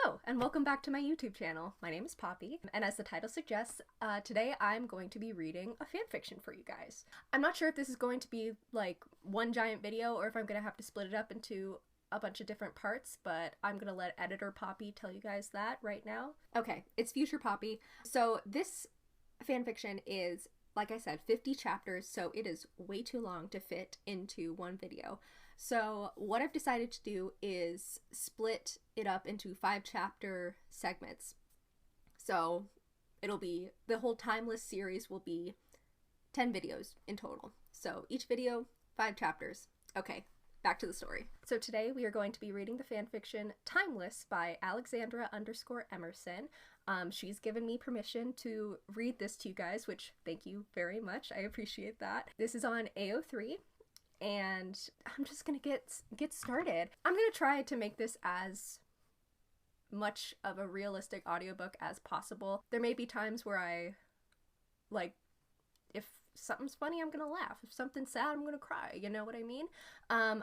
Hello, and welcome back to my YouTube channel. My name is Poppy, and as the title suggests, today I'm going to be reading a fanfiction for you guys. I'm not sure if this is going to be like one giant video or if I'm going to have to split it up into a bunch of different parts, but I'm going to let editor Poppy tell you guys that right now. Okay, it's future Poppy. So this fanfiction is, like I said, 50 chapters, so it is way too long to fit into one video. So what I've decided to do is split it up into 5-chapter segments. So it'll be, the whole Timeless series will be 10 videos in total. So each video, 5 chapters. Okay, back to the story. So today we are going to be reading the fanfiction Timeless by Alexandra_Emerson. She's given me permission to read this to you guys, which thank you very much. I appreciate that. This is on AO3. And I'm just gonna get started. I'm gonna try to make this as much of a realistic audiobook as possible. There may be times where I, like, if something's funny, I'm gonna laugh. If something's sad, I'm gonna cry. You know what I mean? I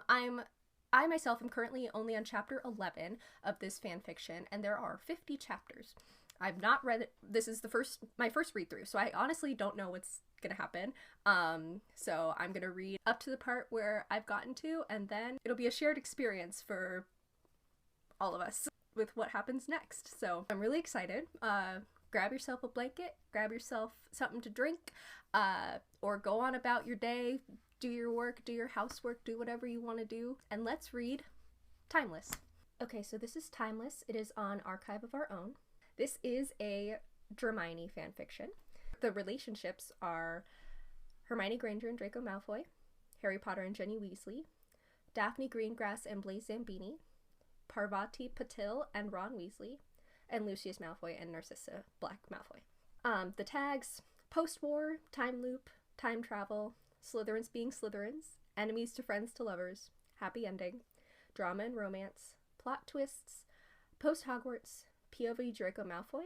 myself am currently only on chapter 11 of this fanfiction, and there are 50 chapters. I've not read it. This is my first read through, so I honestly don't know what's gonna happen. So I'm gonna read up to the part where I've gotten to, and then it'll be a shared experience for all of us with what happens next. So I'm really excited. Grab yourself a blanket, grab yourself something to drink, or go on about your day, do your work, do your housework, do whatever you want to do, and let's read Timeless. Okay, so this is Timeless. It is on Archive of Our Own. This is a Hermione fanfiction. The relationships are Hermione Granger and Draco Malfoy, Harry Potter and Ginny Weasley, Daphne Greengrass and Blaise Zambini, Parvati Patil and Ron Weasley, and Lucius Malfoy and Narcissa Black Malfoy. The tags: post-war, time loop, time travel, Slytherins being Slytherins, enemies to friends to lovers, happy ending, drama and romance, plot twists, post-Hogwarts, POV Draco Malfoy,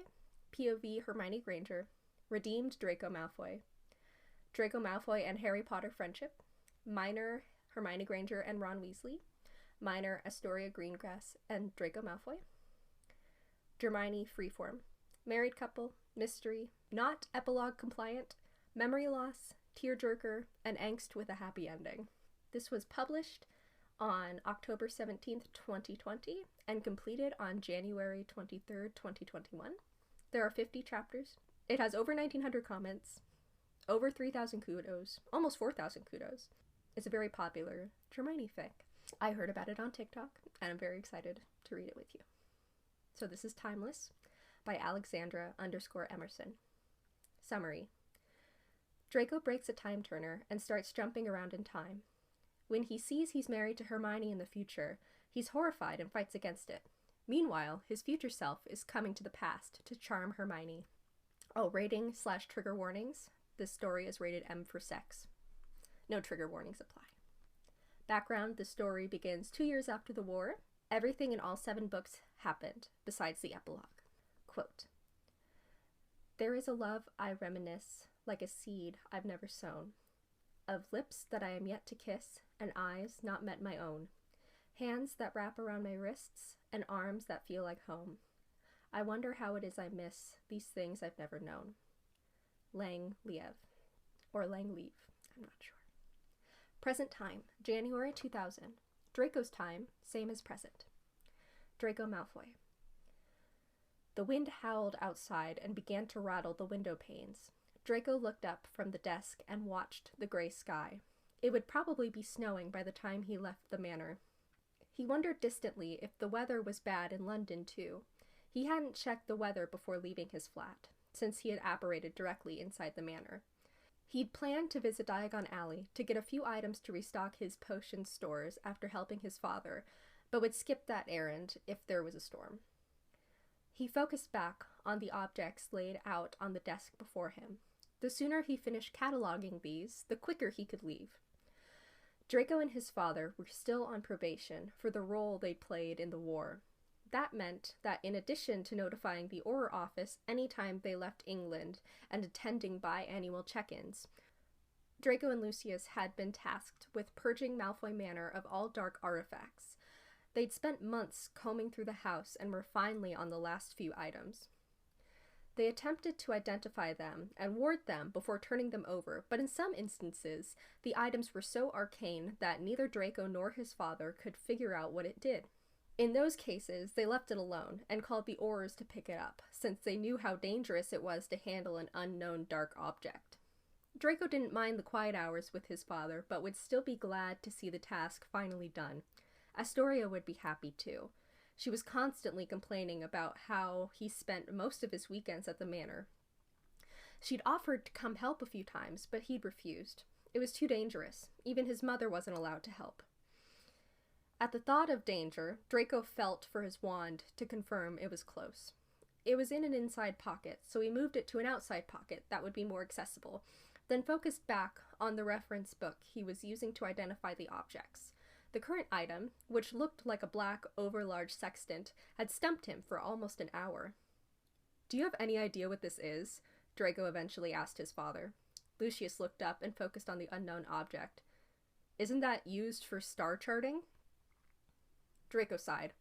POV Hermione Granger, redeemed Draco Malfoy, Draco Malfoy and Harry Potter friendship, minor Hermione Granger and Ron Weasley, minor Astoria Greengrass and Draco Malfoy, Hermione freeform, married couple, mystery, not epilogue compliant, memory loss, tearjerker, and angst with a happy ending. This was published on October 17th, 2020, and completed on January 23rd, 2021. There are 50 chapters. It has over 1,900 comments, over 3,000 kudos, almost 4,000 kudos. It's a very popular Hermione fic. I heard about it on TikTok, and I'm very excited to read it with you. So this is Timeless by Alexandra_Emerson. Summary. Draco breaks a time turner and starts jumping around in time. When he sees he's married to Hermione in the future, he's horrified and fights against it. Meanwhile, his future self is coming to the past to charm Hermione. Oh, rating/trigger warnings. This story is rated M for sex. No trigger warnings apply. Background: the story begins 2 years after the war. Everything in all 7 books happened, besides the epilogue. Quote, "There is a love I reminisce, like a seed I've never sown, of lips that I am yet to kiss, and eyes not met my own, hands that wrap around my wrists, and arms that feel like home. I wonder how it is I miss these things I've never known." Lang Liev, or Lang Leave, I'm not sure. Present time, January 2000. Draco's time, same as present. Draco Malfoy. The wind howled outside and began to rattle the window panes. Draco looked up from the desk and watched the gray sky. It would probably be snowing by the time he left the manor. He wondered distantly if the weather was bad in London too. He hadn't checked the weather before leaving his flat, since he had apparated directly inside the manor. He'd planned to visit Diagon Alley to get a few items to restock his potion stores after helping his father, but would skip that errand if there was a storm. He focused back on the objects laid out on the desk before him. The sooner he finished cataloging these, the quicker he could leave. Draco and his father were still on probation for the role they played in the war. That meant that in addition to notifying the Auror office anytime they left England and attending biannual check-ins, Draco and Lucius had been tasked with purging Malfoy Manor of all dark artifacts. They'd spent months combing through the house and were finally on the last few items. They attempted to identify them and ward them before turning them over, but in some instances, the items were so arcane that neither Draco nor his father could figure out what it did. In those cases, they left it alone and called the Aurors to pick it up, since they knew how dangerous it was to handle an unknown dark object. Draco didn't mind the quiet hours with his father, but would still be glad to see the task finally done. Astoria would be happy too. She was constantly complaining about how he spent most of his weekends at the manor. She'd offered to come help a few times, but he'd refused. It was too dangerous. Even his mother wasn't allowed to help. At the thought of danger, Draco felt for his wand to confirm it was close. It was in an inside pocket, so he moved it to an outside pocket that would be more accessible, then focused back on the reference book he was using to identify the objects. The current item, which looked like a black, overlarge sextant, had stumped him for almost an hour. "Do you have any idea what this is?" Draco eventually asked his father. Lucius looked up and focused on the unknown object. "Isn't that used for star charting?" Draco sighed.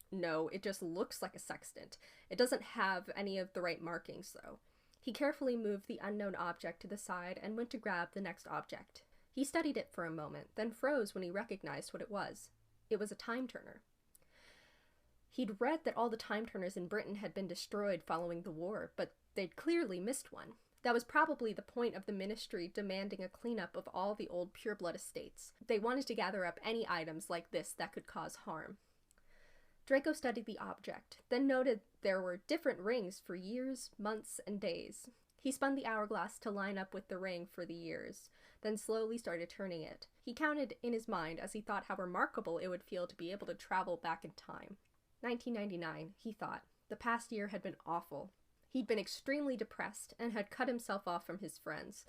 "No, it just looks like a sextant. It doesn't have any of the right markings, though." He carefully moved the unknown object to the side and went to grab the next object. He studied it for a moment, then froze when he recognized what it was. It was a time turner. He'd read that all the time turners in Britain had been destroyed following the war, but they'd clearly missed one. That was probably the point of the ministry demanding a cleanup of all the old pureblood estates. They wanted to gather up any items like this that could cause harm. Draco studied the object, then noted there were different rings for years, months, and days. He spun the hourglass to line up with the ring for the years, then slowly started turning it. He counted in his mind as he thought how remarkable it would feel to be able to travel back in time. 1999, he thought. The past year had been awful. He'd been extremely depressed and had cut himself off from his friends.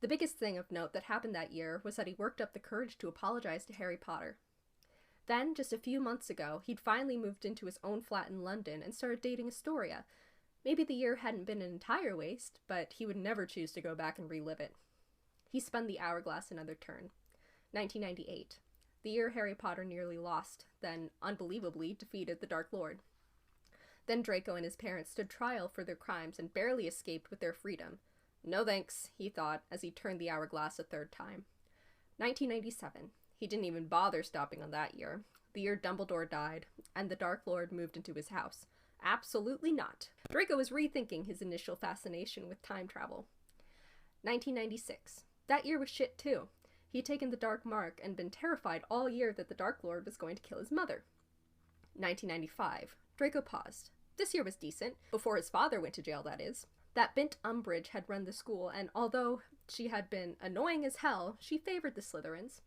The biggest thing of note that happened that year was that he worked up the courage to apologize to Harry Potter. Then, just a few months ago, he'd finally moved into his own flat in London and started dating Astoria. Maybe the year hadn't been an entire waste, but he would never choose to go back and relive it. He spun the hourglass another turn. 1998. The year Harry Potter nearly lost, then unbelievably defeated the Dark Lord. Then Draco and his parents stood trial for their crimes and barely escaped with their freedom. No thanks, he thought, as he turned the hourglass a third time. 1997. He didn't even bother stopping on that year. The year Dumbledore died, and the Dark Lord moved into his house. Absolutely not. Draco was rethinking his initial fascination with time travel. 1996. That year was shit too. He had taken the Dark Mark and been terrified all year that the Dark Lord was going to kill his mother. 1995. Draco paused. This year was decent. Before his father went to jail, that is. That Bint Umbridge had run the school, and although she had been annoying as hell, she favored the Slytherins.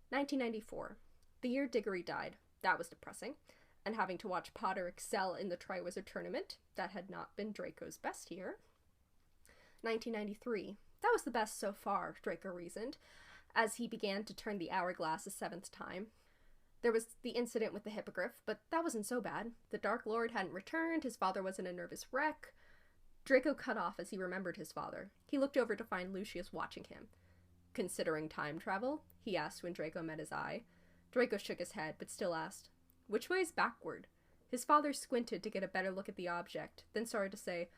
1994. The year Diggory died. That was depressing. And having to watch Potter excel in the Triwizard Tournament, that had not been Draco's best year. 1993. That was the best so far, Draco reasoned, as he began to turn the hourglass a seventh time. There was the incident with the hippogriff, but that wasn't so bad. The Dark Lord hadn't returned, his father wasn't a nervous wreck. Draco cut off as he remembered his father. He looked over to find Lucius watching him. "Considering time travel?" he asked when Draco met his eye. Draco shook his head, but still asked, "Which way is backward?" His father squinted to get a better look at the object, then started to say,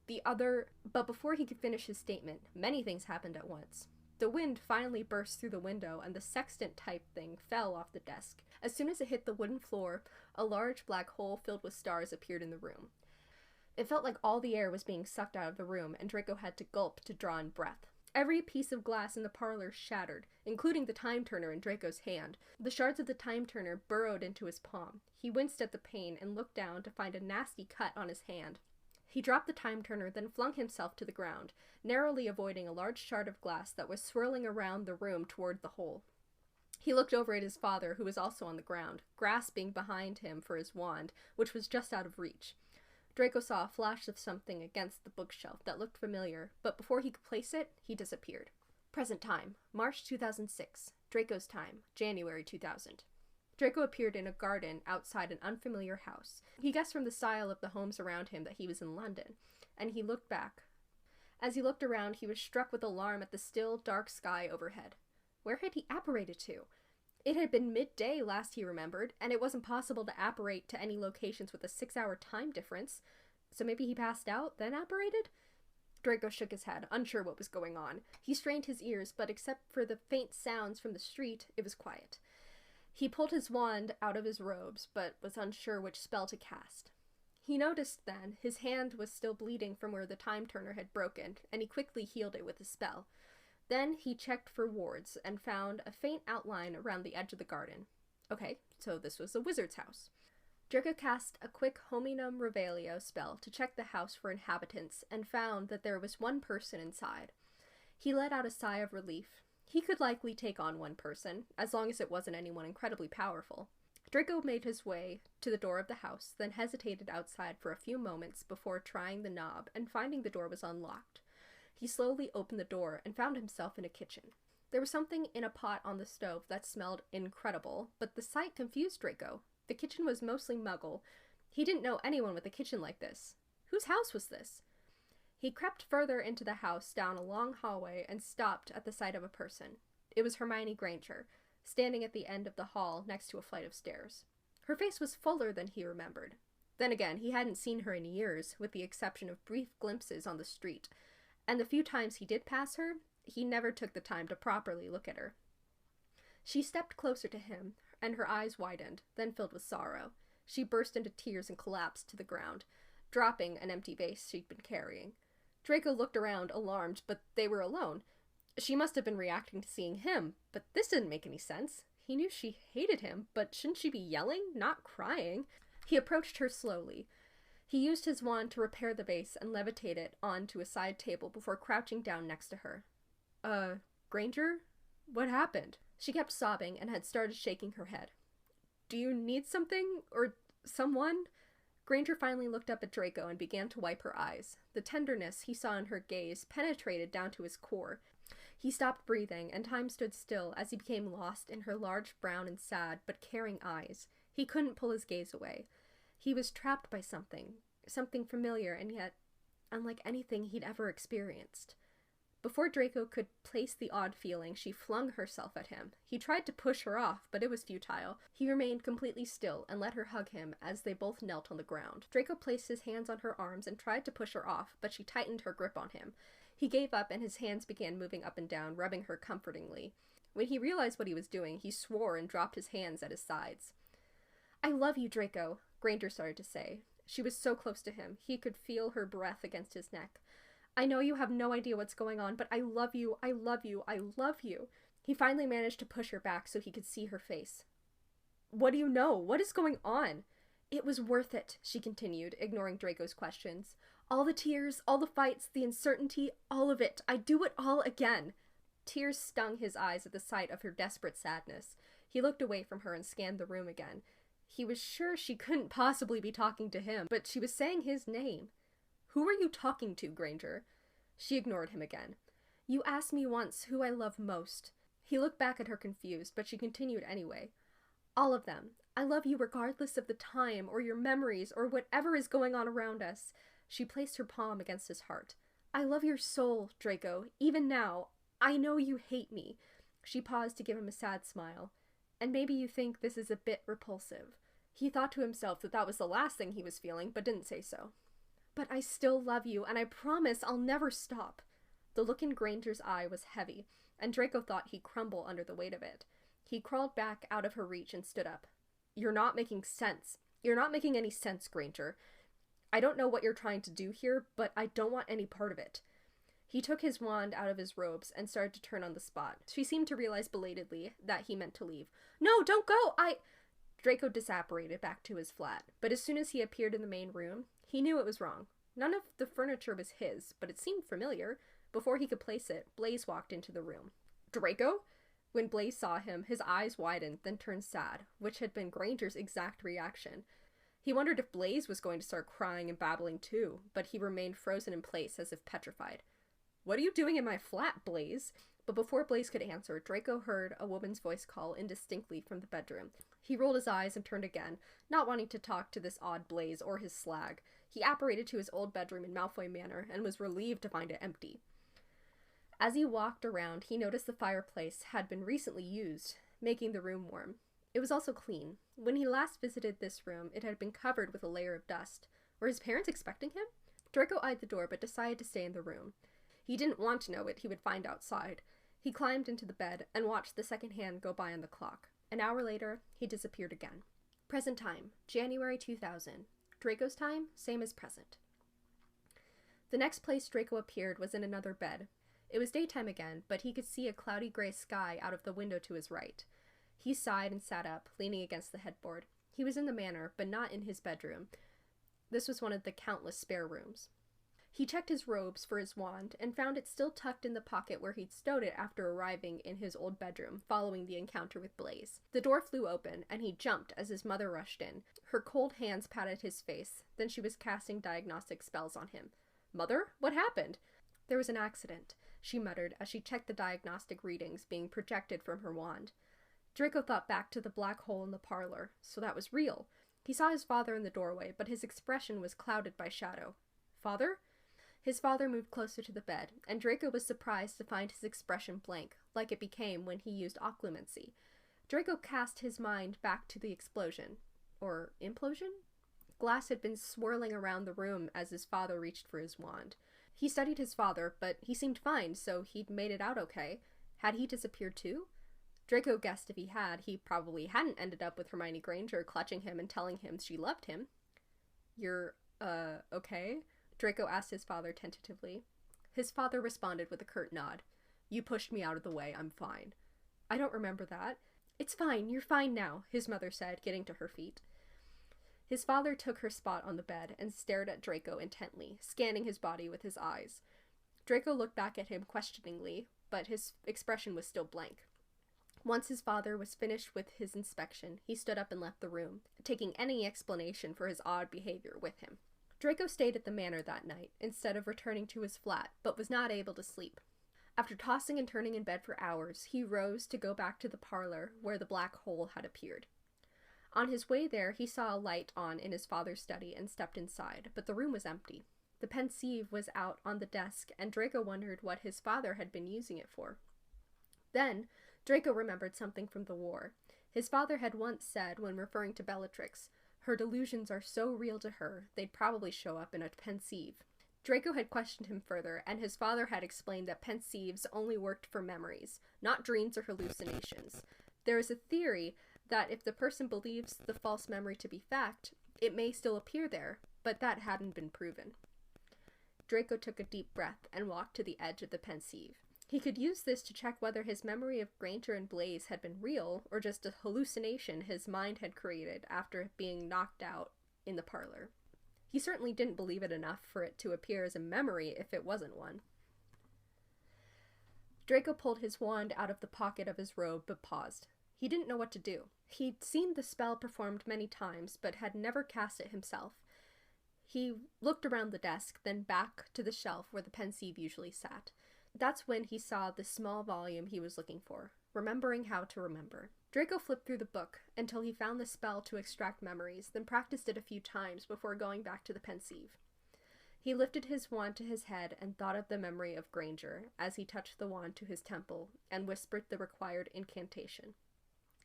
"The other..." But before he could finish his statement, many things happened at once. The wind finally burst through the window, and the sextant-type thing fell off the desk. As soon as it hit the wooden floor, a large black hole filled with stars appeared in the room. It felt like all the air was being sucked out of the room, and Draco had to gulp to draw in breath. Every piece of glass in the parlor shattered, including the time turner in Draco's hand. The shards of the time turner burrowed into his palm. He winced at the pain and looked down to find a nasty cut on his hand. He dropped the time turner, then flung himself to the ground, narrowly avoiding a large shard of glass that was swirling around the room toward the hole. He looked over at his father, who was also on the ground, grasping behind him for his wand, which was just out of reach. Draco saw a flash of something against the bookshelf that looked familiar, but before he could place it, he disappeared. Present time, March 2006. Draco's time, January 2000. Draco appeared in a garden outside an unfamiliar house. He guessed from the style of the homes around him that he was in London, and he looked back. As he looked around, he was struck with alarm at the still, dark sky overhead. Where had he apparated to? It had been midday last he remembered, and it wasn't possible to apparate to any locations with a 6-hour time difference. So maybe he passed out, then apparated? Draco shook his head, unsure what was going on. He strained his ears, but except for the faint sounds from the street, it was quiet. He pulled his wand out of his robes, but was unsure which spell to cast. He noticed then his hand was still bleeding from where the time turner had broken, and he quickly healed it with a spell. Then he checked for wards and found a faint outline around the edge of the garden. Okay, so this was a wizard's house. Draco cast a quick Hominum Revelio spell to check the house for inhabitants and found that there was one person inside. He let out a sigh of relief. He could likely take on one person, as long as it wasn't anyone incredibly powerful. Draco made his way to the door of the house, then hesitated outside for a few moments before trying the knob and finding the door was unlocked. He slowly opened the door and found himself in a kitchen. There was something in a pot on the stove that smelled incredible, but the sight confused Draco. The kitchen was mostly muggle. He didn't know anyone with a kitchen like this. Whose house was this? He crept further into the house down a long hallway and stopped at the sight of a person. It was Hermione Granger, standing at the end of the hall next to a flight of stairs. Her face was fuller than he remembered. Then again, he hadn't seen her in years, with the exception of brief glimpses on the street, and the few times he did pass her, he never took the time to properly look at her. She stepped closer to him, and her eyes widened, then filled with sorrow. She burst into tears and collapsed to the ground, dropping an empty vase she'd been carrying. Draco looked around, alarmed, but they were alone. She must have been reacting to seeing him, but this didn't make any sense. He knew she hated him, but shouldn't she be yelling, not crying? He approached her slowly. He used his wand to repair the vase and levitate it onto a side table before crouching down next to her. Granger? What happened? She kept sobbing and had started shaking her head. Do you need something? Or someone? Granger finally looked up at Draco and began to wipe her eyes. The tenderness he saw in her gaze penetrated down to his core. He stopped breathing, and time stood still as he became lost in her large, brown, and sad, but caring eyes. He couldn't pull his gaze away. He was trapped by something familiar and yet unlike anything he'd ever experienced. Before Draco could place the odd feeling, she flung herself at him. He tried to push her off, but it was futile. He remained completely still and let her hug him as they both knelt on the ground. Draco placed his hands on her arms and tried to push her off, but she tightened her grip on him. He gave up and his hands began moving up and down, rubbing her comfortingly. When he realized what he was doing, he swore and dropped his hands at his sides. I love you, Draco, Granger started to say. She was so close to him. He could feel her breath against his neck. I know you have no idea what's going on, but I love you, I love you, I love you. He finally managed to push her back so he could see her face. What do you know? What is going on? It was worth it, she continued, ignoring Draco's questions. All the tears, all the fights, the uncertainty, all of it. I'd do it all again. Tears stung his eyes at the sight of her desperate sadness. He looked away from her and scanned the room again. He was sure she couldn't possibly be talking to him, but she was saying his name. Who are you talking to, Granger? She ignored him again. You asked me once who I love most. He looked back at her confused, but she continued anyway. All of them. I love you regardless of the time, or your memories, or whatever is going on around us. She placed her palm against his heart. I love your soul, Draco, even now. I know you hate me. She paused to give him a sad smile. And maybe you think this is a bit repulsive. He thought to himself that that was the last thing he was feeling, but didn't say so. But I still love you, and I promise I'll never stop. The look in Granger's eye was heavy, and Draco thought he'd crumble under the weight of it. He crawled back out of her reach and stood up. You're not making sense. You're not making any sense, Granger. I don't know what you're trying to do here, but I don't want any part of it. He took his wand out of his robes and started to turn on the spot. She seemed to realize belatedly that he meant to leave. No, don't go! Draco disapparated back to his flat, but as soon as he appeared in the main room, he knew it was wrong. None of the furniture was his, but it seemed familiar. Before he could place it, Blaze walked into the room. Draco? When Blaze saw him, his eyes widened, then turned sad, which had been Granger's exact reaction. He wondered if Blaze was going to start crying and babbling too, but he remained frozen in place as if petrified. What are you doing in my flat, Blaze? But before Blaze could answer, Draco heard a woman's voice call indistinctly from the bedroom. He rolled his eyes and turned again, not wanting to talk to this odd Blaze or his slag. He apparated to his old bedroom in Malfoy Manor and was relieved to find it empty. As he walked around, he noticed the fireplace had been recently used. making the room warm. It was also clean. When he last visited this room, it had been covered with a layer of dust. Were his parents expecting him? Draco eyed the door but decided to stay in the room. He didn't want to know what he would find outside. He climbed into the bed and watched the second hand go by on the clock. An hour later, he disappeared again. Present time, January 2000. Draco's time, same as present. The next place Draco appeared was in another bed. It was daytime again, but he could see a cloudy gray sky out of the window to his right. He sighed and sat up, leaning against the headboard. He was in the manor, but not in his bedroom. This was one of the countless spare rooms. He checked his robes for his wand and found it still tucked in the pocket where he'd stowed it after arriving in his old bedroom following the encounter with Blaze. The door flew open and he jumped as his mother rushed in. Her cold hands patted his face, then she was casting diagnostic spells on him. "Mother, what happened?" "There was an accident," she muttered as she checked the diagnostic readings being projected from her wand. Draco thought back to the black hole in the parlor, so that was real. He saw his father in the doorway, but his expression was clouded by shadow. "Father?" His father moved closer to the bed, and Draco was surprised to find his expression blank, like it became when he used occlumency. Draco cast his mind back to the explosion. Or implosion? Glass had been swirling around the room as his father reached for his wand. He studied his father, but he seemed fine, so he'd made it out okay. Had he disappeared too? Draco guessed if he had, he probably hadn't ended up with Hermione Granger clutching him and telling him she loved him. "You're, okay?" Draco asked his father tentatively. His father responded with a curt nod. "You pushed me out of the way, I'm fine." "I don't remember that." "It's fine, you're fine now," his mother said, getting to her feet. His father took her spot on the bed and stared at Draco intently, scanning his body with his eyes. Draco looked back at him questioningly, but his expression was still blank. Once his father was finished with his inspection, he stood up and left the room, taking any explanation for his odd behavior with him. Draco stayed at the manor that night, instead of returning to his flat, but was not able to sleep. After tossing and turning in bed for hours, he rose to go back to the parlor where the black hole had appeared. On his way there, he saw a light on in his father's study and stepped inside, but the room was empty. The pensieve was out on the desk, and Draco wondered what his father had been using it for. Then, Draco remembered something from the war. His father had once said, when referring to Bellatrix, "Her delusions are so real to her, they'd probably show up in a pensieve." Draco had questioned him further, and his father had explained that pensieves only worked for memories, not dreams or hallucinations. There is a theory that if the person believes the false memory to be fact, it may still appear there, but that hadn't been proven. Draco took a deep breath and walked to the edge of the pensieve. He could use this to check whether his memory of Granger and Blaze had been real or just a hallucination his mind had created after being knocked out in the parlor. He certainly didn't believe it enough for it to appear as a memory if it wasn't one. Draco pulled his wand out of the pocket of his robe but paused. He didn't know what to do. He'd seen the spell performed many times but had never cast it himself. He looked around the desk, then back to the shelf where the pensieve usually sat. That's when he saw the small volume he was looking for, Remembering How to Remember. Draco flipped through the book until he found the spell to extract memories, then practiced it a few times before going back to the pensieve. He lifted his wand to his head and thought of the memory of Granger as he touched the wand to his temple and whispered the required incantation.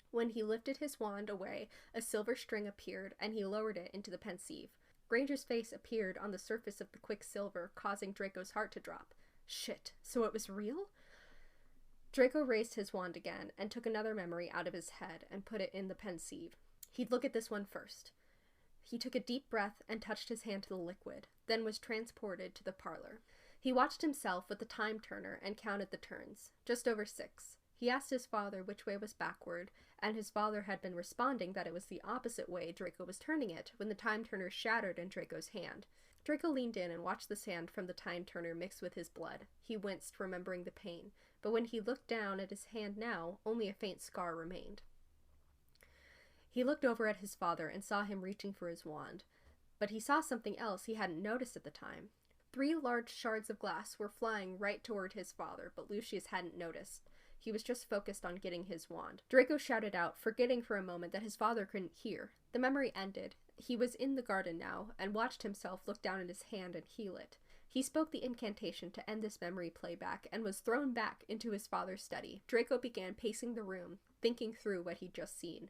When he lifted his wand away, a silver string appeared and he lowered it into the pensieve. Granger's face appeared on the surface of the quicksilver, causing Draco's heart to drop. Shit, so it was real? Draco raised his wand again and took another memory out of his head and put it in the pensieve. He'd look at this one first. He took a deep breath and touched his hand to the liquid, then was transported to the parlor. He watched himself with the time turner and counted the turns, just over 6. He asked his father which way was backward, and his father had been responding that it was the opposite way Draco was turning it when the time turner shattered in Draco's hand. Draco leaned in and watched the sand from the time turner mix with his blood. He winced, remembering the pain, but when he looked down at his hand now, only a faint scar remained. He looked over at his father and saw him reaching for his wand, but he saw something else he hadn't noticed at the time. 3 large shards of glass were flying right toward his father, but Lucius hadn't noticed. He was just focused on getting his wand. Draco shouted out, forgetting for a moment that his father couldn't hear. The memory ended. He was in the garden now, and watched himself look down at his hand and heal it. He spoke the incantation to end this memory playback, and was thrown back into his father's study. Draco began pacing the room, thinking through what he'd just seen.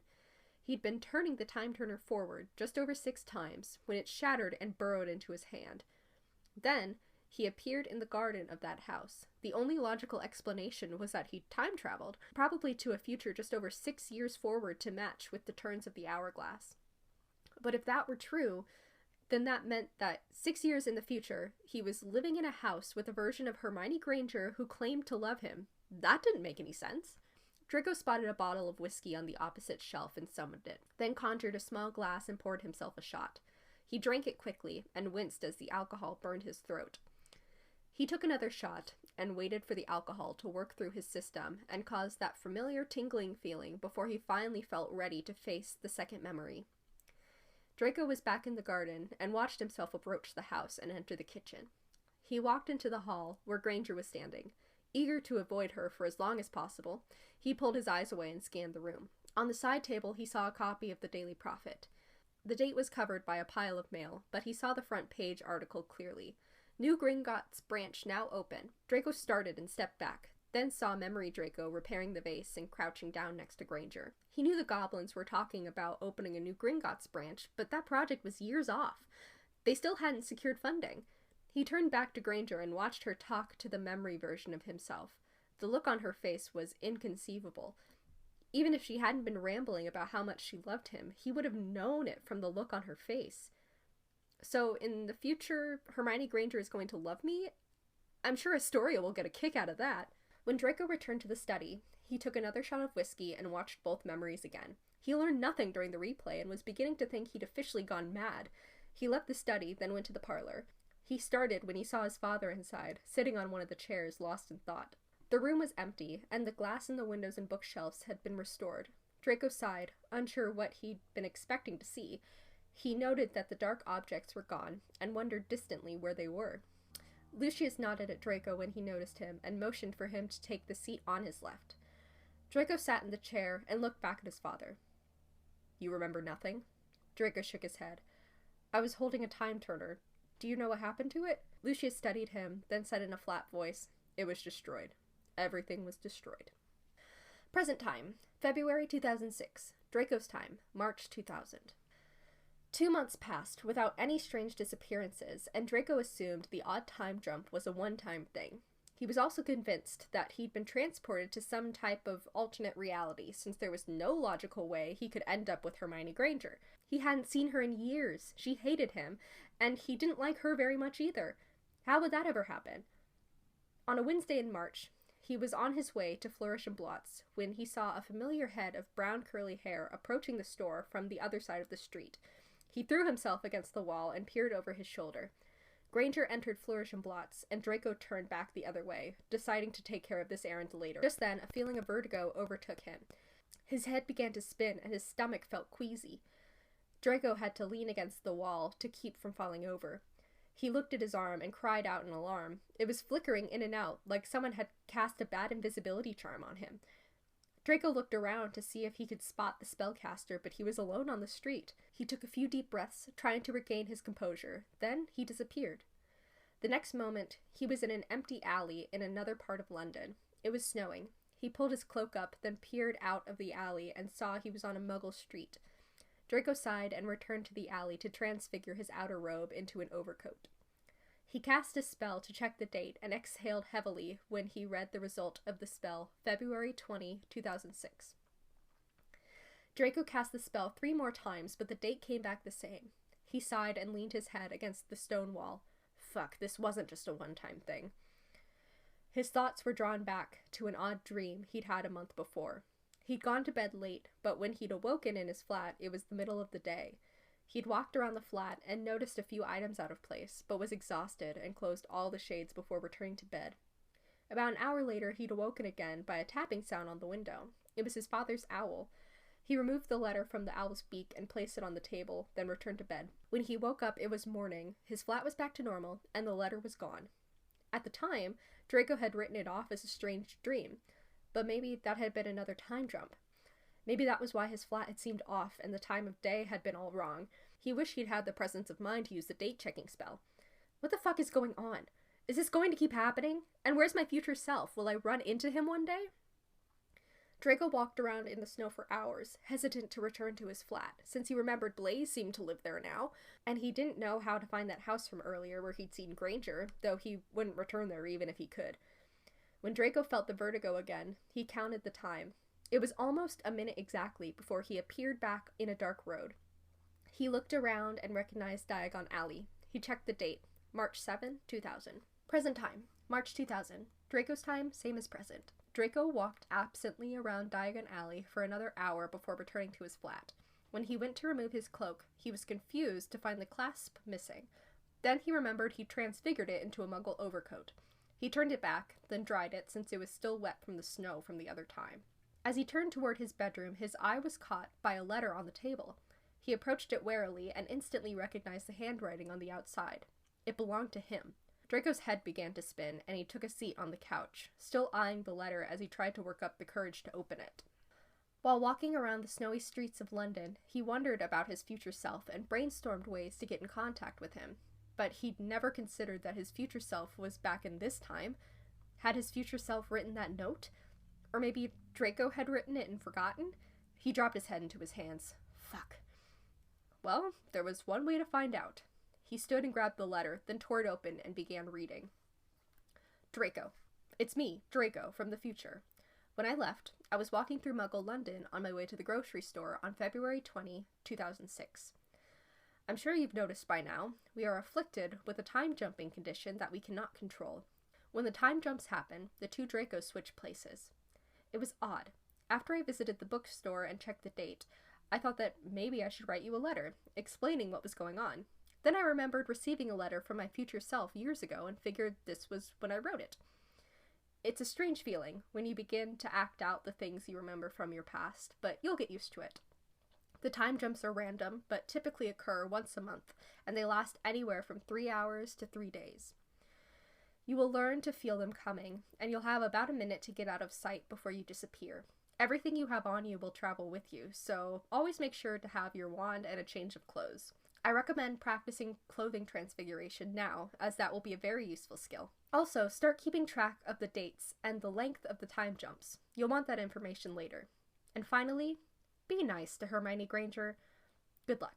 He'd been turning the time turner forward just over 6 times when it shattered and burrowed into his hand. Then, he appeared in the garden of that house. The only logical explanation was that he'd time traveled, probably to a future just over 6 years forward to match with the turns of the hourglass. But if that were true, then that meant that 6 years in the future, he was living in a house with a version of Hermione Granger who claimed to love him. That didn't make any sense. Draco spotted a bottle of whiskey on the opposite shelf and summoned it, then conjured a small glass and poured himself a shot. He drank it quickly and winced as the alcohol burned his throat. He took another shot and waited for the alcohol to work through his system and cause that familiar tingling feeling before he finally felt ready to face the second memory. Draco was back in the garden and watched himself approach the house and enter the kitchen. He walked into the hall where Granger was standing. Eager to avoid her for as long as possible, he pulled his eyes away and scanned the room. On the side table, he saw a copy of the Daily Prophet. The date was covered by a pile of mail, but he saw the front page article clearly. New Gringotts branch now open. Draco started and stepped back, then saw Memory Draco repairing the vase and crouching down next to Granger. He knew the goblins were talking about opening a new Gringotts branch, but that project was years off. They still hadn't secured funding. He turned back to Granger and watched her talk to the memory version of himself. The look on her face was inconceivable. Even if she hadn't been rambling about how much she loved him, he would have known it from the look on her face. So, in the future, Hermione Granger is going to love me? I'm sure Astoria will get a kick out of that. When Draco returned to the study, he took another shot of whiskey and watched both memories again. He learned nothing during the replay and was beginning to think he'd officially gone mad. He left the study, then went to the parlor. He started when he saw his father inside, sitting on one of the chairs, lost in thought. The room was empty, and the glass in the windows and bookshelves had been restored. Draco sighed, unsure what he'd been expecting to see. He noted that the dark objects were gone, and wondered distantly where they were. Lucius nodded at Draco when he noticed him, and motioned for him to take the seat on his left. Draco sat in the chair and looked back at his father. "You remember nothing?" Draco shook his head. "I was holding a time turner. Do you know what happened to it?" Lucius studied him, then said in a flat voice, "It was destroyed. Everything was destroyed." Present time, February 2006. Draco's time, March 2000. 2 months passed without any strange disappearances, and Draco assumed the odd time jump was a one-time thing. He was also convinced that he'd been transported to some type of alternate reality, since there was no logical way he could end up with Hermione Granger. He hadn't seen her in years, she hated him, and he didn't like her very much either. How would that ever happen? On a Wednesday in March, he was on his way to Flourish and Blotts when he saw a familiar head of brown curly hair approaching the store from the other side of the street. He threw himself against the wall and peered over his shoulder. Granger entered Flourish and Blotts, and Draco turned back the other way, deciding to take care of this errand later. Just then, a feeling of vertigo overtook him. His head began to spin, and his stomach felt queasy. Draco had to lean against the wall to keep from falling over. He looked at his arm and cried out in alarm. It was flickering in and out, like someone had cast a bad invisibility charm on him. Draco looked around to see if he could spot the spellcaster, but he was alone on the street. He took a few deep breaths, trying to regain his composure. Then he disappeared. The next moment, he was in an empty alley in another part of London. It was snowing. He pulled his cloak up, then peered out of the alley and saw he was on a muggle street. Draco sighed and returned to the alley to transfigure his outer robe into an overcoat. He cast a spell to check the date and exhaled heavily when he read the result of the spell, February 20, 2006. Draco cast the spell 3 more times, but the date came back the same. He sighed and leaned his head against the stone wall. Fuck, this wasn't just a one-time thing. His thoughts were drawn back to an odd dream he'd had a month before. He'd gone to bed late, but when he'd awoken in his flat, it was the middle of the day. He'd walked around the flat and noticed a few items out of place, but was exhausted and closed all the shades before returning to bed. About an hour later, he'd awoken again by a tapping sound on the window. It was his father's owl. He removed the letter from the owl's beak and placed it on the table, then returned to bed. When he woke up, it was morning, his flat was back to normal, and the letter was gone. At the time, Draco had written it off as a strange dream, but maybe that had been another time jump. Maybe that was why his flat had seemed off and the time of day had been all wrong. He wished he'd had the presence of mind to use the date-checking spell. What the fuck is going on? Is this going to keep happening? And where's my future self? Will I run into him one day? Draco walked around in the snow for hours, hesitant to return to his flat, since he remembered Blaze seemed to live there now, and he didn't know how to find that house from earlier where he'd seen Granger, though he wouldn't return there even if he could. When Draco felt the vertigo again, he counted the time. It was almost a minute exactly before he appeared back in a dark road. He looked around and recognized Diagon Alley. He checked the date, March 7, 2000. Present time, March 2000. Draco's time, same as present. Draco walked absently around Diagon Alley for another hour before returning to his flat. When he went to remove his cloak, he was confused to find the clasp missing. Then he remembered he transfigured it into a Muggle overcoat. He turned it back, then dried it since it was still wet from the snow from the other time. As he turned toward his bedroom, his eye was caught by a letter on the table. He approached it warily and instantly recognized the handwriting on the outside. It belonged to him. Draco's head began to spin, and he took a seat on the couch, still eyeing the letter as he tried to work up the courage to open it. While walking around the snowy streets of London, he wondered about his future self and brainstormed ways to get in contact with him. But he'd never considered that his future self was back in this time. Had his future self written that note? Or maybe Draco had written it and forgotten? He dropped his head into his hands. Fuck. Well, there was one way to find out. He stood and grabbed the letter, then tore it open and began reading. Draco. It's me, Draco, from the future. When I left, I was walking through Muggle London on my way to the grocery store on February 20, 2006. I'm sure you've noticed by now, we are afflicted with a time-jumping condition that we cannot control. When the time jumps happen, the two Dracos switch places. It was odd. After I visited the bookstore and checked the date, I thought that maybe I should write you a letter, explaining what was going on. Then I remembered receiving a letter from my future self years ago and figured this was when I wrote it. It's a strange feeling when you begin to act out the things you remember from your past, but you'll get used to it. The time jumps are random, but typically occur once a month, and they last anywhere from 3 hours to 3 days. You will learn to feel them coming, and you'll have about a minute to get out of sight before you disappear. Everything you have on you will travel with you, so always make sure to have your wand and a change of clothes. I recommend practicing clothing transfiguration now, as that will be a very useful skill. Also, start keeping track of the dates and the length of the time jumps. You'll want that information later. And finally, be nice to Hermione Granger. Good luck.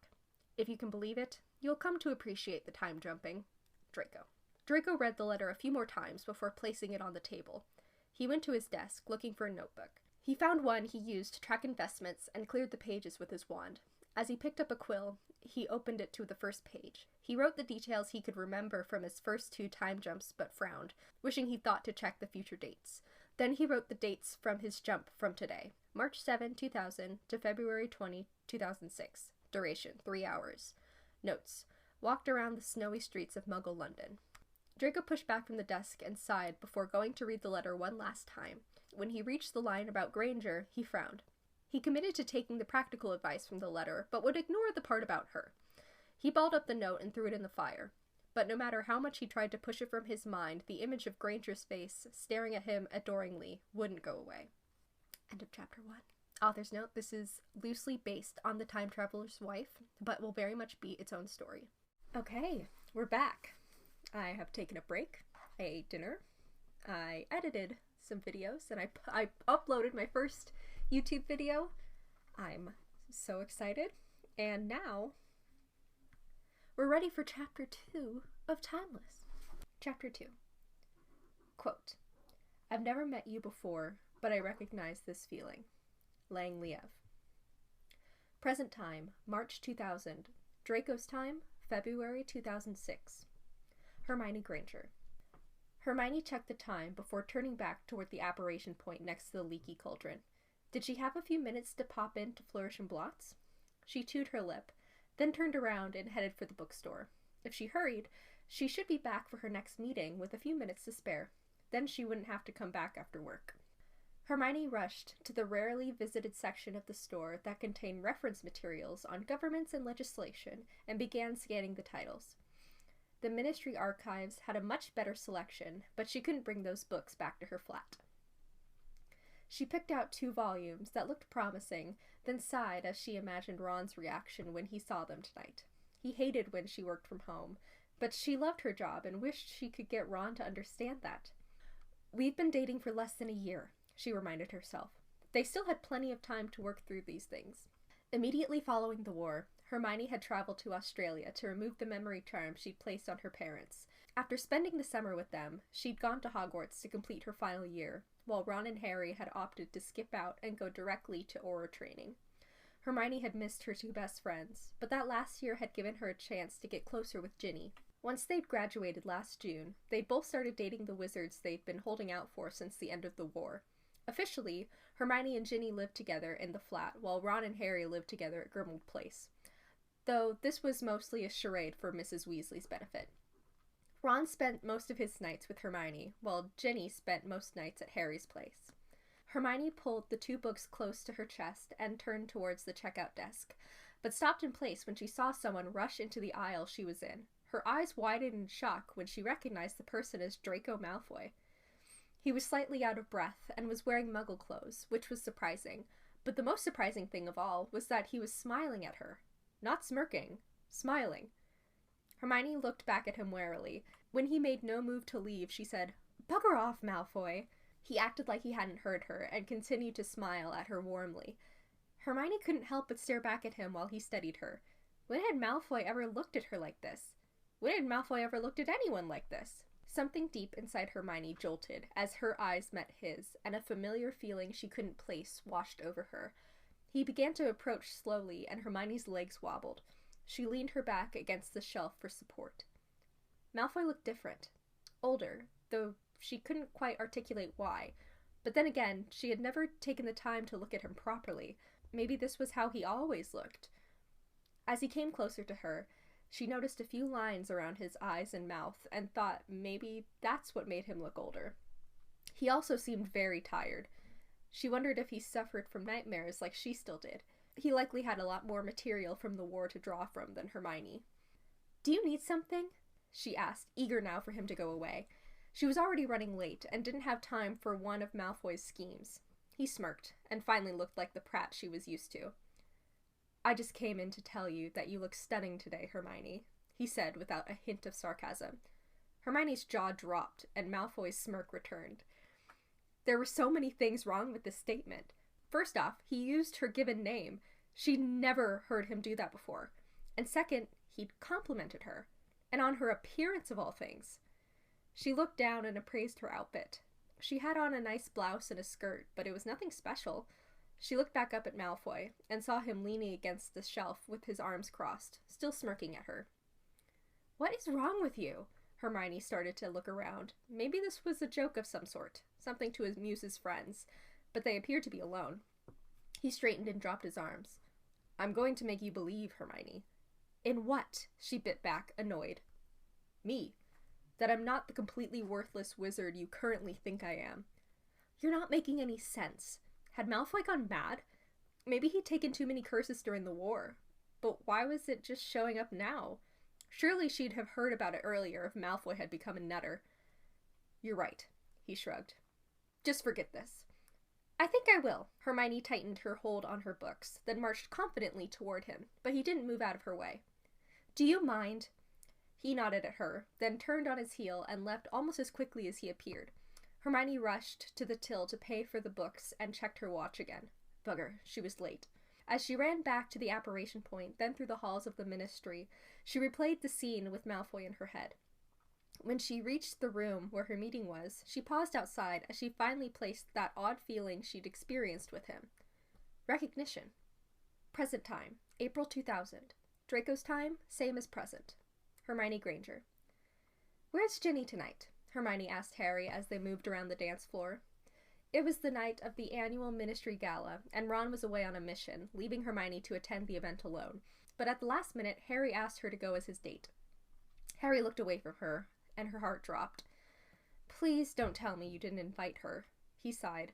If you can believe it, you'll come to appreciate the time jumping. Draco. Draco read the letter a few more times before placing it on the table. He went to his desk, looking for a notebook. He found one he used to track investments and cleared the pages with his wand. As he picked up a quill, he opened it to the first page. He wrote the details he could remember from his first 2 time jumps but frowned, wishing he thought to check the future dates. Then he wrote the dates from his jump from today, March 7, 2000 to February 20, 2006. Duration, 3 hours. Notes. Walked around the snowy streets of Muggle London. Draco pushed back from the desk and sighed before going to read the letter one last time. When he reached the line about Granger, he frowned. He committed to taking the practical advice from the letter, but would ignore the part about her. He balled up the note and threw it in the fire. But no matter how much he tried to push it from his mind, the image of Granger's face, staring at him adoringly, wouldn't go away. End of chapter 1. Author's note, this is loosely based on The Time Traveler's Wife, but will very much be its own story. Okay, we're back. I have taken a break. I ate dinner. I edited some videos, and I uploaded my first YouTube video. I'm so excited. And now, we're ready for chapter 2 of Timeless. Chapter 2. Quote, I've never met you before, but I recognize this feeling. Lang Liev. Present time, March 2000. Draco's time, February 2006. Hermione Granger. Hermione checked the time before turning back toward the apparition point next to the leaky cauldron. Did she have a few minutes to pop in to Flourish and Blots? She chewed her lip, then turned around and headed for the bookstore. If she hurried, she should be back for her next meeting with a few minutes to spare. Then she wouldn't have to come back after work. Hermione rushed to the rarely visited section of the store that contained reference materials on governments and legislation and began scanning the titles. The Ministry archives had a much better selection, but she couldn't bring those books back to her flat. She picked out 2 volumes that looked promising, then sighed as she imagined Ron's reaction when he saw them tonight. He hated when she worked from home, but she loved her job and wished she could get Ron to understand that. We've been dating for less than a year, she reminded herself. They still had plenty of time to work through these things. Immediately following the war, Hermione had traveled to Australia to remove the memory charm she'd placed on her parents. After spending the summer with them, she'd gone to Hogwarts to complete her final year, while Ron and Harry had opted to skip out and go directly to Auror training. Hermione had missed her two best friends, but that last year had given her a chance to get closer with Ginny. Once they'd graduated last June, they'd both started dating the wizards they'd been holding out for since the end of the war. Officially, Hermione and Ginny lived together in the flat, while Ron and Harry lived together at Grimmauld Place. Though this was mostly a charade for Mrs. Weasley's benefit. Ron spent most of his nights with Hermione, while Ginny spent most nights at Harry's place. Hermione pulled the two books close to her chest and turned towards the checkout desk, but stopped in place when she saw someone rush into the aisle she was in. Her eyes widened in shock when she recognized the person as Draco Malfoy. He was slightly out of breath and was wearing Muggle clothes, which was surprising, but the most surprising thing of all was that he was smiling at her. Not smirking, smiling. Hermione looked back at him warily. When he made no move to leave, she said, "Bugger off, Malfoy." He acted like he hadn't heard her and continued to smile at her warmly. Hermione couldn't help but stare back at him while he studied her. When had Malfoy ever looked at her like this? When had Malfoy ever looked at anyone like this? Something deep inside Hermione jolted as her eyes met his, and a familiar feeling she couldn't place washed over her. He began to approach slowly, and Hermione's legs wobbled. She leaned her back against the shelf for support. Malfoy looked different. Older, though she couldn't quite articulate why. But then again, she had never taken the time to look at him properly. Maybe this was how he always looked. As he came closer to her, she noticed a few lines around his eyes and mouth, and thought maybe that's what made him look older. He also seemed very tired. She wondered if he suffered from nightmares like she still did. He likely had a lot more material from the war to draw from than Hermione. "Do you need something?" she asked, eager now for him to go away. She was already running late, and didn't have time for one of Malfoy's schemes. He smirked, and finally looked like the prat she was used to. "I just came in to tell you that you look stunning today, Hermione," he said without a hint of sarcasm. Hermione's jaw dropped, and Malfoy's smirk returned. There were so many things wrong with this statement. First off, he used her given name. She'd never heard him do that before. And second, he'd complimented her, and on her appearance of all things. She looked down and appraised her outfit. She had on a nice blouse and a skirt, but it was nothing special. She looked back up at Malfoy, and saw him leaning against the shelf with his arms crossed, still smirking at her. "What is wrong with you?" Hermione started to look around. Maybe this was a joke of some sort, something to amuse his friends, but they appeared to be alone. He straightened and dropped his arms. "I'm going to make you believe, Hermione." "In what?" she bit back, annoyed. "Me. That I'm not the completely worthless wizard you currently think I am." "You're not making any sense. Had Malfoy gone mad? Maybe he'd taken too many curses during the war. But why was it just showing up now? Surely she'd have heard about it earlier if Malfoy had become a nutter." "You're right," he shrugged. "Just forget this." "I think I will." Hermione tightened her hold on her books, then marched confidently toward him, but he didn't move out of her way. "Do you mind?" He nodded at her, then turned on his heel and left almost as quickly as he appeared. Hermione rushed to the till to pay for the books and checked her watch again. Bugger, she was late. As she ran back to the apparition point, then through the halls of the ministry, she replayed the scene with Malfoy in her head. When she reached the room where her meeting was, she paused outside as she finally placed that odd feeling she'd experienced with him. Recognition. Present time, April 2000. Draco's time, same as present. Hermione Granger. "Where's Ginny tonight?" Hermione asked Harry as they moved around the dance floor. It was the night of the annual ministry gala, and Ron was away on a mission, leaving Hermione to attend the event alone. But at the last minute, Harry asked her to go as his date. Harry looked away from her, and her heart dropped. "Please don't tell me you didn't invite her," he sighed.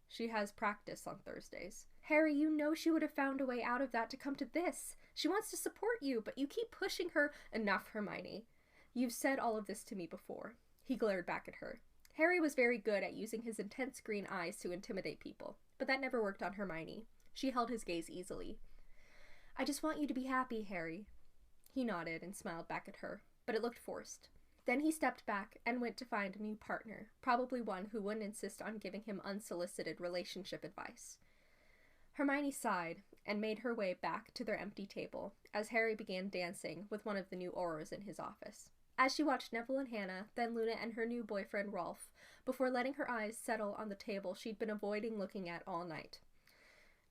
"She has practice on Thursdays." "Harry, you know she would have found a way out of that to come to this. She wants to support you, but you keep pushing her." "Enough, Hermione. You've said all of this to me before." He glared back at her. Harry was very good at using his intense green eyes to intimidate people, but that never worked on Hermione. She held his gaze easily. "I just want you to be happy, Harry." He nodded and smiled back at her, but it looked forced. Then he stepped back and went to find a new partner, probably one who wouldn't insist on giving him unsolicited relationship advice. Hermione sighed and made her way back to their empty table as Harry began dancing with one of the new Aurors in his office. As she watched Neville and Hannah, then Luna and her new boyfriend Rolf, before letting her eyes settle on the table she'd been avoiding looking at all night.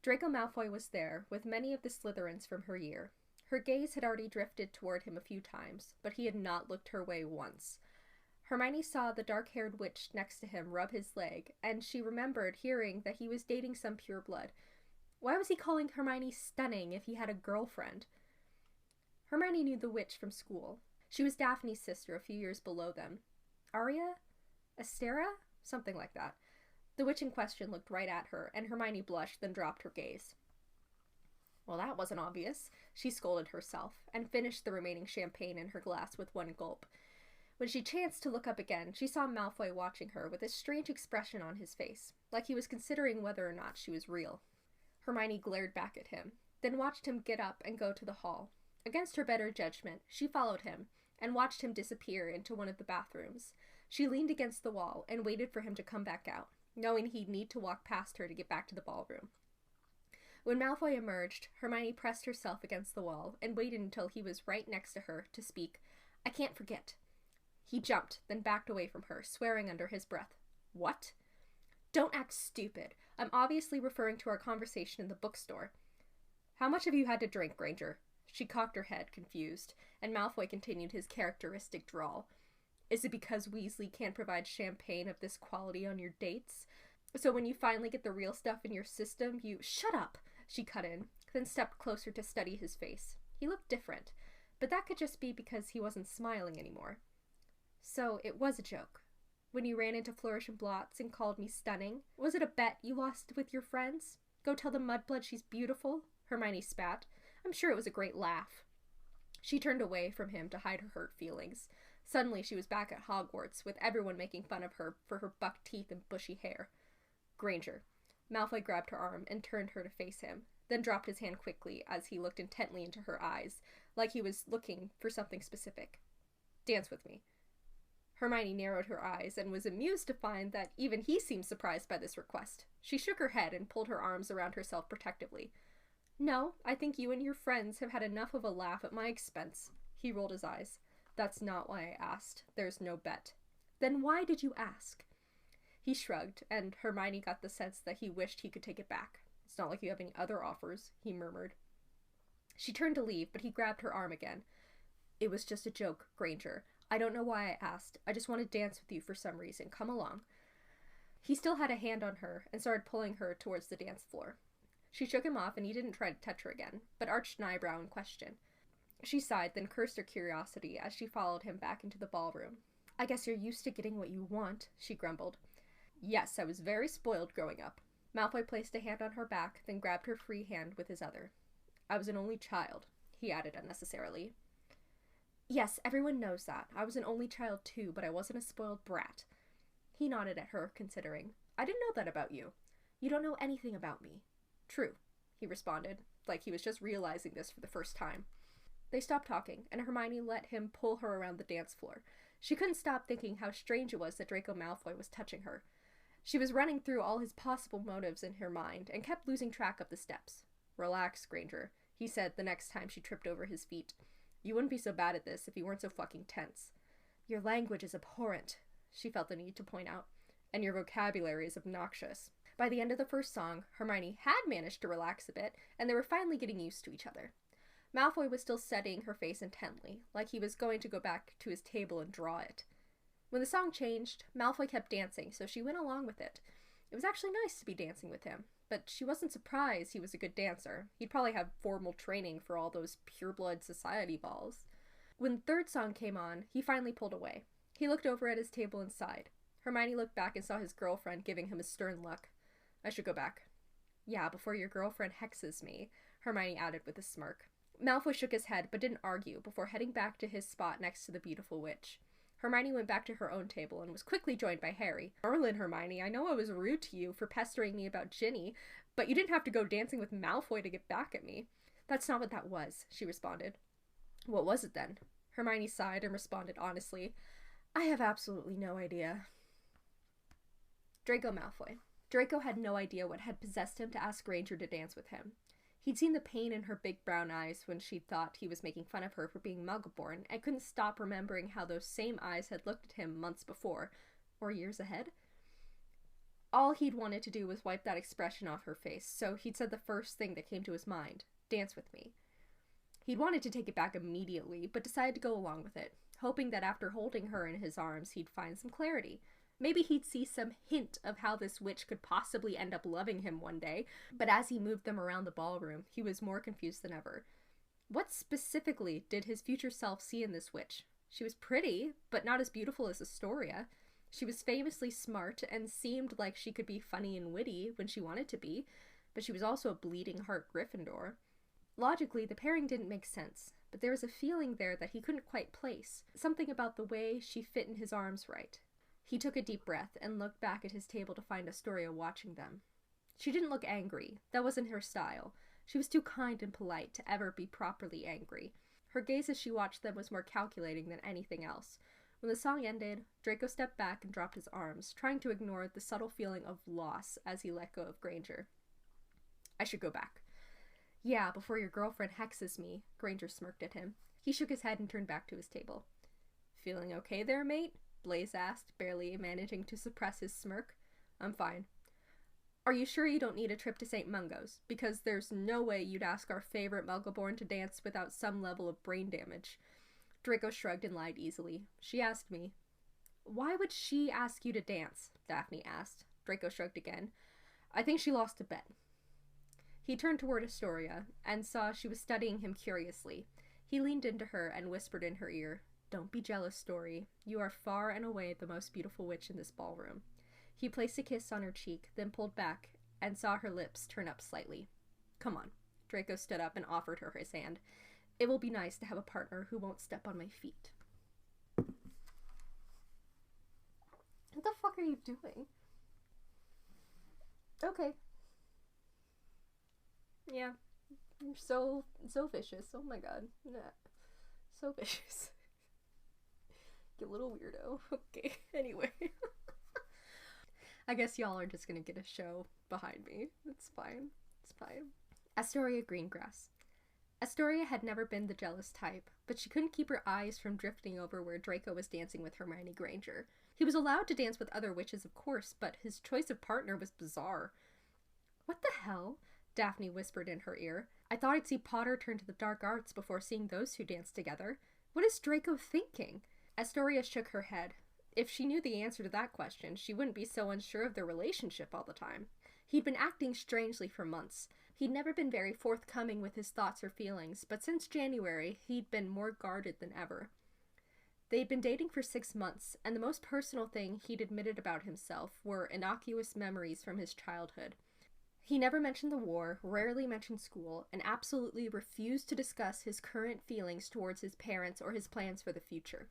Draco Malfoy was there, with many of the Slytherins from her year. Her gaze had already drifted toward him a few times, but he had not looked her way once. Hermione saw the dark-haired witch next to him rub his leg, and she remembered hearing that he was dating some pureblood. Why was he calling Hermione stunning if he had a girlfriend? Hermione knew the witch from school. She was Daphne's sister a few years below them. Aria? Astera? Something like that. The witch in question looked right at her, and Hermione blushed, then dropped her gaze. Well, that wasn't obvious, she scolded herself, and finished the remaining champagne in her glass with one gulp. When she chanced to look up again, she saw Malfoy watching her with a strange expression on his face, like he was considering whether or not she was real. Hermione glared back at him, then watched him get up and go to the hall. Against her better judgment, she followed him, and watched him disappear into one of the bathrooms. She leaned against the wall and waited for him to come back out, knowing he'd need to walk past her to get back to the ballroom. When Malfoy emerged, Hermione pressed herself against the wall and waited until he was right next to her to speak. "I can't forget." He jumped, then backed away from her, swearing under his breath. "What?" "Don't act stupid. I'm obviously referring to our conversation in the bookstore." "How much have you had to drink, Granger?" She cocked her head, confused, and Malfoy continued his characteristic drawl. "Is it because Weasley can't provide champagne of this quality on your dates? So when you finally get the real stuff in your system, you—" "Shut up!" she cut in, then stepped closer to study his face. He looked different, but that could just be because he wasn't smiling anymore. "So it was a joke. When you ran into Flourish and Blotts and called me stunning, was it a bet you lost with your friends? Go tell the Mudblood she's beautiful?" Hermione spat. "I'm sure it was a great laugh." She turned away from him to hide her hurt feelings. Suddenly she was back at Hogwarts, with everyone making fun of her for her buck teeth and bushy hair. "Granger." Malfoy grabbed her arm and turned her to face him, then dropped his hand quickly as he looked intently into her eyes, like he was looking for something specific. "Dance with me." Hermione narrowed her eyes and was amused to find that even he seemed surprised by this request. She shook her head and pulled her arms around herself protectively. "No, I think you and your friends have had enough of a laugh at my expense." He rolled his eyes. "That's not why I asked. There's no bet." "Then why did you ask?" He shrugged, and Hermione got the sense that he wished he could take it back. "It's not like you have any other offers," he murmured. She turned to leave, but he grabbed her arm again. "It was just a joke, Granger. I don't know why I asked. I just want to dance with you for some reason. Come along." He still had a hand on her and started pulling her towards the dance floor. She shook him off and he didn't try to touch her again, but arched an eyebrow in question. She sighed, then cursed her curiosity as she followed him back into the ballroom. "I guess you're used to getting what you want," she grumbled. "Yes, I was very spoiled growing up." Malfoy placed a hand on her back, then grabbed her free hand with his other. "I was an only child," he added unnecessarily. "Yes, everyone knows that. I was an only child too, but I wasn't a spoiled brat." He nodded at her, considering. "I didn't know that about you." "You don't know anything about me." "True," he responded, like he was just realizing this for the first time. They stopped talking, and Hermione let him pull her around the dance floor. She couldn't stop thinking how strange it was that Draco Malfoy was touching her. She was running through all his possible motives in her mind, and kept losing track of the steps. "Relax, Granger," he said the next time she tripped over his feet. "You wouldn't be so bad at this if you weren't so fucking tense." "Your language is abhorrent," she felt the need to point out. "And your vocabulary is obnoxious." By the end of the first song, Hermione had managed to relax a bit, and they were finally getting used to each other. Malfoy was still studying her face intently, like he was going to go back to his table and draw it. When the song changed, Malfoy kept dancing, so she went along with it. It was actually nice to be dancing with him, but she wasn't surprised he was a good dancer. He'd probably have formal training for all those pureblood society balls. When the third song came on, he finally pulled away. He looked over at his table and sighed. Hermione looked back and saw his girlfriend giving him a stern look. "I should go back." "Yeah, before your girlfriend hexes me," Hermione added with a smirk. Malfoy shook his head but didn't argue before heading back to his spot next to the beautiful witch. Hermione went back to her own table and was quickly joined by Harry. "Merlin, Hermione, I know I was rude to you for pestering me about Ginny, but you didn't have to go dancing with Malfoy to get back at me." "That's not what that was," she responded. "What was it then?" Hermione sighed and responded honestly. I have absolutely no idea. Draco Malfoy. Draco had no idea what had possessed him to ask Granger to dance with him. He'd seen the pain in her big brown eyes when she thought he was making fun of her for being Muggle-born, and couldn't stop remembering how those same eyes had looked at him months before, or years ahead. All he'd wanted to do was wipe that expression off her face, so he'd said the first thing that came to his mind, "Dance with me." He'd wanted to take it back immediately, but decided to go along with it, hoping that after holding her in his arms he'd find some clarity. Maybe he'd see some hint of how this witch could possibly end up loving him one day, but as he moved them around the ballroom, he was more confused than ever. What specifically did his future self see in this witch? She was pretty, but not as beautiful as Astoria. She was famously smart and seemed like she could be funny and witty when she wanted to be, but she was also a bleeding heart Gryffindor. Logically, the pairing didn't make sense, but there was a feeling there that he couldn't quite place, something about the way she fit in his arms right. He took a deep breath and looked back at his table to find Astoria watching them. She didn't look angry. That wasn't her style. She was too kind and polite to ever be properly angry. Her gaze as she watched them was more calculating than anything else. When the song ended, Draco stepped back and dropped his arms, trying to ignore the subtle feeling of loss as he let go of Granger. "I should go back." "Yeah, before your girlfriend hexes me," Granger smirked at him. He shook his head and turned back to his table. "Feeling okay there, mate?" Blaze asked, barely managing to suppress his smirk. "I'm fine." "Are you sure you don't need a trip to St. Mungo's? Because there's no way you'd ask our favorite Muggle-born to dance without some level of brain damage." Draco shrugged and lied easily. "She asked me." "Why would she ask you to dance?" Daphne asked. Draco shrugged again. "I think she lost a bet." He turned toward Astoria and saw she was studying him curiously. He leaned into her and whispered in her ear, "Don't be jealous, Story. You are far and away the most beautiful witch in this ballroom." He placed a kiss on her cheek, then pulled back and saw her lips turn up slightly. "Come on." Draco stood up and offered her his hand. "It will be nice to have a partner who won't step on my feet." What the fuck are you doing? Okay. Yeah. You're so vicious. Oh my god. Nah. So vicious. You little weirdo. Okay, anyway. I guess y'all are just gonna get a show behind me. It's fine. It's fine. Astoria Greengrass. Astoria had never been the jealous type, but she couldn't keep her eyes from drifting over where Draco was dancing with Hermione Granger. He was allowed to dance with other witches, of course, but his choice of partner was bizarre. "What the hell?" Daphne whispered in her ear. "I thought I'd see Potter turn to the dark arts before seeing those two dance together. What is Draco thinking?" Astoria shook her head. If she knew the answer to that question, she wouldn't be so unsure of their relationship all the time. He'd been acting strangely for months. He'd never been very forthcoming with his thoughts or feelings, but since January, he'd been more guarded than ever. They'd been dating for 6 months, and the most personal thing he'd admitted about himself were innocuous memories from his childhood. He never mentioned the war, rarely mentioned school, and absolutely refused to discuss his current feelings towards his parents or his plans for the future.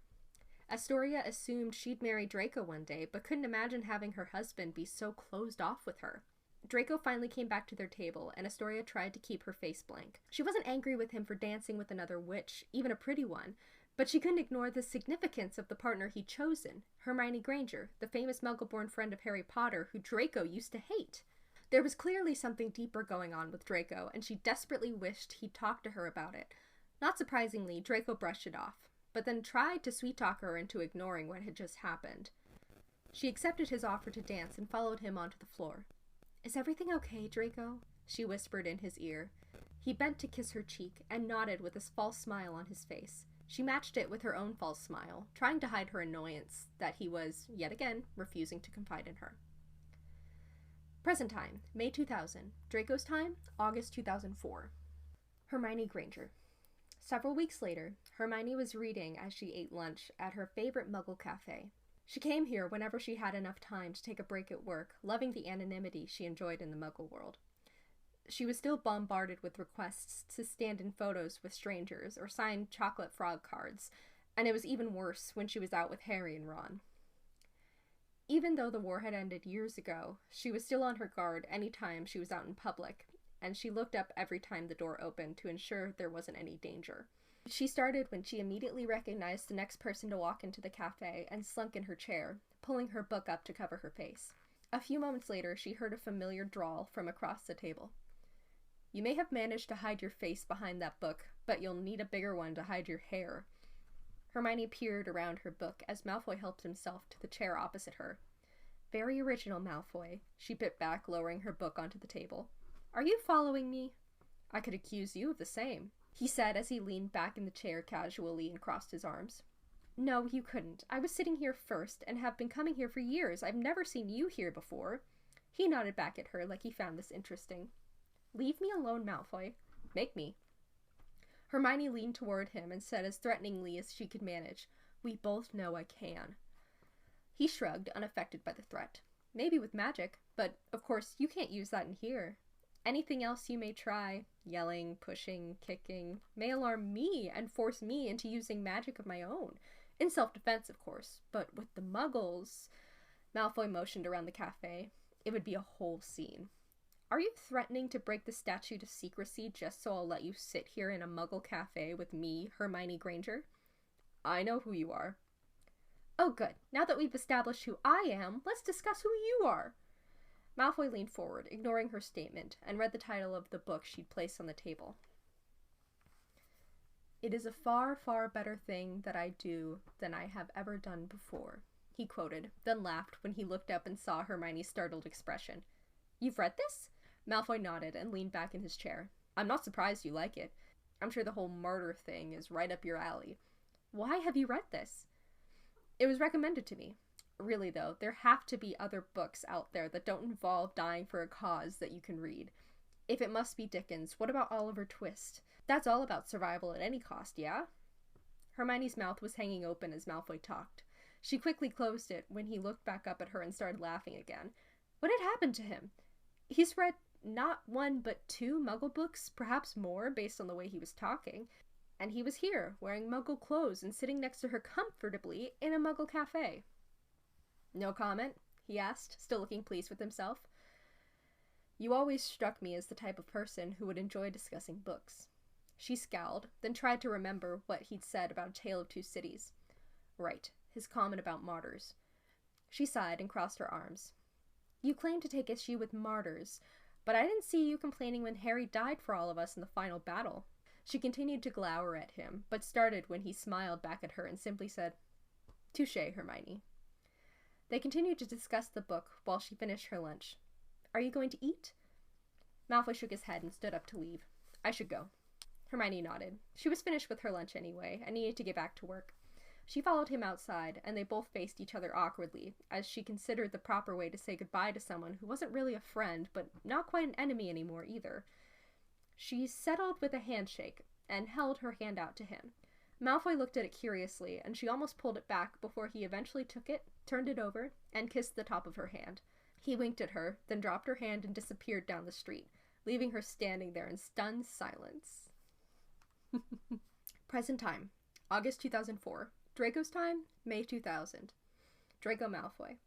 Astoria assumed she'd marry Draco one day, but couldn't imagine having her husband be so closed off with her. Draco finally came back to their table, and Astoria tried to keep her face blank. She wasn't angry with him for dancing with another witch, even a pretty one, but she couldn't ignore the significance of the partner he'd chosen, Hermione Granger, the famous Muggle-born friend of Harry Potter who Draco used to hate. There was clearly something deeper going on with Draco, and she desperately wished he'd talk to her about it. Not surprisingly, Draco brushed it off, but then tried to sweet-talk her into ignoring what had just happened. She accepted his offer to dance and followed him onto the floor. "Is everything okay, Draco?" she whispered in his ear. He bent to kiss her cheek and nodded with a false smile on his face. She matched it with her own false smile, trying to hide her annoyance that he was, yet again, refusing to confide in her. Present time, May 2000. Draco's time, August 2004. Hermione Granger. Several weeks later, Hermione was reading as she ate lunch at her favorite Muggle cafe. She came here whenever she had enough time to take a break at work, loving the anonymity she enjoyed in the Muggle world. She was still bombarded with requests to stand in photos with strangers or sign chocolate frog cards, and it was even worse when she was out with Harry and Ron. Even though the war had ended years ago, she was still on her guard any time she was out in public, and she looked up every time the door opened to ensure there wasn't any danger. She started when she immediately recognized the next person to walk into the cafe and slunk in her chair, pulling her book up to cover her face. A few moments later, she heard a familiar drawl from across the table. "You may have managed to hide your face behind that book, but you'll need a bigger one to hide your hair." Hermione peered around her book as Malfoy helped himself to the chair opposite her. "Very original, Malfoy," she bit back, lowering her book onto the table. "Are you following me?" "I could accuse you of the same," he said as he leaned back in the chair casually and crossed his arms. "No, you couldn't. I was sitting here first and have been coming here for years. I've never seen you here before." He nodded back at her like he found this interesting. "Leave me alone, Malfoy." "Make me." Hermione leaned toward him and said as threateningly as she could manage, "We both know I can." He shrugged, unaffected by the threat. "Maybe with magic, but of course you can't use that in here. Anything else you may try, yelling, pushing, kicking, may alarm me and force me into using magic of my own. In self-defense, of course, but with the muggles—" Malfoy motioned around the cafe. "It would be a whole scene." "Are you threatening to break the statute of secrecy just so I'll let you sit here in a muggle cafe with me, Hermione Granger?" "I know who you are." "Oh, good. Now that we've established who I am, let's discuss who you are." Malfoy leaned forward, ignoring her statement, and read the title of the book she'd placed on the table. "It is a far, far better thing that I do than I have ever done before," he quoted, then laughed when he looked up and saw Hermione's startled expression. "You've read this?" Malfoy nodded and leaned back in his chair. "I'm not surprised you like it. I'm sure the whole martyr thing is right up your alley. Why have you read this?" "It was recommended to me. Really, though, there have to be other books out there that don't involve dying for a cause that you can read. If it must be Dickens, what about Oliver Twist? That's all about survival at any cost, yeah?" Hermione's mouth was hanging open as Malfoy talked. She quickly closed it when he looked back up at her and started laughing again. What had happened to him? He's read not one but 2 Muggle books, perhaps more, based on the way he was talking. And he was here, wearing Muggle clothes and sitting next to her comfortably in a Muggle cafe. "No comment?" he asked, still looking pleased with himself. "You always struck me as the type of person who would enjoy discussing books." She scowled, then tried to remember what he'd said about A Tale of Two Cities. Right, his comment about martyrs. She sighed and crossed her arms. "You claim to take issue with martyrs, but I didn't see you complaining when Harry died for all of us in the final battle." She continued to glower at him, but started when he smiled back at her and simply said, "Touché, Hermione." They continued to discuss the book while she finished her lunch. "Are you going to eat?" Malfoy shook his head and stood up to leave. "I should go." Hermione nodded. She was finished with her lunch anyway, and needed to get back to work. She followed him outside, and they both faced each other awkwardly, as she considered the proper way to say goodbye to someone who wasn't really a friend, but not quite an enemy anymore either. She settled with a handshake, and held her hand out to him. Malfoy looked at it curiously, and she almost pulled it back before he eventually took it, turned it over, and kissed the top of her hand. He winked at her, then dropped her hand and disappeared down the street, leaving her standing there in stunned silence. Present time. August 2004. Draco's time, May 2000. Draco Malfoy.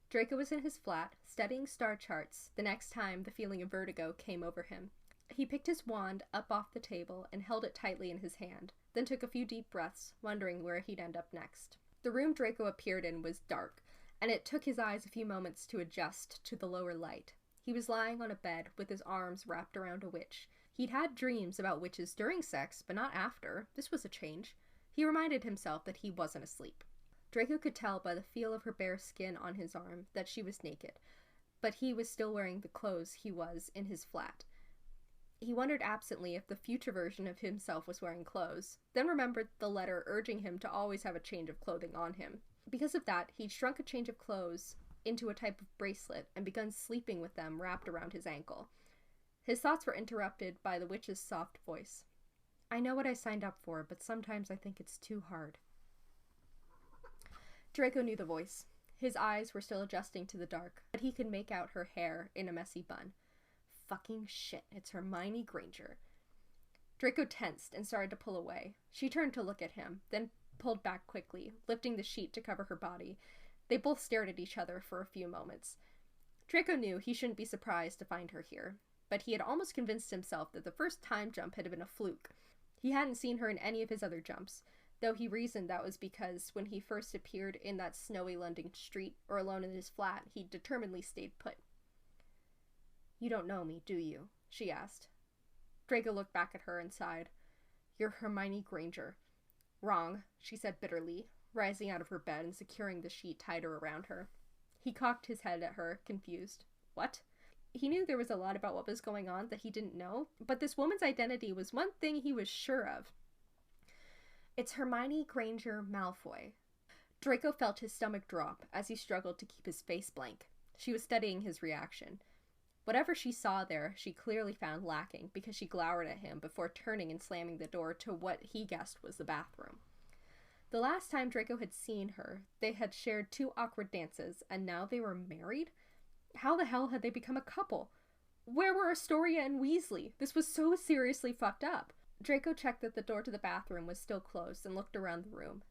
Draco was in his flat, studying star charts, the next time the feeling of vertigo came over him. He picked his wand up off the table and held it tightly in his hand, then took a few deep breaths, wondering where he'd end up next. The room Draco appeared in was dark, and it took his eyes a few moments to adjust to the lower light. He was lying on a bed with his arms wrapped around a witch. He'd had dreams about witches during sex, but not after. This was a change. He reminded himself that he wasn't asleep. Draco could tell by the feel of her bare skin on his arm that she was naked, but he was still wearing the clothes he was in his flat. He wondered absently if the future version of himself was wearing clothes, then remembered the letter urging him to always have a change of clothing on him. Because of that, he'd shrunk a change of clothes into a type of bracelet and begun sleeping with them wrapped around his ankle. His thoughts were interrupted by the witch's soft voice. "I know what I signed up for, but sometimes I think it's too hard." Draco knew the voice. His eyes were still adjusting to the dark, but he could make out her hair in a messy bun. Fucking shit, it's Hermione Granger. Draco tensed and started to pull away. She turned to look at him, then pulled back quickly, lifting the sheet to cover her body. They both stared at each other for a few moments. Draco knew he shouldn't be surprised to find her here, but he had almost convinced himself that the first time jump had been a fluke. He hadn't seen her in any of his other jumps, though he reasoned that was because when he first appeared in that snowy London street or alone in his flat, he determinedly stayed put. "You don't know me, do you?" she asked. Draco looked back at her and sighed. "You're Hermione Granger." "Wrong," she said bitterly, rising out of her bed and securing the sheet tighter around her. He cocked his head at her, confused. What? He knew there was a lot about what was going on that he didn't know, but this woman's identity was one thing he was sure of. "It's Hermione Granger Malfoy." Draco felt his stomach drop as he struggled to keep his face blank. She was studying his reaction. Whatever she saw there, she clearly found lacking because she glowered at him before turning and slamming the door to what he guessed was the bathroom. The last time Draco had seen her, they had shared 2 awkward dances, and now they were married? How the hell had they become a couple? Where were Astoria and Weasley? This was so seriously fucked up. Draco checked that the door to the bathroom was still closed and looked around the room.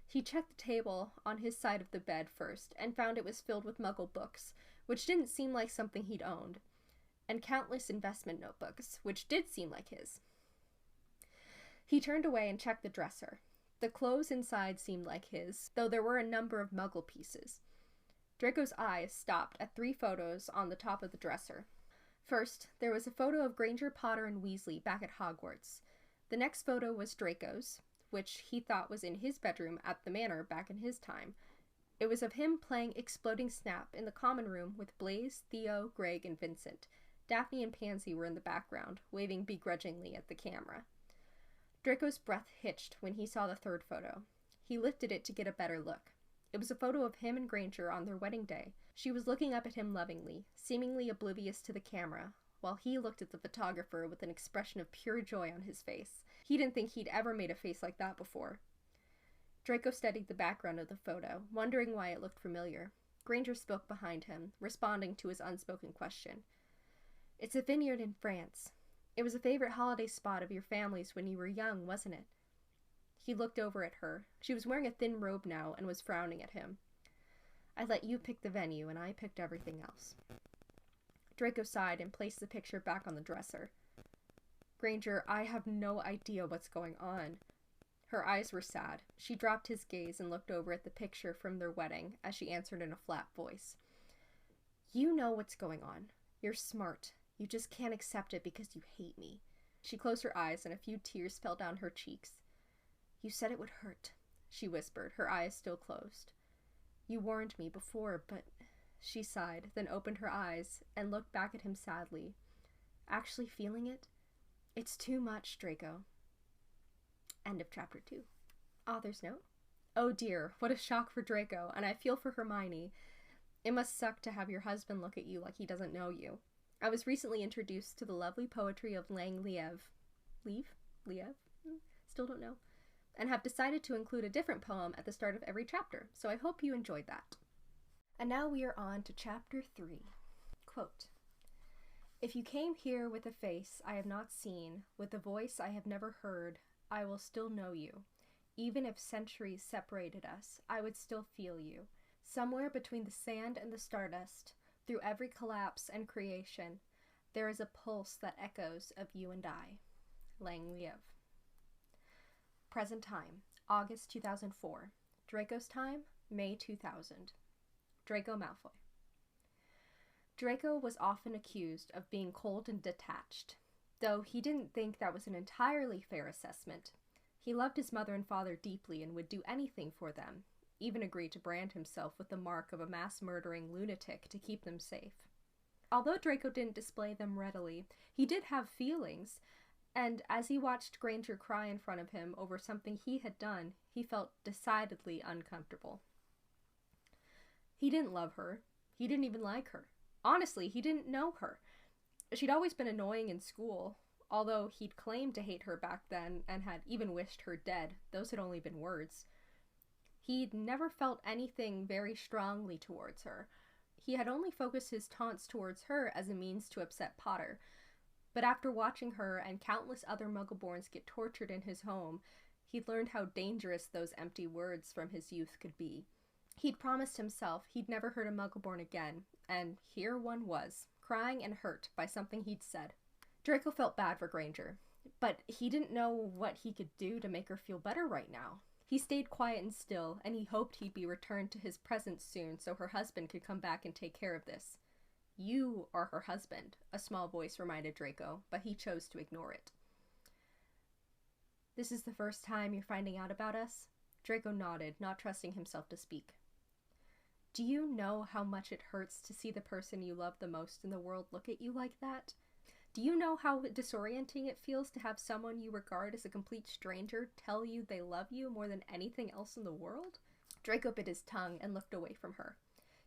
He checked the table on his side of the bed first and found it was filled with Muggle books, which didn't seem like something he'd owned, and countless investment notebooks, which did seem like his. He turned away and checked the dresser. The clothes inside seemed like his, though there were a number of Muggle pieces. Draco's eyes stopped at 3 photos on the top of the dresser. First, there was a photo of Granger, Potter, and Weasley back at Hogwarts. The next photo was Draco's, which he thought was in his bedroom at the manor back in his time. It was of him playing Exploding Snap in the common room with Blaise, Theo, Greg, and Vincent. Daphne and Pansy were in the background, waving begrudgingly at the camera. Draco's breath hitched when he saw the third photo. He lifted it to get a better look. It was a photo of him and Granger on their wedding day. She was looking up at him lovingly, seemingly oblivious to the camera, while he looked at the photographer with an expression of pure joy on his face. He didn't think he'd ever made a face like that before. Draco studied the background of the photo, wondering why it looked familiar. Granger spoke behind him, responding to his unspoken question. "It's a vineyard in France. It was a favorite holiday spot of your family's when you were young, wasn't it?" He looked over at her. She was wearing a thin robe now and was frowning at him. "I let you pick the venue, and I picked everything else." Draco sighed and placed the picture back on the dresser. "Granger, I have no idea what's going on." Her eyes were sad. She dropped his gaze and looked over at the picture from their wedding as she answered in a flat voice. "You know what's going on. You're smart. You just can't accept it because you hate me." She closed her eyes and a few tears fell down her cheeks. "You said it would hurt," she whispered, her eyes still closed. "You warned me before, but..." She sighed, then opened her eyes and looked back at him sadly. "Actually feeling it? It's too much, Draco." End of chapter 2. Author's note. Oh dear, what a shock for Draco, and I feel for Hermione. It must suck to have your husband look at you like he doesn't know you. I was recently introduced to the lovely poetry of Lang Liev. Liev? Still don't know. And have decided to include a different poem at the start of every chapter, so I hope you enjoyed that. And now we are on to chapter 3. Quote, "If you came here with a face I have not seen, with a voice I have never heard, I will still know you. Even if centuries separated us, I would still feel you. Somewhere between the sand and the stardust, through every collapse and creation, there is a pulse that echoes of you and I." Lang Liev. Present time, August 2004. Draco's time, May 2000. Draco Malfoy. Draco was often accused of being cold and detached, though he didn't think that was an entirely fair assessment. He loved his mother and father deeply and would do anything for them, even agreed to brand himself with the mark of a mass-murdering lunatic to keep them safe. Although Draco didn't display them readily, he did have feelings, and as he watched Granger cry in front of him over something he had done, he felt decidedly uncomfortable. He didn't love her. He didn't even like her. Honestly, he didn't know her. She'd always been annoying in school, although he'd claimed to hate her back then and had even wished her dead. Those had only been words. He'd never felt anything very strongly towards her. He had only focused his taunts towards her as a means to upset Potter. But after watching her and countless other Muggleborns get tortured in his home, he'd learned how dangerous those empty words from his youth could be. He'd promised himself he'd never hurt a Muggleborn again, and here one was, crying and hurt by something he'd said. Draco felt bad for Granger. but he didn't know what he could do to make her feel better right now. He stayed quiet and still, and he hoped he'd be returned to his presence soon so her husband could come back and take care of this. You are her husband, a small voice reminded Draco, but he chose to ignore it. This is the first time you're finding out about us? Draco nodded, not trusting himself to speak. Do you know how much it hurts to see the person you love the most in the world look at you like that? Do you know how disorienting it feels to have someone you regard as a complete stranger tell you they love you more than anything else in the world? Draco bit his tongue and looked away from her.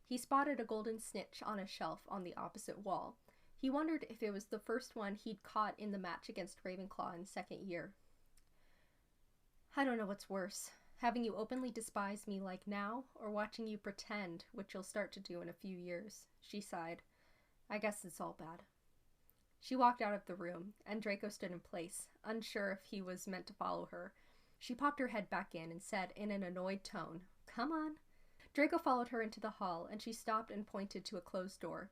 He spotted a golden snitch on a shelf on the opposite wall. He wondered if it was the first one he'd caught in the match against Ravenclaw in second year. I don't know what's worse, having you openly despise me like now, or watching you pretend, which you'll start to do in a few years, she sighed. I guess it's all bad. She walked out of the room, and Draco stood in place, unsure if he was meant to follow her. She popped her head back in and said in an annoyed tone, Come on. Draco followed her into the hall, and she stopped and pointed to a closed door.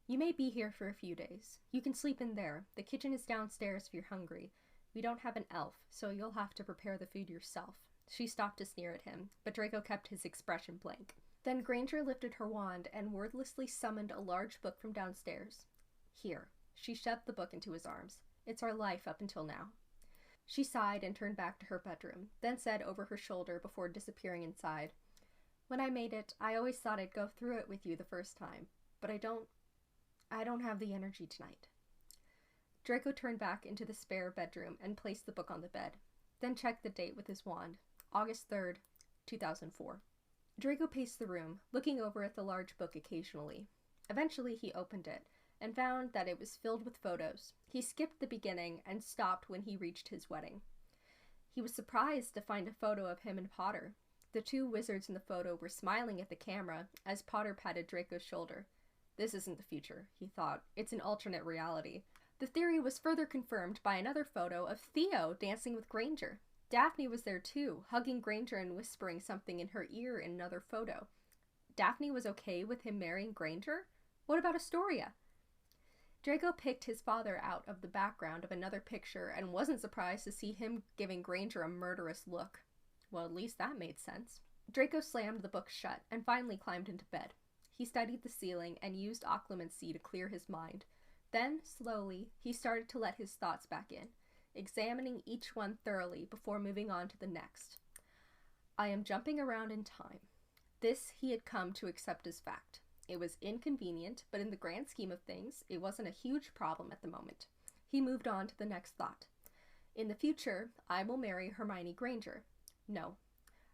You may be here for a few days. You can sleep in there. The kitchen is downstairs if you're hungry. We don't have an elf, so you'll have to prepare the food yourself. She stopped to sneer at him, but Draco kept his expression blank. Then Granger lifted her wand and wordlessly summoned a large book from downstairs. Here. She shoved the book into his arms. It's our life up until now. She sighed and turned back to her bedroom, then said over her shoulder before disappearing inside, When I made it, I always thought I'd go through it with you the first time, but I don't have the energy tonight. Draco turned back into the spare bedroom and placed the book on the bed, then checked the date with his wand, August 3rd, 2004. Draco paced the room, looking over at the large book occasionally. Eventually he opened it, and found that it was filled with photos. He skipped the beginning and stopped when he reached his wedding. He was surprised to find a photo of him and Potter. The two wizards in the photo were smiling at the camera as Potter patted Draco's shoulder. This isn't the future, he thought. It's an alternate reality. The theory was further confirmed by another photo of Theo dancing with Granger. Daphne was there too, hugging Granger and whispering something in her ear in another photo. Daphne was okay with him marrying Granger? What about Astoria? Draco picked his father out of the background of another picture and wasn't surprised to see him giving Granger a murderous look. Well, at least that made sense. Draco slammed the book shut and finally climbed into bed. He studied the ceiling and used occlumency to clear his mind. Then, slowly, he started to let his thoughts back in, examining each one thoroughly before moving on to the next. I am jumping around in time. This he had come to accept as fact. It was inconvenient, but in the grand scheme of things, it wasn't a huge problem at the moment. He moved on to the next thought. In the future, I will marry Hermione Granger. No.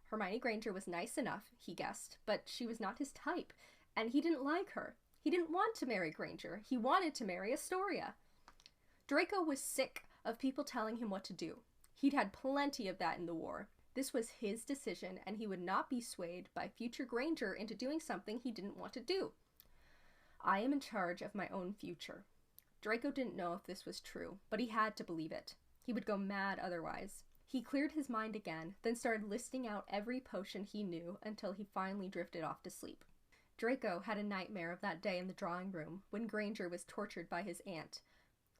Hermione Granger was nice enough, he guessed, but she was not his type, and he didn't like her. He didn't want to marry Granger. He wanted to marry Astoria. Draco was sick of people telling him what to do. He'd had plenty of that in the war. This was his decision, and he would not be swayed by future Granger into doing something he didn't want to do. I am in charge of my own future. Draco didn't know if this was true, but he had to believe it. He would go mad otherwise. He cleared his mind again, then started listing out every potion he knew until he finally drifted off to sleep. Draco had a nightmare of that day in the drawing room when Granger was tortured by his aunt.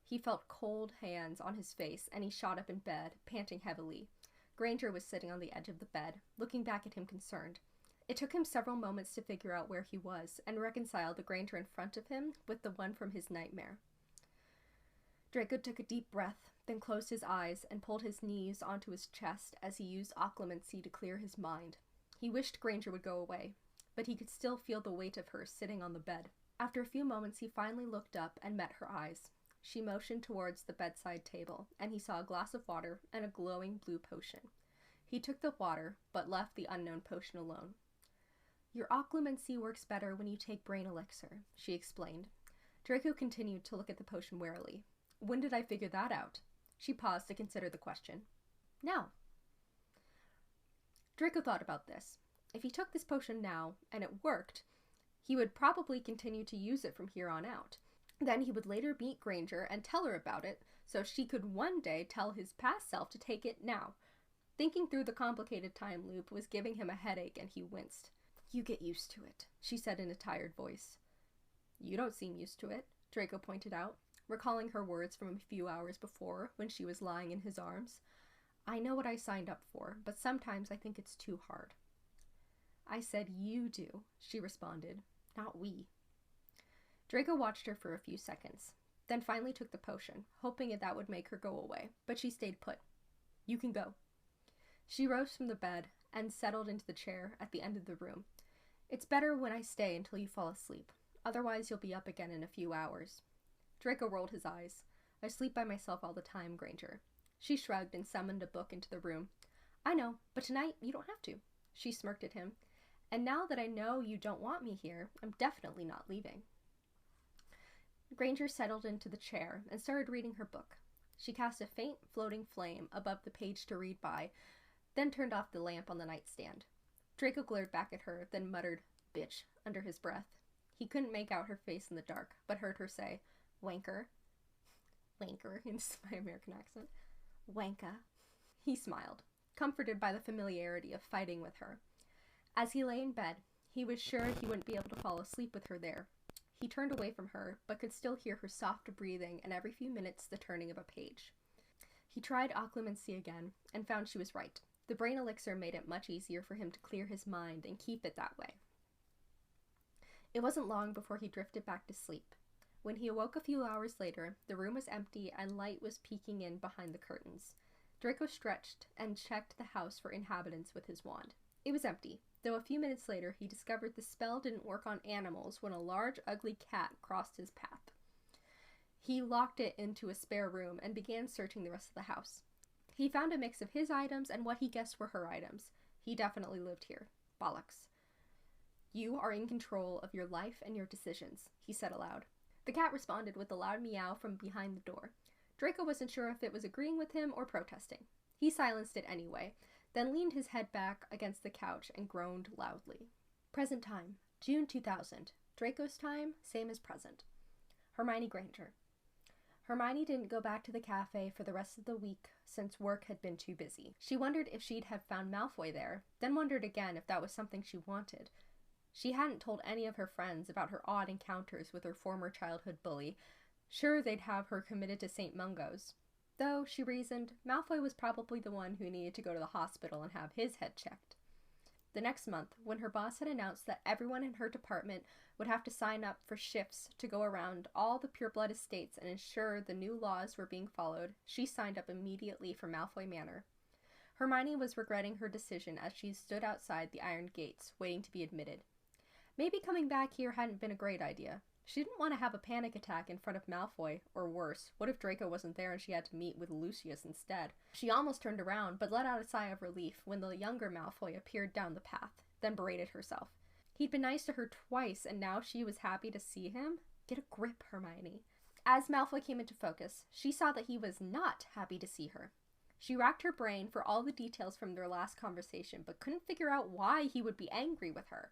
He felt cold hands on his face, and he shot up in bed, panting heavily. Granger was sitting on the edge of the bed, looking back at him concerned. It took him several moments to figure out where he was and reconcile the Granger in front of him with the one from his nightmare. Draco took a deep breath, then closed his eyes and pulled his knees onto his chest as he used occlumency to clear his mind. He wished Granger would go away, but he could still feel the weight of her sitting on the bed. After a few moments, he finally looked up and met her eyes. She motioned towards the bedside table, and he saw a glass of water and a glowing blue potion. He took the water, but left the unknown potion alone. Your occlumency works better when you take brain elixir, she explained. Draco continued to look at the potion warily. When did I figure that out? She paused to consider the question. Now. Draco thought about this. If he took this potion now, and it worked, he would probably continue to use it from here on out. Then he would later meet Granger and tell her about it, so she could one day tell his past self to take it now. Thinking through the complicated time loop was giving him a headache, and he winced. You get used to it, she said in a tired voice. You don't seem used to it, Draco pointed out. recalling her words from a few hours before when she was lying in his arms. "I know what I signed up for, but sometimes I think it's too hard." "I said you do," she responded, "not we." Draco watched her for a few seconds, then finally took the potion, hoping that would make her go away, but she stayed put. "You can go." She rose from the bed and settled into the chair at the end of the room. "It's better when I stay until you fall asleep. Otherwise you'll be up again in a few hours." Draco rolled his eyes. "I sleep by myself all the time, Granger." She shrugged and summoned a book into the room. "I know, but tonight you don't have to." She smirked at him. "And now that I know you don't want me here, I'm definitely not leaving." Granger settled into the chair and started reading her book. She cast a faint, floating flame above the page to read by, then turned off the lamp on the nightstand. Draco glared back at her, then muttered, "Bitch," under his breath. He couldn't make out her face in the dark, but heard her say, "Wanker." Wanker, in my American accent. "Wanka." He smiled, comforted by the familiarity of fighting with her. As he lay in bed, he was sure he wouldn't be able to fall asleep with her there. He turned away from her, but could still hear her soft breathing and every few minutes the turning of a page. He tried occlumency again, and found she was right. The brain elixir made it much easier for him to clear his mind and keep it that way. It wasn't long before he drifted back to sleep. When he awoke a few hours later, the room was empty and light was peeking in behind the curtains. Draco stretched and checked the house for inhabitants with his wand. It was empty, though a few minutes later he discovered the spell didn't work on animals when a large, ugly cat crossed his path. He locked it into a spare room and began searching the rest of the house. He found a mix of his items and what he guessed were her items. He definitely lived here. Bollocks. "You are in control of your life and your decisions," he said aloud. The cat responded with a loud meow from behind the door. Draco wasn't sure if it was agreeing with him or protesting. He silenced it anyway, then leaned his head back against the couch and groaned loudly. Present time, June 2000. Draco's time, same as present. Hermione Granger. Hermione didn't go back to the cafe for the rest of the week since work had been too busy. She wondered if she'd have found Malfoy there, then wondered again if that was something she wanted. She hadn't told any of her friends about her odd encounters with her former childhood bully. Sure, they'd have her committed to St. Mungo's. Though, she reasoned, Malfoy was probably the one who needed to go to the hospital and have his head checked. The next month, when her boss had announced that everyone in her department would have to sign up for shifts to go around all the pureblood estates and ensure the new laws were being followed, she signed up immediately for Malfoy Manor. Hermione was regretting her decision as she stood outside the iron gates, waiting to be admitted. Maybe coming back here hadn't been a great idea. She didn't want to have a panic attack in front of Malfoy, or worse, what if Draco wasn't there and she had to meet with Lucius instead? She almost turned around, but let out a sigh of relief when the younger Malfoy appeared down the path, then berated herself. He'd been nice to her twice, and now she was happy to see him? Get a grip, Hermione. As Malfoy came into focus, she saw that he was not happy to see her. She racked her brain for all the details from their last conversation, but couldn't figure out why he would be angry with her.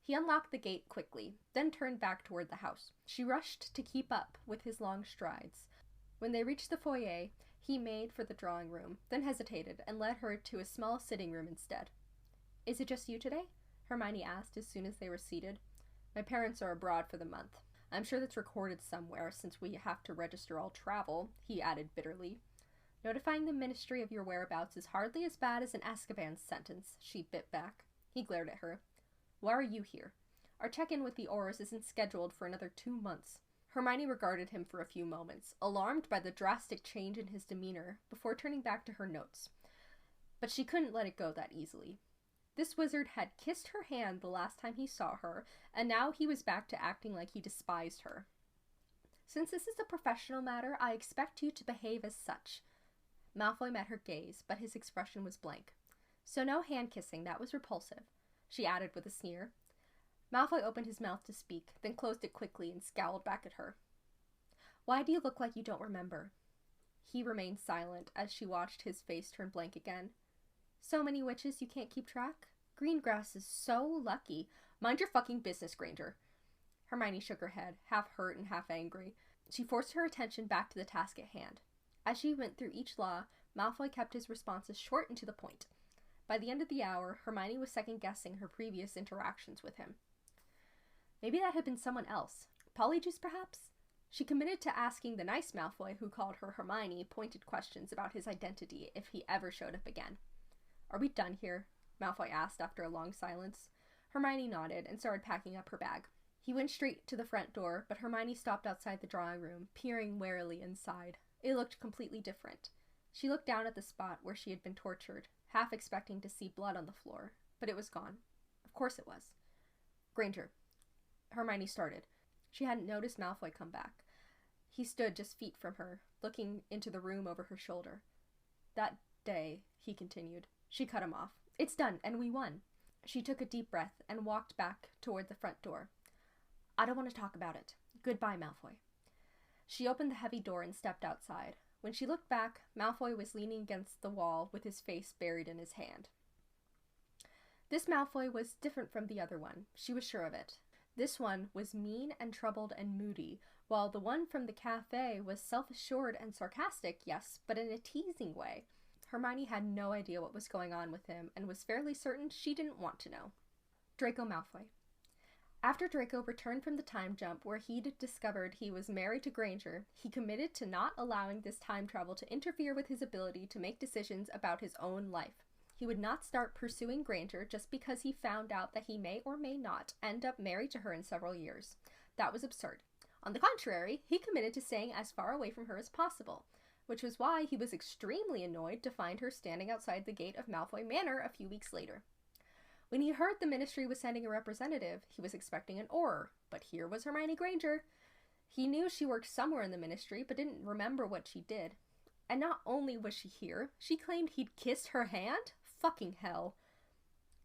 He unlocked the gate quickly, then turned back toward the house. She rushed to keep up with his long strides. When they reached the foyer, he made for the drawing room, then hesitated and led her to a small sitting room instead. "Is it just you today?" Hermione asked as soon as they were seated. "My parents are abroad for the month. I'm sure that's recorded somewhere since we have to register all travel," he added bitterly. "Notifying the ministry of your whereabouts is hardly as bad as an Azkaban sentence," she bit back. He glared at her. "Why are you here? Our check-in with the Aurors isn't scheduled for another 2 months. Hermione regarded him for a few moments, alarmed by the drastic change in his demeanor, before turning back to her notes. But she couldn't let it go that easily. This wizard had kissed her hand the last time he saw her, and now he was back to acting like he despised her. "Since this is a professional matter, I expect you to behave as such." Malfoy met her gaze, but his expression was blank. "So no hand-kissing, that was repulsive," she added with a sneer. Malfoy opened his mouth to speak, then closed it quickly and scowled back at her. "Why do you look like you don't remember?" He remained silent as she watched his face turn blank again. "So many witches you can't keep track? Greengrass is so lucky. Mind your fucking business, Granger." Hermione shook her head, half hurt and half angry. She forced her attention back to the task at hand. As she went through each law, Malfoy kept his responses short and to the point. By the end of the hour, Hermione was second-guessing her previous interactions with him. Maybe that had been someone else. Polyjuice, perhaps? She committed to asking the nice Malfoy who called her Hermione pointed questions about his identity if he ever showed up again. "Are we done here?" Malfoy asked after a long silence. Hermione nodded and started packing up her bag. He went straight to the front door, but Hermione stopped outside the drawing room, peering warily inside. It looked completely different. She looked down at the spot where she had been tortured, half expecting to see blood on the floor, but it was gone. Of course it was. "Granger," Hermione started. She hadn't noticed Malfoy come back. He stood just feet from her, looking into the room over her shoulder. "That day," he continued. She cut him off. "It's done, and we won." She took a deep breath and walked back toward the front door. "I don't want to talk about it. Goodbye, Malfoy." She opened the heavy door and stepped outside. When she looked back, Malfoy was leaning against the wall with his face buried in his hand. This Malfoy was different from the other one. She was sure of it. This one was mean and troubled and moody, while the one from the cafe was self-assured and sarcastic, yes, but in a teasing way. Hermione had no idea what was going on with him and was fairly certain she didn't want to know. Draco Malfoy. After Draco returned from the time jump where he'd discovered he was married to Granger, he committed to not allowing this time travel to interfere with his ability to make decisions about his own life. He would not start pursuing Granger just because he found out that he may or may not end up married to her in several years. That was absurd. On the contrary, he committed to staying as far away from her as possible, which was why he was extremely annoyed to find her standing outside the gate of Malfoy Manor a few weeks later. When he heard the Ministry was sending a representative, he was expecting an Auror, but here was Hermione Granger. He knew she worked somewhere in the Ministry, but didn't remember what she did. And not only was she here, she claimed he'd kissed her hand? Fucking hell.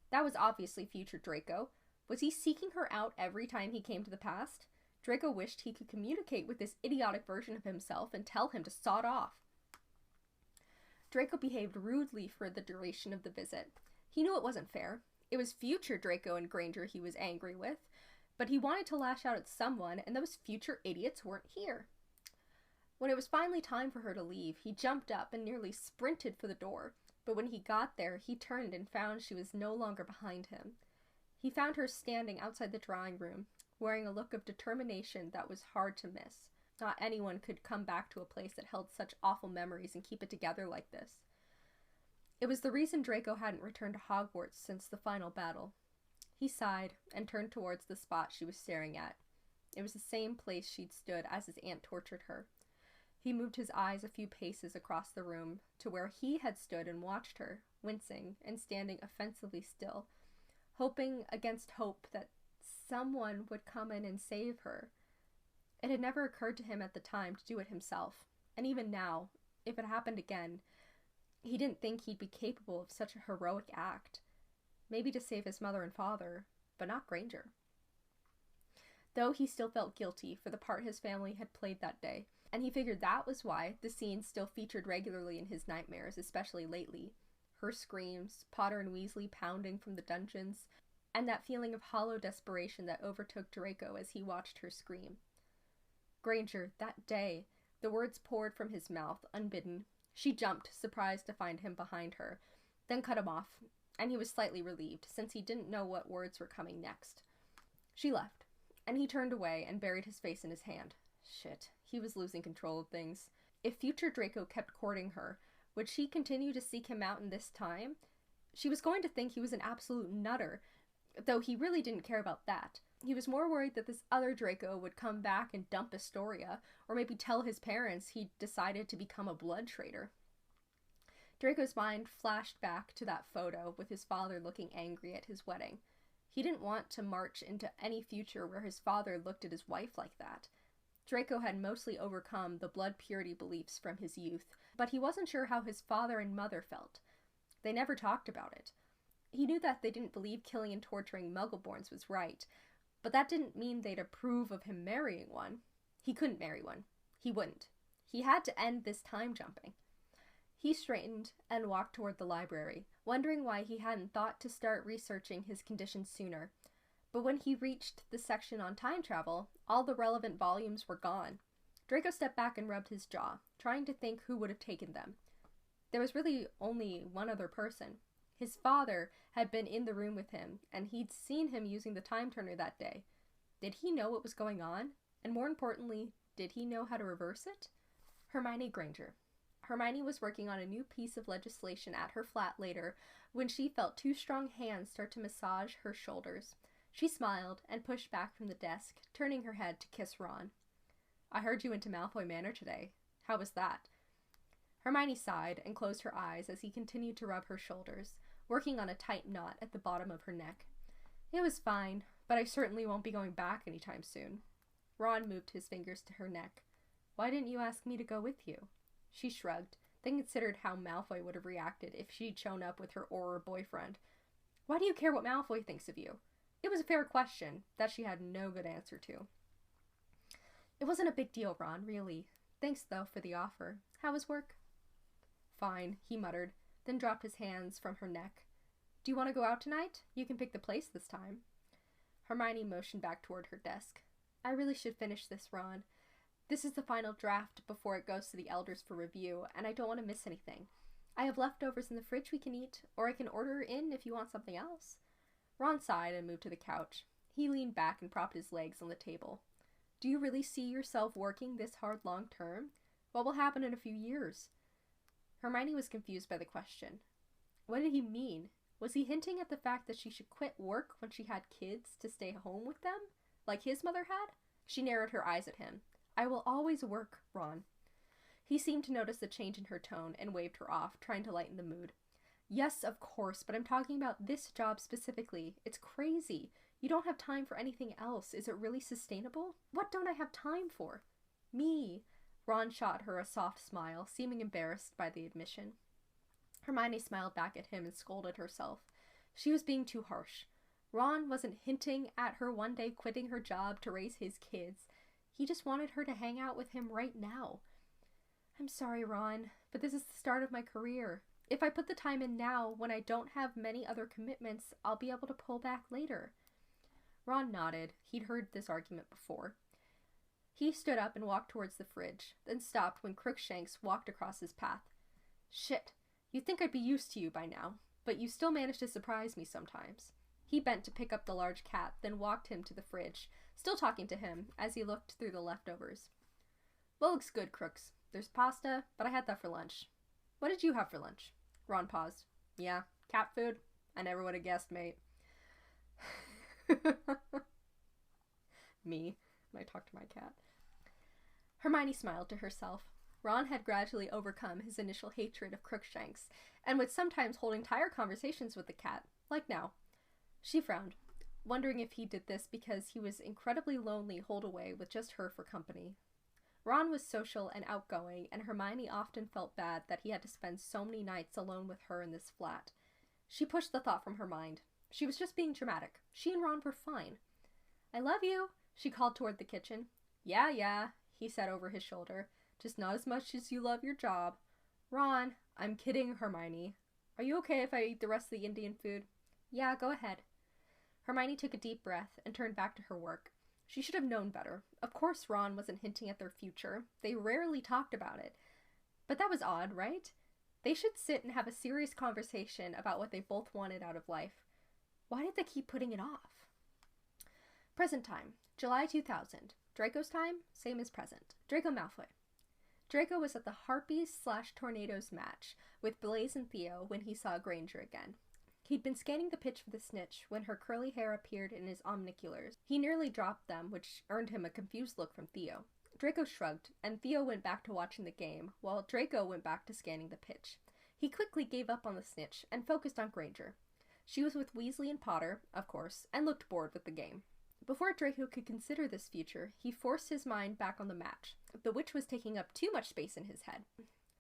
That was obviously future Draco. Was he seeking her out every time he came to the past? Draco wished he could communicate with this idiotic version of himself and tell him to sod off. Draco behaved rudely for the duration of the visit. He knew it wasn't fair. It was future Draco and Granger he was angry with, but he wanted to lash out at someone, and those future idiots weren't here. When it was finally time for her to leave, he jumped up and nearly sprinted for the door, but when he got there, he turned and found she was no longer behind him. He found her standing outside the drawing room, wearing a look of determination that was hard to miss. Not anyone could come back to a place that held such awful memories and keep it together like this. It was the reason Draco hadn't returned to Hogwarts since the final battle. He sighed and turned towards the spot she was staring at. It was the same place she'd stood as his aunt tortured her. He moved his eyes a few paces across the room to where he had stood and watched her, wincing and standing offensively still, hoping against hope that someone would come in and save her. It had never occurred to him at the time to do it himself, and even now, if it happened again, he didn't think he'd be capable of such a heroic act. Maybe to save his mother and father, but not Granger. Though he still felt guilty for the part his family had played that day, and he figured that was why the scene still featured regularly in his nightmares, especially lately. Her screams, Potter and Weasley pounding from the dungeons, and that feeling of hollow desperation that overtook Draco as he watched her scream. Granger, that day, the words poured from his mouth, unbidden. She jumped, surprised to find him behind her, then cut him off, and he was slightly relieved, since he didn't know what words were coming next. She left, and he turned away and buried his face in his hand. Shit, he was losing control of things. If future Draco kept courting her, would she continue to seek him out in this time? She was going to think he was an absolute nutter, though he really didn't care about that. He was more worried that this other Draco would come back and dump Astoria, or maybe tell his parents he'd decided to become a blood traitor. Draco's mind flashed back to that photo with his father looking angry at his wedding. He didn't want to march into any future where his father looked at his wife like that. Draco had mostly overcome the blood purity beliefs from his youth, but he wasn't sure how his father and mother felt. They never talked about it. He knew that they didn't believe killing and torturing Muggleborns was right, but that didn't mean they'd approve of him marrying one. He couldn't marry one. He wouldn't. He had to end this time jumping. He straightened and walked toward the library, wondering why he hadn't thought to start researching his condition sooner. But when he reached the section on time travel, all the relevant volumes were gone. Draco stepped back and rubbed his jaw, trying to think who would have taken them. There was really only one other person. His father had been in the room with him, and he'd seen him using the time turner that day. Did he know what was going on? And more importantly, Did he know how to reverse it? Hermione Granger. Hermione was working on a new piece of legislation at her flat later when she felt two strong hands start to massage her shoulders. She smiled and pushed back from the desk, turning her head to kiss Ron. I heard you went to Malfoy Manor today. How was that? Hermione sighed and closed her eyes as he continued to rub her shoulders, working on a tight knot at the bottom of her neck. It was fine, but I certainly won't be going back anytime soon. Ron moved his fingers to her neck. Why didn't you ask me to go with you? She shrugged, then considered how Malfoy would have reacted if she'd shown up with her Auror boyfriend. Why do you care what Malfoy thinks of you? It was a fair question that she had no good answer to. It wasn't a big deal, Ron, really. Thanks, though, for the offer. How was work? Fine, he muttered, then dropped his hands from her neck. Do you want to go out tonight? You can pick the place this time. Hermione motioned back toward her desk. I really should finish this, Ron. This is the final draft before it goes to the elders for review, and I don't want to miss anything. I have leftovers in the fridge we can eat, or I can order in if you want something else. Ron sighed and moved to the couch. He leaned back and propped his legs on the table. Do you really see yourself working this hard long term? What will happen in a few years? Hermione was confused by the question. What did he mean? Was he hinting at the fact that she should quit work when she had kids to stay home with them, like his mother had? She narrowed her eyes at him. I will always work, Ron. He seemed to notice the change in her tone and waved her off, trying to lighten the mood. Yes, of course, but I'm talking about this job specifically. It's crazy. You don't have time for anything else. Is it really sustainable? What don't I have time for? Me. Ron shot her a soft smile, seeming embarrassed by the admission. Hermione smiled back at him and scolded herself. She was being too harsh. Ron wasn't hinting at her one day quitting her job to raise his kids. He just wanted her to hang out with him right now. I'm sorry, Ron, but this is the start of my career. If I put the time in now, when I don't have many other commitments, I'll be able to pull back later. Ron nodded. He'd heard this argument before. He stood up and walked towards the fridge, then stopped when Crookshanks walked across his path. Shit, you'd think I'd be used to you by now, but you still manage to surprise me sometimes. He bent to pick up the large cat, then walked him to the fridge, still talking to him as he looked through the leftovers. Well, looks good, Crooks. There's pasta, but I had that for lunch. What did you have for lunch? Ron paused. Yeah, cat food? I never would have guessed, mate. Me, when I talk to my cat. Hermione smiled to herself. Ron had gradually overcome his initial hatred of Crookshanks, and would sometimes hold entire conversations with the cat, like now. She frowned, wondering if he did this because he was incredibly lonely holed away with just her for company. Ron was social and outgoing, and Hermione often felt bad that he had to spend so many nights alone with her in this flat. She pushed the thought from her mind. She was just being dramatic. She and Ron were fine. I love you, she called toward the kitchen. Yeah, he said over his shoulder. Just not as much as you love your job. Ron, I'm kidding, Hermione. Are you okay if I eat the rest of the Indian food? Yeah, go ahead. Hermione took a deep breath and turned back to her work. She should have known better. Of course Ron wasn't hinting at their future. They rarely talked about it. But that was odd, right? They should sit and have a serious conversation about what they both wanted out of life. Why did they keep putting it off? Present time, July 2000. Draco's time, same as present. Draco Malfoy. Draco was at the Harpies/Tornadoes match with Blaise and Theo when he saw Granger again. He'd been scanning the pitch for the snitch when her curly hair appeared in his omniculars. He nearly dropped them, which earned him a confused look from Theo. Draco shrugged, and Theo went back to watching the game, while Draco went back to scanning the pitch. He quickly gave up on the snitch and focused on Granger. She was with Weasley and Potter, of course, and looked bored with the game. Before Draco could consider this future, he forced his mind back on the match. The witch was taking up too much space in his head.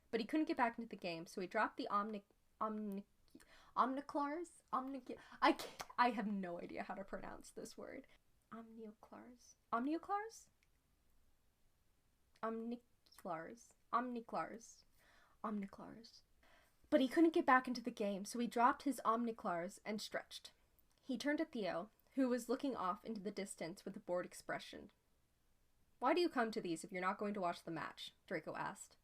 But he couldn't get back into the game, so he dropped the Omniclars? I have no idea how to pronounce this word. Omniclars? Omniclars. But he couldn't get back into the game, so he dropped his Omniclars and stretched. He turned to Theo, who was looking off into the distance with a bored expression. Why do you come to these if you're not going to watch the match? Draco asked.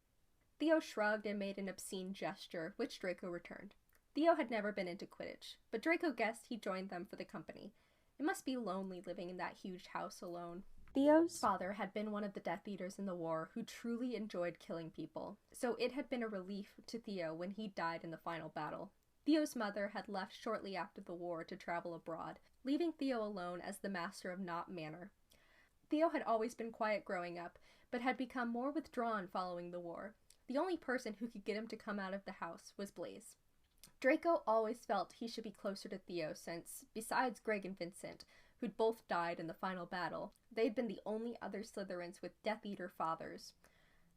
Theo shrugged and made an obscene gesture, which Draco returned. Theo had never been into Quidditch, but Draco guessed he joined them for the company. It must be lonely living in that huge house alone. Theo's father had been one of the Death Eaters in the war who truly enjoyed killing people, so it had been a relief to Theo when he died in the final battle. Theo's mother had left shortly after the war to travel abroad, leaving Theo alone as the master of Knot Manor. Theo had always been quiet growing up, but had become more withdrawn following the war. The only person who could get him to come out of the house was Blaze. Draco always felt he should be closer to Theo since, besides Greg and Vincent, who'd both died in the final battle, they'd been the only other Slytherins with Death Eater fathers.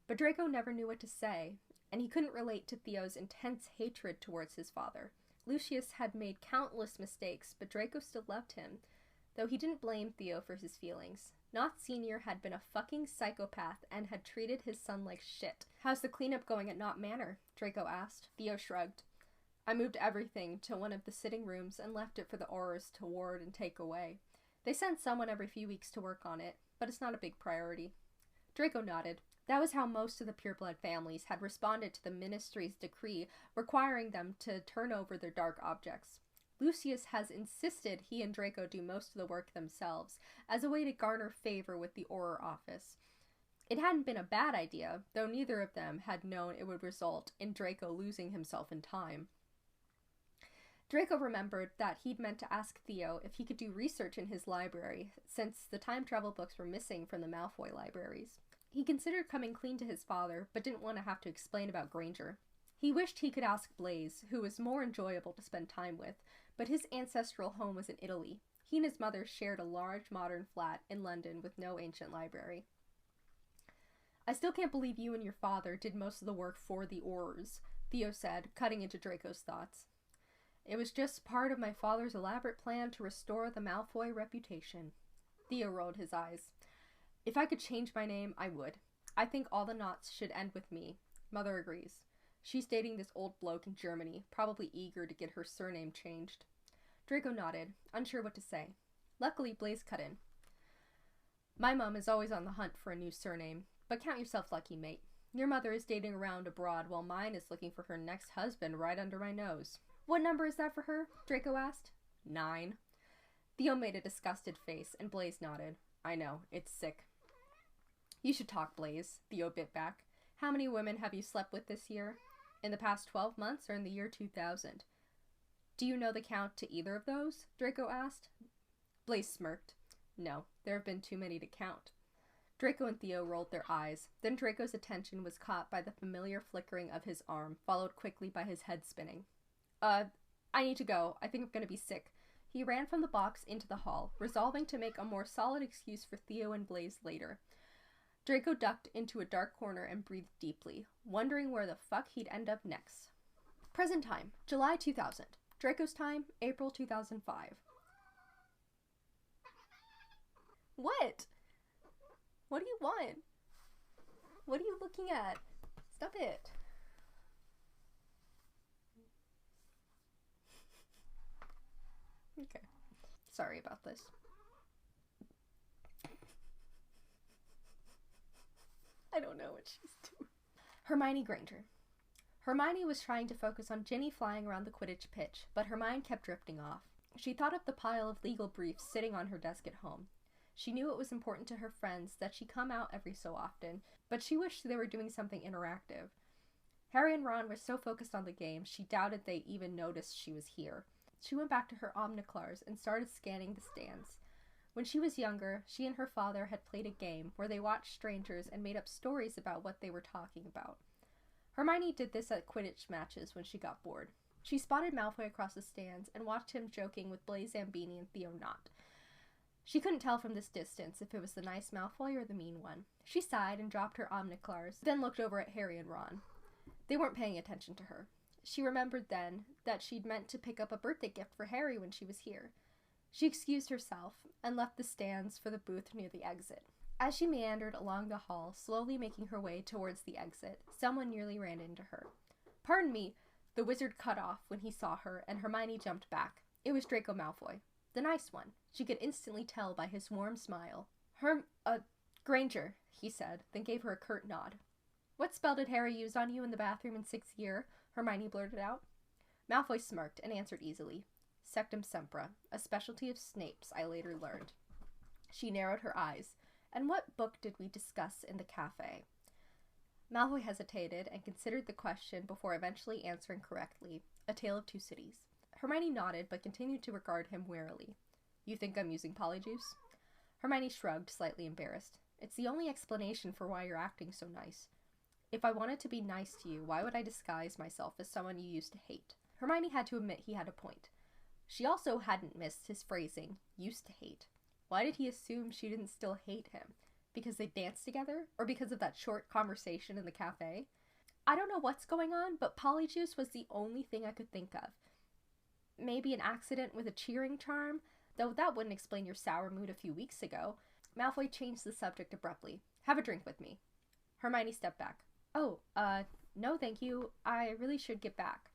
But Draco never knew what to say, and he couldn't relate to Theo's intense hatred towards his father. Lucius had made countless mistakes, but Draco still loved him, though he didn't blame Theo for his feelings. Knot Sr. had been a fucking psychopath and had treated his son like shit. "How's the cleanup going at Knot Manor?" Draco asked. Theo shrugged. "I moved everything to one of the sitting rooms and left it for the Aurors to ward and take away. They send someone every few weeks to work on it, but it's not a big priority." Draco nodded. That was how most of the pureblood families had responded to the Ministry's decree requiring them to turn over their dark objects. Lucius has insisted he and Draco do most of the work themselves, as a way to garner favor with the Auror office. It hadn't been a bad idea, though neither of them had known it would result in Draco losing himself in time. Draco remembered that he'd meant to ask Theo if he could do research in his library, since the time travel books were missing from the Malfoy libraries. He considered coming clean to his father, but didn't want to have to explain about Granger. He wished he could ask Blaze, who was more enjoyable to spend time with, but his ancestral home was in Italy. He and his mother shared a large modern flat in London with no ancient library. "I still can't believe you and your father did most of the work for the Aurors," Theo said, cutting into Draco's thoughts. "It was just part of my father's elaborate plan to restore the Malfoy reputation." Theo rolled his eyes. "If I could change my name, I would. I think all the knots should end with me." Mother agrees. She's dating this old bloke in Germany, probably eager to get her surname changed. Draco nodded, unsure what to say. Luckily, Blaze cut in. "My mom is always on the hunt for a new surname, but count yourself lucky, mate. Your mother is dating around abroad while mine is looking for her next husband right under my nose." "What number is that for her?" Draco asked. 9. Theo made a disgusted face, and Blaze nodded. "I know, it's sick." "You should talk, Blaze," Theo bit back. "How many women have you slept with this year? In the past 12 months or in the year 2000? Do you know the count to either of those?" Draco asked. Blaze smirked. "No, there have been too many to count." Draco and Theo rolled their eyes. Then Draco's attention was caught by the familiar flickering of his arm, followed quickly by his head spinning. I need to go. I think I'm gonna be sick." He ran from the box into the hall, resolving to make a more solid excuse for Theo and Blaze later. Draco ducked into a dark corner and breathed deeply, wondering where the fuck he'd end up next. Present time, July 2000. Draco's time, April 2005. What? What do you want? What are you looking at? Stop it. Okay. Sorry about this. I don't know what she's doing. Hermione Granger. Hermione was trying to focus on Ginny flying around the Quidditch pitch, but her mind kept drifting off. She thought of the pile of legal briefs sitting on her desk at home. She knew it was important to her friends that she come out every so often, but she wished they were doing something interactive. Harry and Ron were so focused on the game, she doubted they even noticed she was here. She went back to her omniclars and started scanning the stands. When she was younger, she and her father had played a game where they watched strangers and made up stories about what they were talking about. Hermione did this at Quidditch matches when she got bored. She spotted Malfoy across the stands and watched him joking with Blaise Zambini and Theo Knott. She couldn't tell from this distance if it was the nice Malfoy or the mean one. She sighed and dropped her omniclars, then looked over at Harry and Ron. They weren't paying attention to her. She remembered then that she'd meant to pick up a birthday gift for Harry when she was here. She excused herself and left the stands for the booth near the exit. As she meandered along the hall, slowly making her way towards the exit, someone nearly ran into her. "Pardon me," the wizard cut off when he saw her, and Hermione jumped back. It was Draco Malfoy. The nice one. She could instantly tell by his warm smile. Granger," he said, then gave her a curt nod. "What spell did Harry use on you in the bathroom in 6th year?" Hermione blurted out. Malfoy smirked and answered easily. "Sectum Sempra, a specialty of Snape's, I later learned." She narrowed her eyes. And what book did we discuss in the cafe? Malfoy hesitated and considered the question before eventually answering correctly, A Tale of Two Cities. Hermione nodded but continued to regard him warily. You think I'm using polyjuice? Hermione shrugged, slightly embarrassed. It's the only explanation for why you're acting so nice. If I wanted to be nice to you, why would I disguise myself as someone you used to hate? Hermione had to admit he had a point. She also hadn't missed his phrasing, used to hate. Why did he assume she didn't still hate him? Because they danced together? Or because of that short conversation in the cafe? I don't know what's going on, but polyjuice was the only thing I could think of. Maybe an accident with a cheering charm? Though that wouldn't explain your sour mood a few weeks ago. Malfoy changed the subject abruptly. Have a drink with me. Hermione stepped back. Oh, no thank you. I really should get back.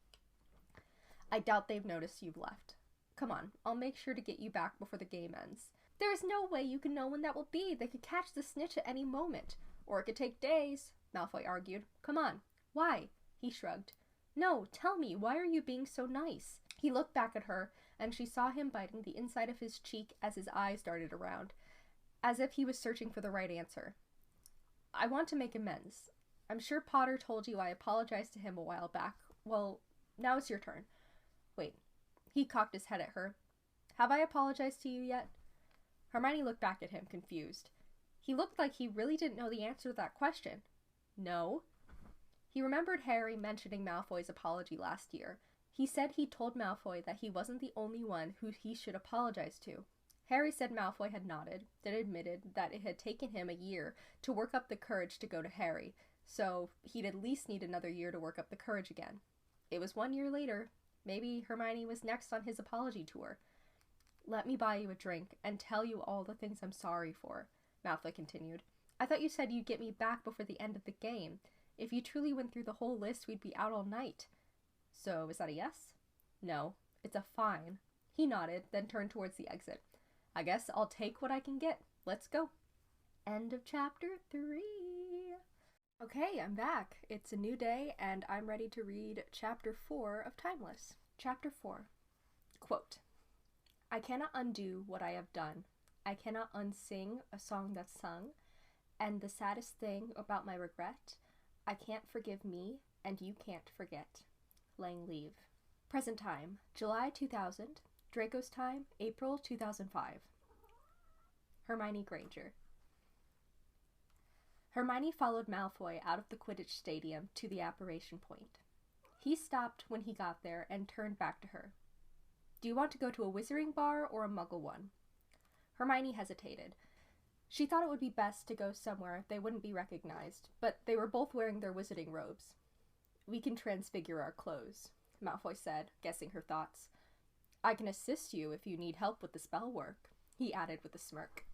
I doubt they've noticed you've left. Come on, I'll make sure to get you back before the game ends. There is no way you can know when that will be. They could catch the snitch at any moment. Or it could take days, Malfoy argued. Come on. Why? He shrugged. No, tell me, why are you being so nice? He looked back at her, and she saw him biting the inside of his cheek as his eyes darted around, as if he was searching for the right answer. I want to make amends. I'm sure Potter told you I apologized to him a while back. Well, now it's your turn. Wait. He cocked his head at her. Have I apologized to you yet? Hermione looked back at him, confused. He looked like he really didn't know the answer to that question. No. He remembered Harry mentioning Malfoy's apology last year. He said he told Malfoy that he wasn't the only one who he should apologize to. Harry said Malfoy had nodded, then admitted that it had taken him a year to work up the courage to go to Harry, so he'd at least need another year to work up the courage again. It was 1 year later. Maybe Hermione was next on his apology tour. Let me buy you a drink and tell you all the things I'm sorry for, Malfoy continued. I thought you said you'd get me back before the end of the game. If you truly went through the whole list, we'd be out all night. So, is that a yes? No, it's a fine. He nodded, then turned towards the exit. I guess I'll take what I can get. Let's go. End of chapter 3. Okay, I'm back. It's a new day, and I'm ready to read chapter 4 of Timeless. Chapter 4. Quote, I cannot undo what I have done. I cannot unsing a song that's sung. And the saddest thing about my regret, I can't forgive me, and you can't forget. Lang Leave. Present time, July 2000. Draco's time, April 2005. Hermione Granger. Hermione followed Malfoy out of the Quidditch stadium to the apparition point. He stopped when he got there and turned back to her. Do you want to go to a wizarding bar or a muggle one? Hermione hesitated. She thought it would be best to go somewhere they wouldn't be recognized, but they were both wearing their wizarding robes. We can transfigure our clothes, Malfoy said, guessing her thoughts. I can assist you if you need help with the spell work, he added with a smirk.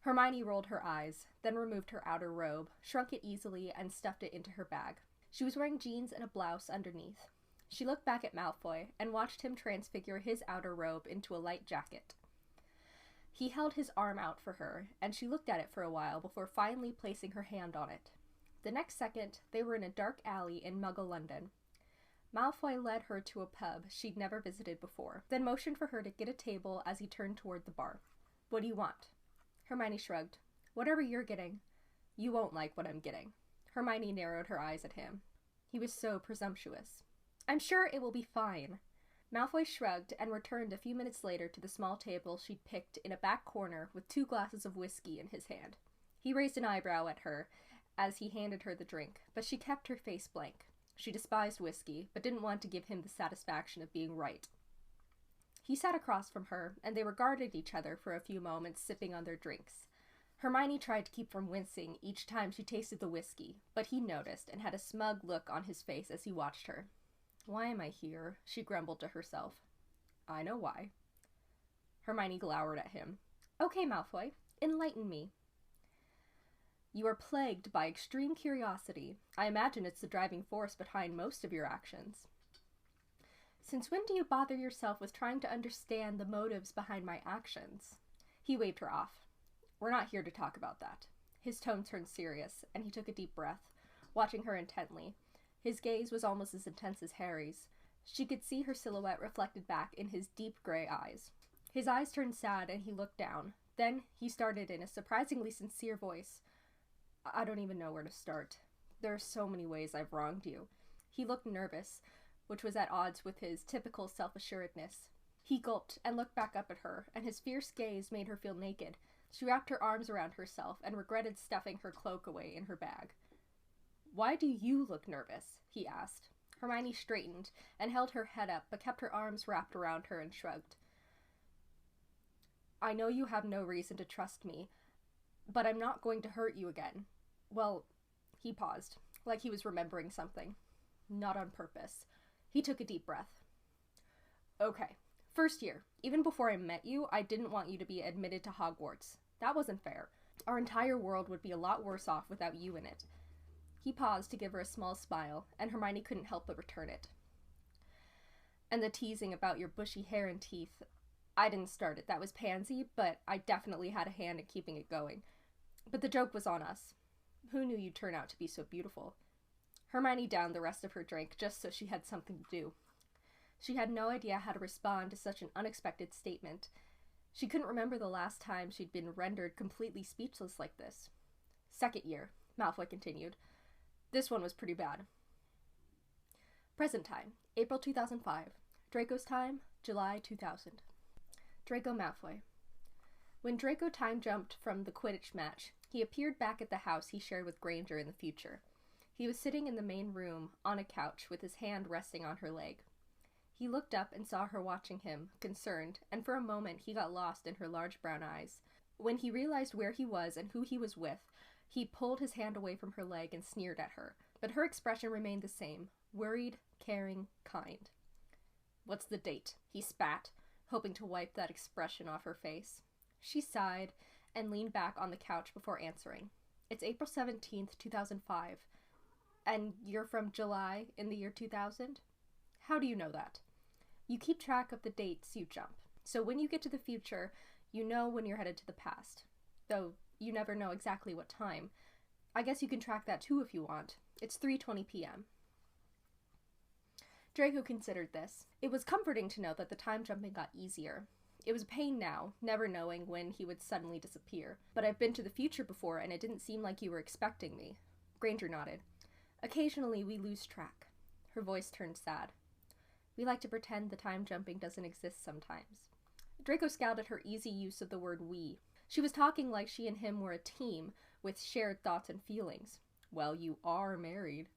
Hermione rolled her eyes, then removed her outer robe, shrunk it easily, and stuffed it into her bag. She was wearing jeans and a blouse underneath. She looked back at Malfoy and watched him transfigure his outer robe into a light jacket. He held his arm out for her, and she looked at it for a while before finally placing her hand on it. The next second, they were in a dark alley in Muggle London. Malfoy led her to a pub she'd never visited before, then motioned for her to get a table as he turned toward the bar. What do you want? Hermione shrugged. Whatever you're getting. You won't like what I'm getting. Hermione narrowed her eyes at him. He was so presumptuous. I'm sure it will be fine. Malfoy shrugged and returned a few minutes later to the small table she'd picked in a back corner with 2 glasses of whiskey in his hand. He raised an eyebrow at her as he handed her the drink, but she kept her face blank. She despised whiskey, but didn't want to give him the satisfaction of being right. He sat across from her, and they regarded each other for a few moments, sipping on their drinks. Hermione tried to keep from wincing each time she tasted the whiskey, but he noticed and had a smug look on his face as he watched her. Why am I here? She grumbled to herself. I know why. Hermione glowered at him. Okay, Malfoy, enlighten me. You are plagued by extreme curiosity. I imagine it's the driving force behind most of your actions. Since when do you bother yourself with trying to understand the motives behind my actions? He waved her off. We're not here to talk about that. His tone turned serious, and he took a deep breath, watching her intently. His gaze was almost as intense as Harry's. She could see her silhouette reflected back in his deep gray eyes. His eyes turned sad and he looked down. Then he started in a surprisingly sincere voice. I don't even know where to start. There are so many ways I've wronged you. He looked nervous, which was at odds with his typical self-assuredness. He gulped and looked back up at her, and his fierce gaze made her feel naked. She wrapped her arms around herself and regretted stuffing her cloak away in her bag. Why do you look nervous? He asked. Hermione straightened and held her head up, but kept her arms wrapped around her and shrugged. I know you have no reason to trust me, but I'm not going to hurt you again. Well, he paused, like he was remembering something. Not on purpose. He took a deep breath. Okay, first year. Even before I met you, I didn't want you to be admitted to Hogwarts. That wasn't fair. Our entire world would be a lot worse off without you in it. He paused to give her a small smile, and Hermione couldn't help but return it. And the teasing about your bushy hair and teeth, I didn't start it. That was Pansy, but I definitely had a hand in keeping it going. But the joke was on us. Who knew you'd turn out to be so beautiful? Hermione downed the rest of her drink just so she had something to do. She had no idea how to respond to such an unexpected statement. She couldn't remember the last time she'd been rendered completely speechless like this. Second year, Malfoy continued. This one was pretty bad. Present time, April 2005. Draco's time, July 2000. Draco Malfoy. When Draco time jumped from the Quidditch match, he appeared back at the house he shared with Granger in the future. He was sitting in the main room, on a couch, with his hand resting on her leg. He looked up and saw her watching him, concerned, and for a moment he got lost in her large brown eyes. When he realized where he was and who he was with, he pulled his hand away from her leg and sneered at her, but her expression remained the same, worried, caring, kind. What's the date? He spat, hoping to wipe that expression off her face. She sighed and leaned back on the couch before answering. It's April 17th, 2005. And you're from July in the year 2000? How do you know that? You keep track of the dates you jump, so when you get to the future, you know when you're headed to the past. Though you never know exactly what time. I guess you can track that too if you want. It's 3:20 p.m. Draco considered this. It was comforting to know that the time jumping got easier. It was a pain now, never knowing when he would suddenly disappear. But I've been to the future before, and it didn't seem like you were expecting me. Granger nodded. Occasionally we lose track. Her voice turned sad. We like to pretend the time jumping doesn't exist sometimes. Draco scowled at her easy use of the word we. She was talking like she and him were a team, with shared thoughts and feelings. Well, you are married.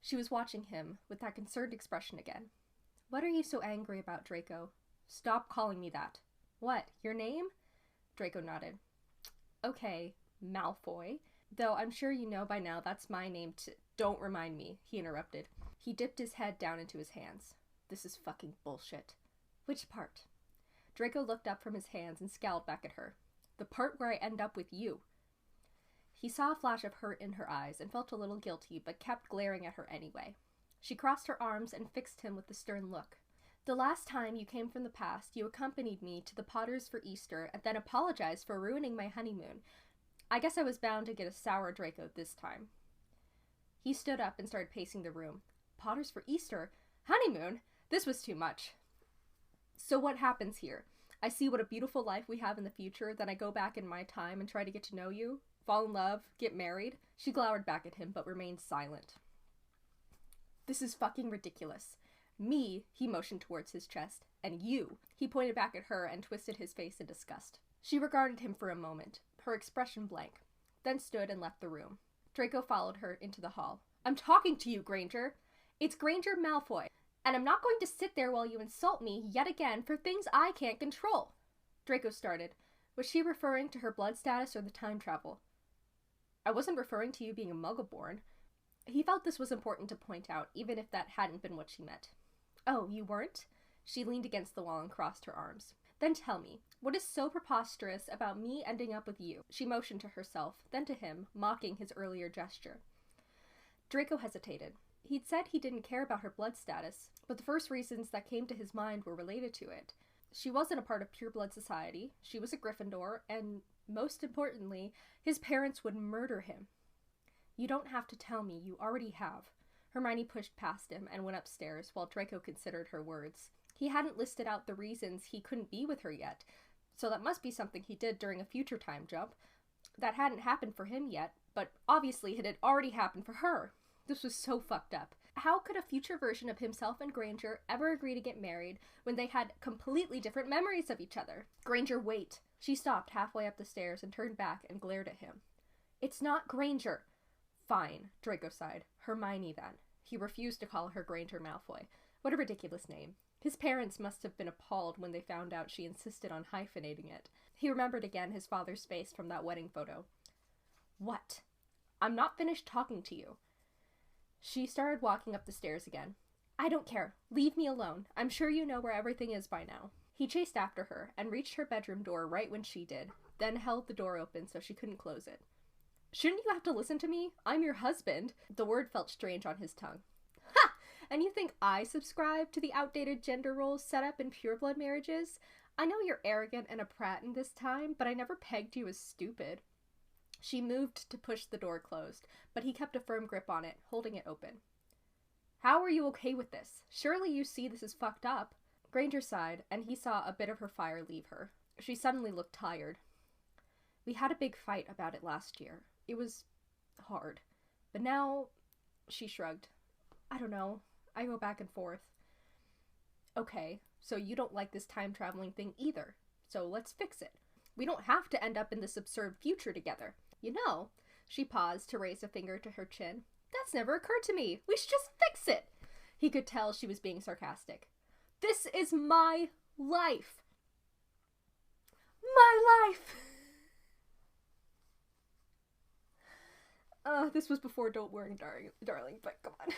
She was watching him, with that concerned expression again. What are you so angry about, Draco? Stop calling me that. What, your name? Draco nodded. Okay, Malfoy. Though I'm sure you know by now that's my name too. Don't remind me, he interrupted. He dipped his head down into his hands. This is fucking bullshit. Which part? Draco looked up from his hands and scowled back at her. The part where I end up with you. He saw a flash of hurt in her eyes and felt a little guilty, but kept glaring at her anyway. She crossed her arms and fixed him with a stern look. The last time you came from the past, you accompanied me to the Potters for Easter and then apologized for ruining my honeymoon. I guess I was bound to get a sour Draco this time. He stood up and started pacing the room. Potters for Easter? Honeymoon? This was too much. So what happens here? I see what a beautiful life we have in the future, then I go back in my time and try to get to know you, fall in love, get married? She glowered back at him, but remained silent. This is fucking ridiculous. Me, he motioned towards his chest, and you. He pointed back at her and twisted his face in disgust. She regarded him for a moment, her expression blank, then stood and left the room. Draco followed her into the hall. I'm talking to you, Granger. It's Granger Malfoy, and I'm not going to sit there while you insult me yet again for things I can't control. Draco started. Was she referring to her blood status or the time travel? I wasn't referring to you being a Muggle-born. He felt this was important to point out, even if that hadn't been what she meant. Oh, you weren't? She leaned against the wall and crossed her arms. Then tell me, what is so preposterous about me ending up with you? She motioned to herself, then to him, mocking his earlier gesture. Draco hesitated. He'd said he didn't care about her blood status, but the first reasons that came to his mind were related to it. She wasn't a part of pure blood society, she was a Gryffindor, and, most importantly, his parents would murder him. You don't have to tell me, you already have. Hermione pushed past him and went upstairs while Draco considered her words. He hadn't listed out the reasons he couldn't be with her yet, so that must be something he did during a future time jump. That hadn't happened for him yet, but obviously it had already happened for her. This was so fucked up. How could a future version of himself and Granger ever agree to get married when they had completely different memories of each other? Granger, wait. She stopped halfway up the stairs and turned back and glared at him. It's not Granger. Fine, Draco sighed. Hermione, then. He refused to call her Granger Malfoy. What a ridiculous name. His parents must have been appalled when they found out she insisted on hyphenating it. He remembered again his father's face from that wedding photo. What? I'm not finished talking to you. She started walking up the stairs again. I don't care. Leave me alone. I'm sure you know where everything is by now. He chased after her and reached her bedroom door right when she did, then held the door open so she couldn't close it. Shouldn't you have to listen to me? I'm your husband. The word felt strange on his tongue. Ha! And you think I subscribe to the outdated gender roles set up in pureblood marriages? I know you're arrogant and a prat in this time, but I never pegged you as stupid. She moved to push the door closed, but he kept a firm grip on it, holding it open. How are you okay with this? Surely you see this is fucked up. Granger sighed, and he saw a bit of her fire leave her. She suddenly looked tired. We had a big fight about it last year. It was hard. But now, she shrugged. I don't know. I go back and forth. Okay, so you don't like this time-traveling thing either. So let's fix it. We don't have to end up in this absurd future together. You know, she paused to raise a finger to her chin. That's never occurred to me. We should just fix it. He could tell she was being sarcastic. This is my life. My life! This was before Don't Worry, darling, but come on.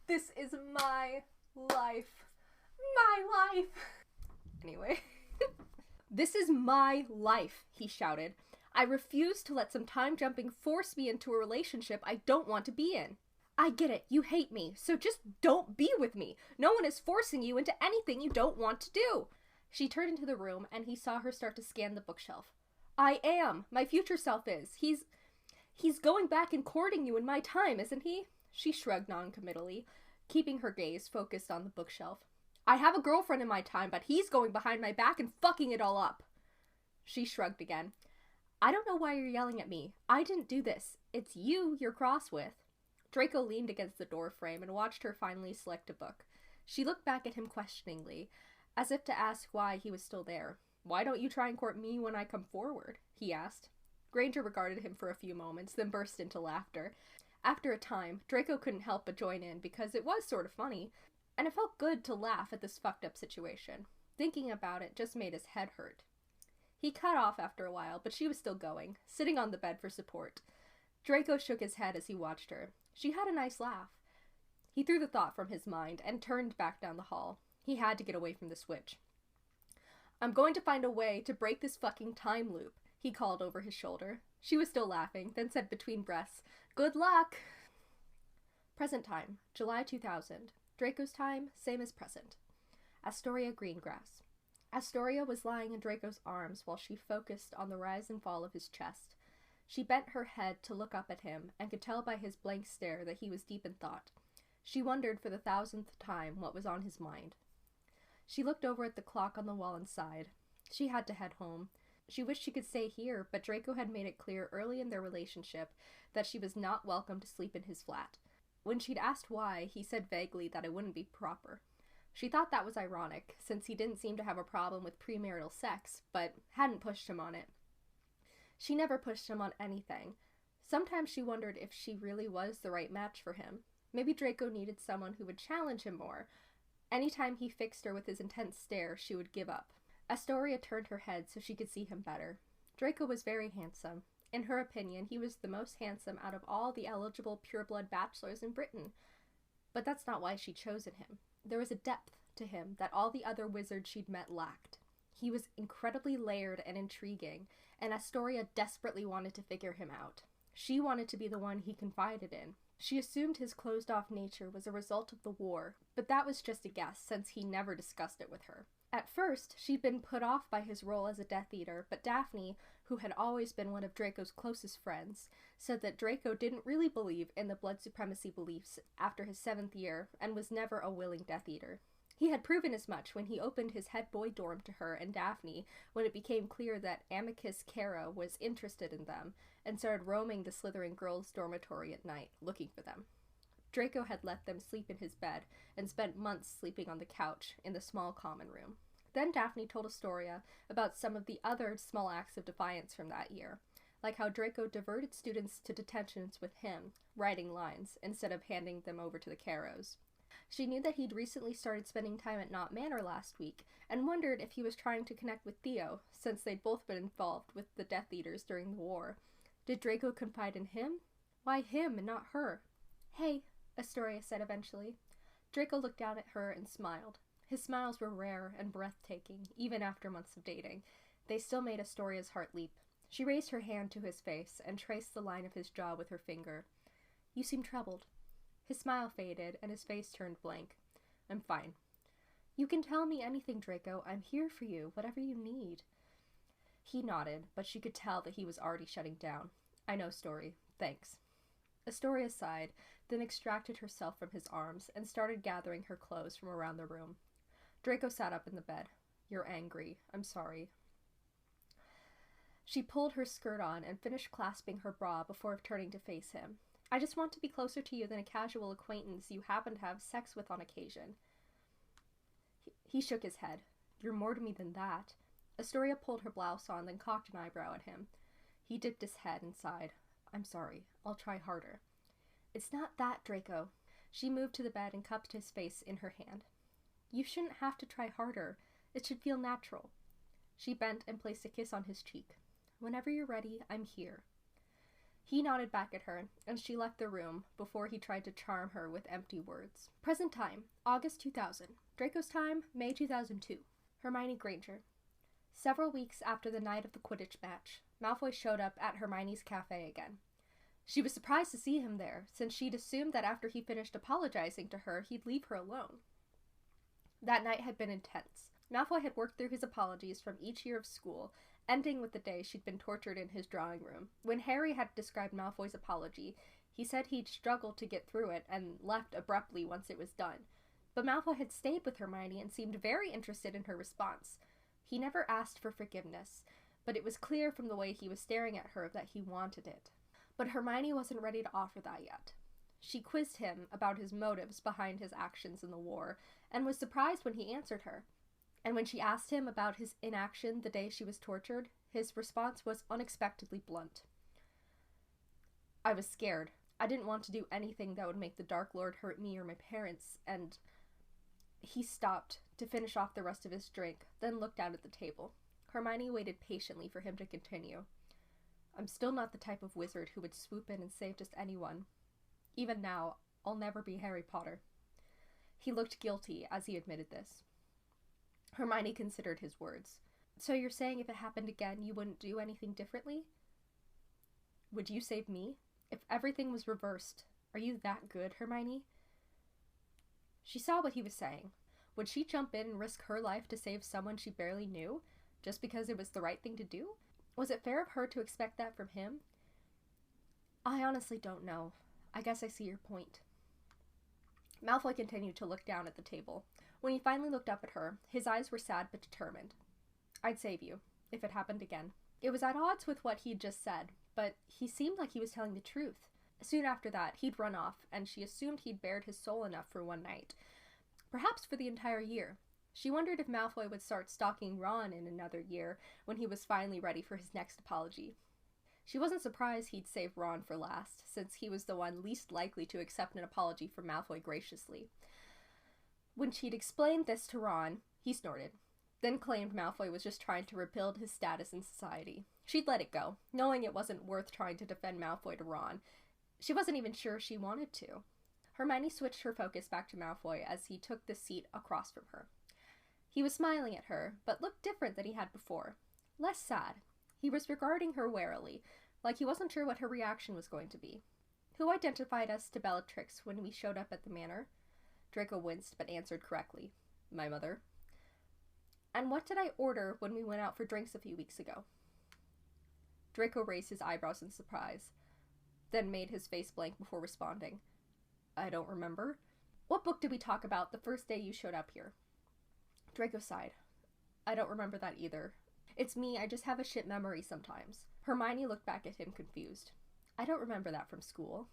This is my life. My life! Anyway. This is my life, he shouted. I refuse to let some time-jumping force me into a relationship I don't want to be in. I get it, you hate me, so just don't be with me. No one is forcing you into anything you don't want to do. She turned into the room, and he saw her start to scan the bookshelf. I am. My future self is. He's going back and courting you in my time, isn't he? She shrugged non-committally, keeping her gaze focused on the bookshelf. I have a girlfriend in my time, but he's going behind my back and fucking it all up. She shrugged again. I don't know why you're yelling at me. I didn't do this. It's you're cross with. Draco leaned against the door frame and watched her finally select a book. She looked back at him questioningly, as if to ask why he was still there. Why don't you try and court me when I come forward? He asked. Granger regarded him for a few moments, then burst into laughter. After a time, Draco couldn't help but join in because it was sort of funny, and it felt good to laugh at this fucked up situation. Thinking about it just made his head hurt. He cut off after a while, but she was still going, sitting on the bed for support. Draco shook his head as he watched her. She had a nice laugh. He threw the thought from his mind and turned back down the hall. He had to get away from the switch. I'm going to find a way to break this fucking time loop, he called over his shoulder. She was still laughing, then said between breaths, Good luck! Present time, July 2000. Draco's time, same as present. Astoria Greengrass. Astoria was lying in Draco's arms while she focused on the rise and fall of his chest. She bent her head to look up at him and could tell by his blank stare that he was deep in thought. She wondered for the 1000th time what was on his mind. She looked over at the clock on the wall and sighed. She had to head home. She wished she could stay here, but Draco had made it clear early in their relationship that she was not welcome to sleep in his flat. When she'd asked why, he said vaguely that it wouldn't be proper. She thought that was ironic, since he didn't seem to have a problem with premarital sex, but hadn't pushed him on it. She never pushed him on anything. Sometimes she wondered if she really was the right match for him. Maybe Draco needed someone who would challenge him more. Anytime he fixed her with his intense stare, she would give up. Astoria turned her head so she could see him better. Draco was very handsome. In her opinion, he was the most handsome out of all the eligible pureblood bachelors in Britain. But that's not why she'd chosen him. There was a depth to him that all the other wizards she'd met lacked. He was incredibly layered and intriguing, and Astoria desperately wanted to figure him out. She wanted to be the one he confided in. She assumed his closed-off nature was a result of the war, but that was just a guess since he never discussed it with her. At first, she'd been put off by his role as a Death Eater, but Daphne, who had always been one of Draco's closest friends, said that Draco didn't really believe in the blood supremacy beliefs after his 7th year and was never a willing Death Eater. He had proven as much when he opened his head boy dorm to her and Daphne when it became clear that Amicus Kara was interested in them and started roaming the Slytherin girls' dormitory at night, looking for them. Draco had let them sleep in his bed and spent months sleeping on the couch in the small common room. Then Daphne told Astoria about some of the other small acts of defiance from that year, like how Draco diverted students to detentions with him, writing lines, instead of handing them over to the Caros. She knew that he'd recently started spending time at Knott Manor last week, and wondered if he was trying to connect with Theo, since they'd both been involved with the Death Eaters during the war. Did Draco confide in him? Why him and not her? "Hey," Astoria said eventually. Draco looked down at her and smiled. His smiles were rare and breathtaking, even after months of dating. They still made Astoria's heart leap. She raised her hand to his face and traced the line of his jaw with her finger. "You seem troubled." His smile faded, and his face turned blank. "I'm fine." "You can tell me anything, Draco. I'm here for you, whatever you need." He nodded, but she could tell that he was already shutting down. "I know, Story. Thanks." Astoria sighed, then extracted herself from his arms and started gathering her clothes from around the room. Draco sat up in the bed. "You're angry. I'm sorry." She pulled her skirt on and finished clasping her bra before turning to face him. "I just want to be closer to you than a casual acquaintance you happen to have sex with on occasion." He shook his head. "You're more to me than that." Astoria pulled her blouse on, then cocked an eyebrow at him. He dipped his head and sighed. "I'm sorry. I'll try harder." "It's not that, Draco." She moved to the bed and cupped his face in her hand. "You shouldn't have to try harder. It should feel natural." She bent and placed a kiss on his cheek. "Whenever you're ready, I'm here." He nodded back at her, and she left the room before he tried to charm her with empty words. Present time, August 2000. Draco's time, May 2002. Hermione Granger. Several weeks after the night of the Quidditch match, Malfoy showed up at Hermione's cafe again. She was surprised to see him there, since she'd assumed that after he finished apologizing to her, he'd leave her alone. That night had been intense. Malfoy had worked through his apologies from each year of school, ending with the day she'd been tortured in his drawing room. When Harry had described Malfoy's apology, he said he'd struggled to get through it and left abruptly once it was done. But Malfoy had stayed with Hermione and seemed very interested in her response. He never asked for forgiveness, but it was clear from the way he was staring at her that he wanted it. But Hermione wasn't ready to offer that yet. She quizzed him about his motives behind his actions in the war, and was surprised when he answered her. And when she asked him about his inaction the day she was tortured, his response was unexpectedly blunt. "I was scared. I didn't want to do anything that would make the Dark Lord hurt me or my parents, and..." He stopped to finish off the rest of his drink, then looked out at the table. Hermione waited patiently for him to continue. "I'm still not the type of wizard who would swoop in and save just anyone. Even now, I'll never be Harry Potter." He looked guilty as he admitted this. Hermione considered his words. "So you're saying if it happened again, you wouldn't do anything differently? Would you save me? If everything was reversed, are you that good, Hermione?" She saw what he was saying. Would she jump in and risk her life to save someone she barely knew, just because it was the right thing to do? Was it fair of her to expect that from him? "I honestly don't know. I guess I see your point." Malfoy continued to look down at the table. When he finally looked up at her, his eyes were sad but determined. "I'd save you, if it happened again." It was at odds with what he'd just said, but he seemed like he was telling the truth. Soon after that, he'd run off, and she assumed he'd bared his soul enough for one night. Perhaps for the entire year. She wondered if Malfoy would start stalking Ron in another year, when he was finally ready for his next apology. She wasn't surprised he'd save Ron for last, since he was the one least likely to accept an apology from Malfoy graciously. When she'd explained this to Ron, he snorted, then claimed Malfoy was just trying to rebuild his status in society. She'd let it go, knowing it wasn't worth trying to defend Malfoy to Ron. She wasn't even sure she wanted to. Hermione switched her focus back to Malfoy as he took the seat across from her. He was smiling at her, but looked different than he had before. Less sad. He was regarding her warily, like he wasn't sure what her reaction was going to be. "Who identified us to Bellatrix when we showed up at the manor?" Draco winced, but answered correctly. "My mother." "And what did I order when we went out for drinks a few weeks ago?" Draco raised his eyebrows in surprise, then made his face blank before responding. "I don't remember." "What book did we talk about the first day you showed up here?" Draco sighed. I don't remember that either. It's me, I just have a shit memory sometimes. Hermione looked back at him confused. I don't remember that from school.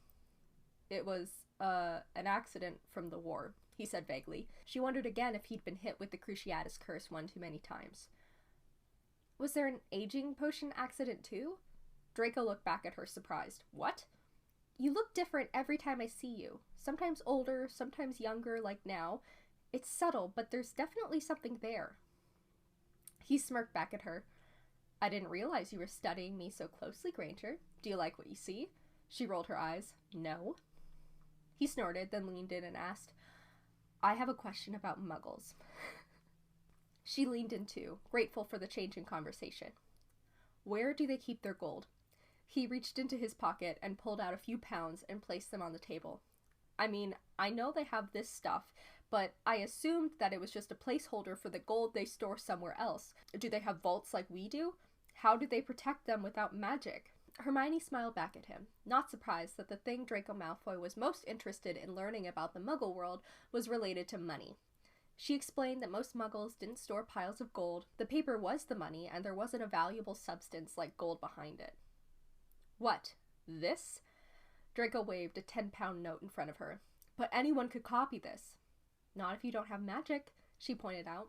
It was, an accident from the war, he said vaguely. She wondered again if he'd been hit with the Cruciatus curse one too many times. Was there an aging potion accident too? Draco looked back at her, surprised. What? You look different every time I see you. Sometimes older, sometimes younger, like now. It's subtle, but there's definitely something there. He smirked back at her. I didn't realize you were studying me so closely, Granger. Do you like what you see? She rolled her eyes. No. He snorted, then leaned in and asked, I have a question about muggles. She leaned in too, grateful for the change in conversation. Where do they keep their gold? He reached into his pocket and pulled out a few pounds and placed them on the table. I mean, I know they have this stuff, but I assumed that it was just a placeholder for the gold they store somewhere else. Do they have vaults like we do? How do they protect them without magic? Hermione smiled back at him, not surprised that the thing Draco Malfoy was most interested in learning about the Muggle world was related to money. She explained that most Muggles didn't store piles of gold, the paper was the money, and there wasn't a valuable substance like gold behind it. What? This? Draco waved a 10-pound note in front of her. But anyone could copy this. Not if you don't have magic, she pointed out.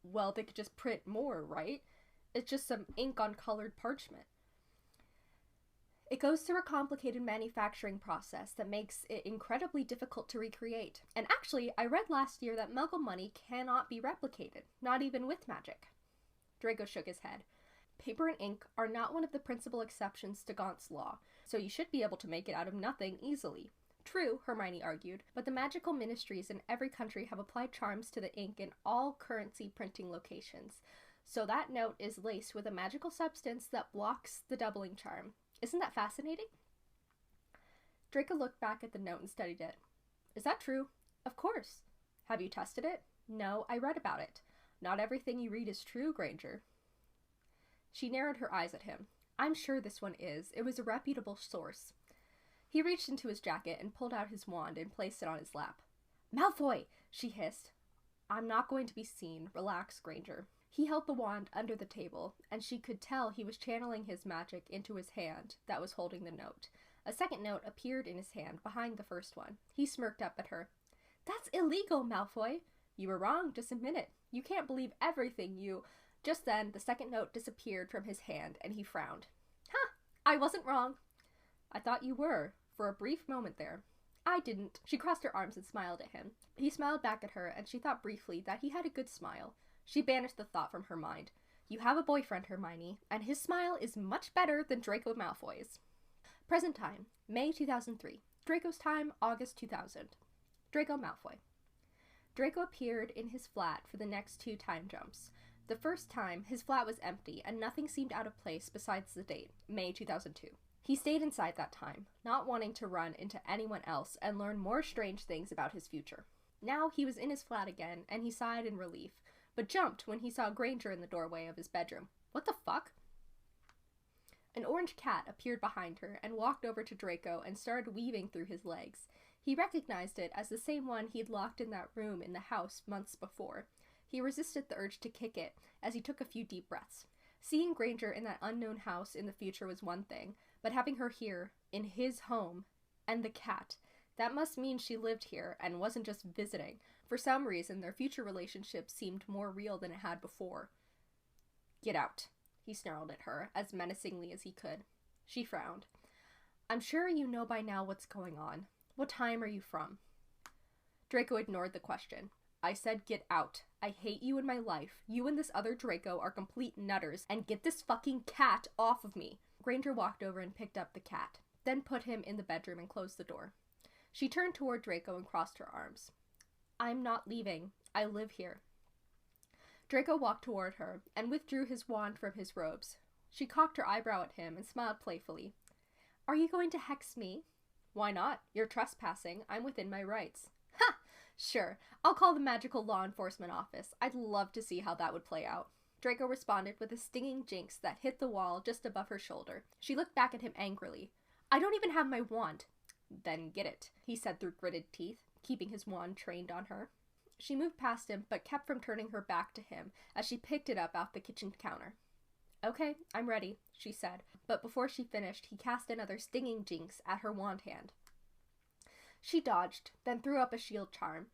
Well, they could just print more, right? It's just some ink on colored parchment. It goes through a complicated manufacturing process that makes it incredibly difficult to recreate. And actually, I read last year that Muggle money cannot be replicated, not even with magic. Draco shook his head. Paper and ink are not one of the principal exceptions to Gaunt's law, so you should be able to make it out of nothing easily. True, Hermione argued, but the magical ministries in every country have applied charms to the ink in all currency printing locations, so that note is laced with a magical substance that blocks the doubling charm. Isn't that fascinating? Draco looked back at the note and studied it. Is that true? Of course. Have you tested it? No, I read about it. Not everything you read is true, Granger. She narrowed her eyes at him. I'm sure this one is. It was a reputable source. He reached into his jacket and pulled out his wand and placed it on his lap. Malfoy! She hissed. I'm not going to be seen. Relax, Granger. He held the wand under the table, and she could tell he was channeling his magic into his hand that was holding the note. A second note appeared in his hand behind the first one. He smirked up at her. That's illegal, Malfoy! You were wrong, just admit it. You can't believe everything you... Just then, the second note disappeared from his hand, and he frowned. Huh! I wasn't wrong. I thought you were, for a brief moment there. I didn't. She crossed her arms and smiled at him. He smiled back at her, and she thought briefly that he had a good smile. She banished the thought from her mind. You have a boyfriend, Hermione, and his smile is much better than Draco Malfoy's. Present time, May 2003. Draco's time, August 2000. Draco Malfoy. Draco appeared in his flat for the next 2 time jumps. The first time, his flat was empty, and nothing seemed out of place besides the date, May 2002. He stayed inside that time, not wanting to run into anyone else and learn more strange things about his future. Now he was in his flat again, and he sighed in relief, but jumped when he saw Granger in the doorway of his bedroom. What the fuck? An orange cat appeared behind her and walked over to Draco and started weaving through his legs. He recognized it as the same one he'd locked in that room in the house months before. He resisted the urge to kick it as he took a few deep breaths. Seeing Granger in that unknown house in the future was one thing, but having her here, in his home, and the cat, that must mean she lived here and wasn't just visiting. For some reason, their future relationship seemed more real than it had before. Get out, he snarled at her, as menacingly as he could. She frowned. I'm sure you know by now what's going on. What time are you from? Draco ignored the question. I said get out. I hate you in my life. You and this other Draco are complete nutters, and get this fucking cat off of me. Granger walked over and picked up the cat, then put him in the bedroom and closed the door. She turned toward Draco and crossed her arms. I'm not leaving. I live here. Draco walked toward her and withdrew his wand from his robes. She cocked her eyebrow at him and smiled playfully. Are you going to hex me? Why not? You're trespassing. I'm within my rights. Ha! Sure. I'll call the magical law enforcement office. I'd love to see how that would play out. Draco responded with a stinging jinx that hit the wall just above her shoulder. She looked back at him angrily. I don't even have my wand. Then get it, he said through gritted teeth, keeping his wand trained on her. She moved past him, but kept from turning her back to him as she picked it up off the kitchen counter. "Okay, I'm ready," she said, but before she finished, he cast another stinging jinx at her wand hand. She dodged, then threw up a shield charm,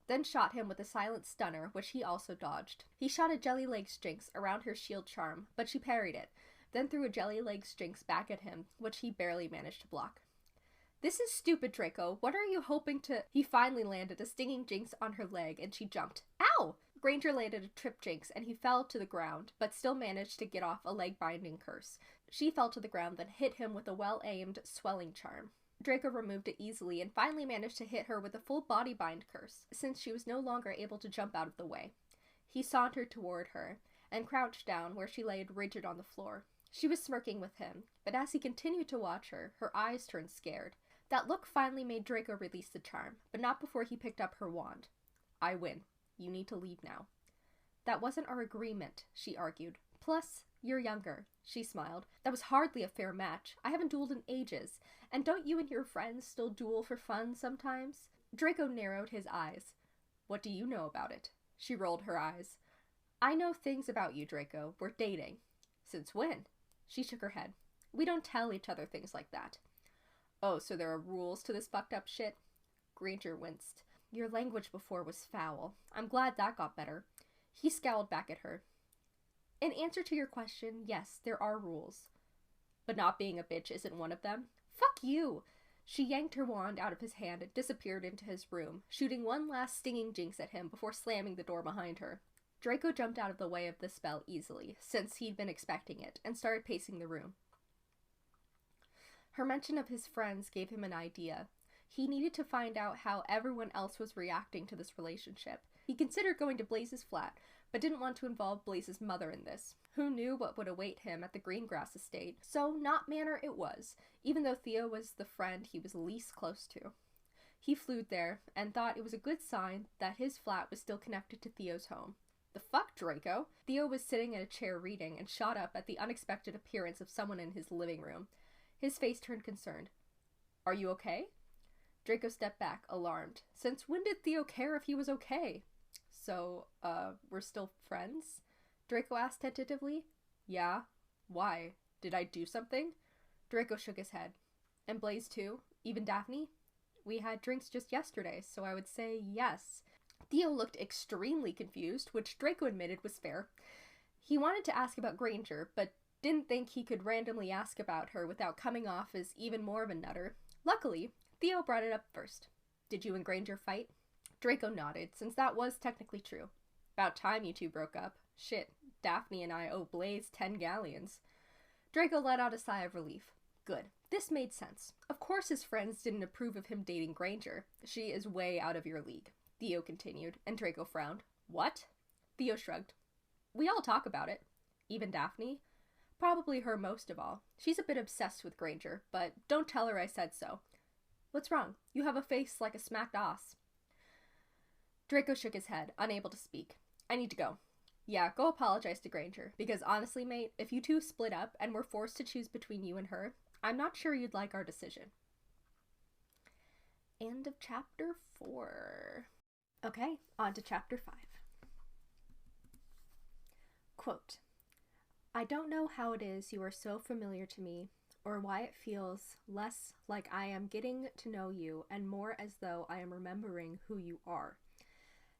then shot him with a silent stunner, which he also dodged. He shot a jelly legs jinx around her shield charm, but she parried it, then threw a jelly legs jinx back at him, which he barely managed to block. "This is stupid, Draco. What are you hoping to—" He finally landed a stinging jinx on her leg, and she jumped. "Ow!" Granger landed a trip jinx, and he fell to the ground, but still managed to get off a leg-binding curse. She fell to the ground, then hit him with a well-aimed swelling charm. Draco removed it easily and finally managed to hit her with a full body bind curse, since she was no longer able to jump out of the way. He sauntered toward her, and crouched down where she lay rigid on the floor. She was smirking with him, but as he continued to watch her, her eyes turned scared. That look finally made Draco release the charm, but not before he picked up her wand. "I win. You need to leave now." "That wasn't our agreement," she argued. "Plus, you're younger." She smiled. "That was hardly a fair match. I haven't dueled in ages. And don't you and your friends still duel for fun sometimes?" Draco narrowed his eyes. "What do you know about it?" She rolled her eyes. "I know things about you, Draco. We're dating." "Since when?" She shook her head. "We don't tell each other things like that." "Oh, so there are rules to this fucked up shit?" Granger winced. "Your language before was foul. I'm glad that got better." He scowled back at her. "In answer to your question, yes, there are rules. But not being a bitch isn't one of them?" "Fuck you!" She yanked her wand out of his hand and disappeared into his room, shooting one last stinging jinx at him before slamming the door behind her. Draco jumped out of the way of the spell easily, since he'd been expecting it, and started pacing the room. Her mention of his friends gave him an idea. He needed to find out how everyone else was reacting to this relationship. He considered going to Blaze's flat, but didn't want to involve Blaze's mother in this. Who knew what would await him at the Greengrass estate? So not Manor it was, even though Theo was the friend he was least close to. He flew there, and thought it was a good sign that his flat was still connected to Theo's home. "The fuck, Draco?" Theo was sitting in a chair reading, and shot up at the unexpected appearance of someone in his living room. His face turned concerned. "Are you okay?" Draco stepped back, alarmed. Since when did Theo care if he was okay? "So, we're still friends?" Draco asked tentatively. "Yeah. Why? Did I do something?" Draco shook his head. "And Blaze too? Even Daphne?" "We had drinks just yesterday, so I would say yes." Theo looked extremely confused, which Draco admitted was fair. He wanted to ask about Granger, but didn't think he could randomly ask about her without coming off as even more of a nutter. Luckily, Theo brought it up first. "Did you and Granger fight?" Draco nodded, since that was technically true. "About time you two broke up. Shit, Daphne and I owe Blaze 10 galleons. Draco let out a sigh of relief. Good. This made sense. Of course his friends didn't approve of him dating Granger. "She is way out of your league," Theo continued, and Draco frowned. "What?" Theo shrugged. "We all talk about it. Even Daphne? Probably her most of all. She's a bit obsessed with Granger, but don't tell her I said so." "What's wrong? You have a face like a smacked ass." Draco shook his head, unable to speak. "I need to go." "Yeah, go apologize to Granger, because honestly, mate, if you two split up and were forced to choose between you and her, I'm not sure you'd like our decision." End of chapter 4. Okay, on to chapter 5. Quote, "I don't know how it is you are so familiar to me, or why it feels less like I am getting to know you and more as though I am remembering who you are.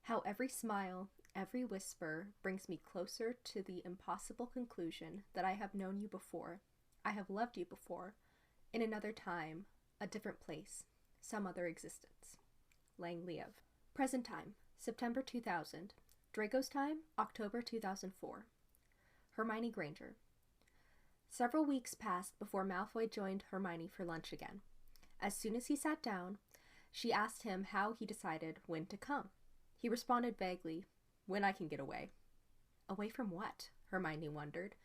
How every smile, every whisper brings me closer to the impossible conclusion that I have known you before, I have loved you before, in another time, a different place, some other existence." Lang Liev. Present time, September 2000. Draco's time, October 2004. Hermione Granger. Several weeks passed before Malfoy joined Hermione for lunch again. As soon as he sat down, she asked him how he decided when to come. He responded vaguely, "When I can get away." Away from what? Hermione wondered.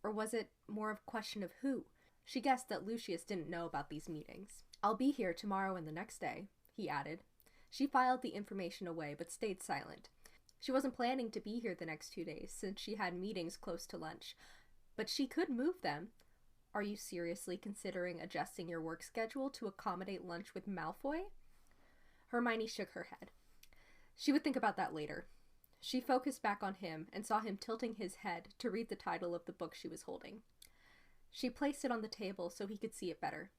Or was it more of a question of who? She guessed that Lucius didn't know about these meetings. "I'll be here tomorrow and the next day," he added. She filed the information away but stayed silent. She wasn't planning to be here the next 2 days since she had meetings close to lunch, but she could move them. "Are you seriously considering adjusting your work schedule to accommodate lunch with Malfoy?" Hermione shook her head. She would think about that later. She focused back on him and saw him tilting his head to read the title of the book she was holding. She placed it on the table so he could see it better.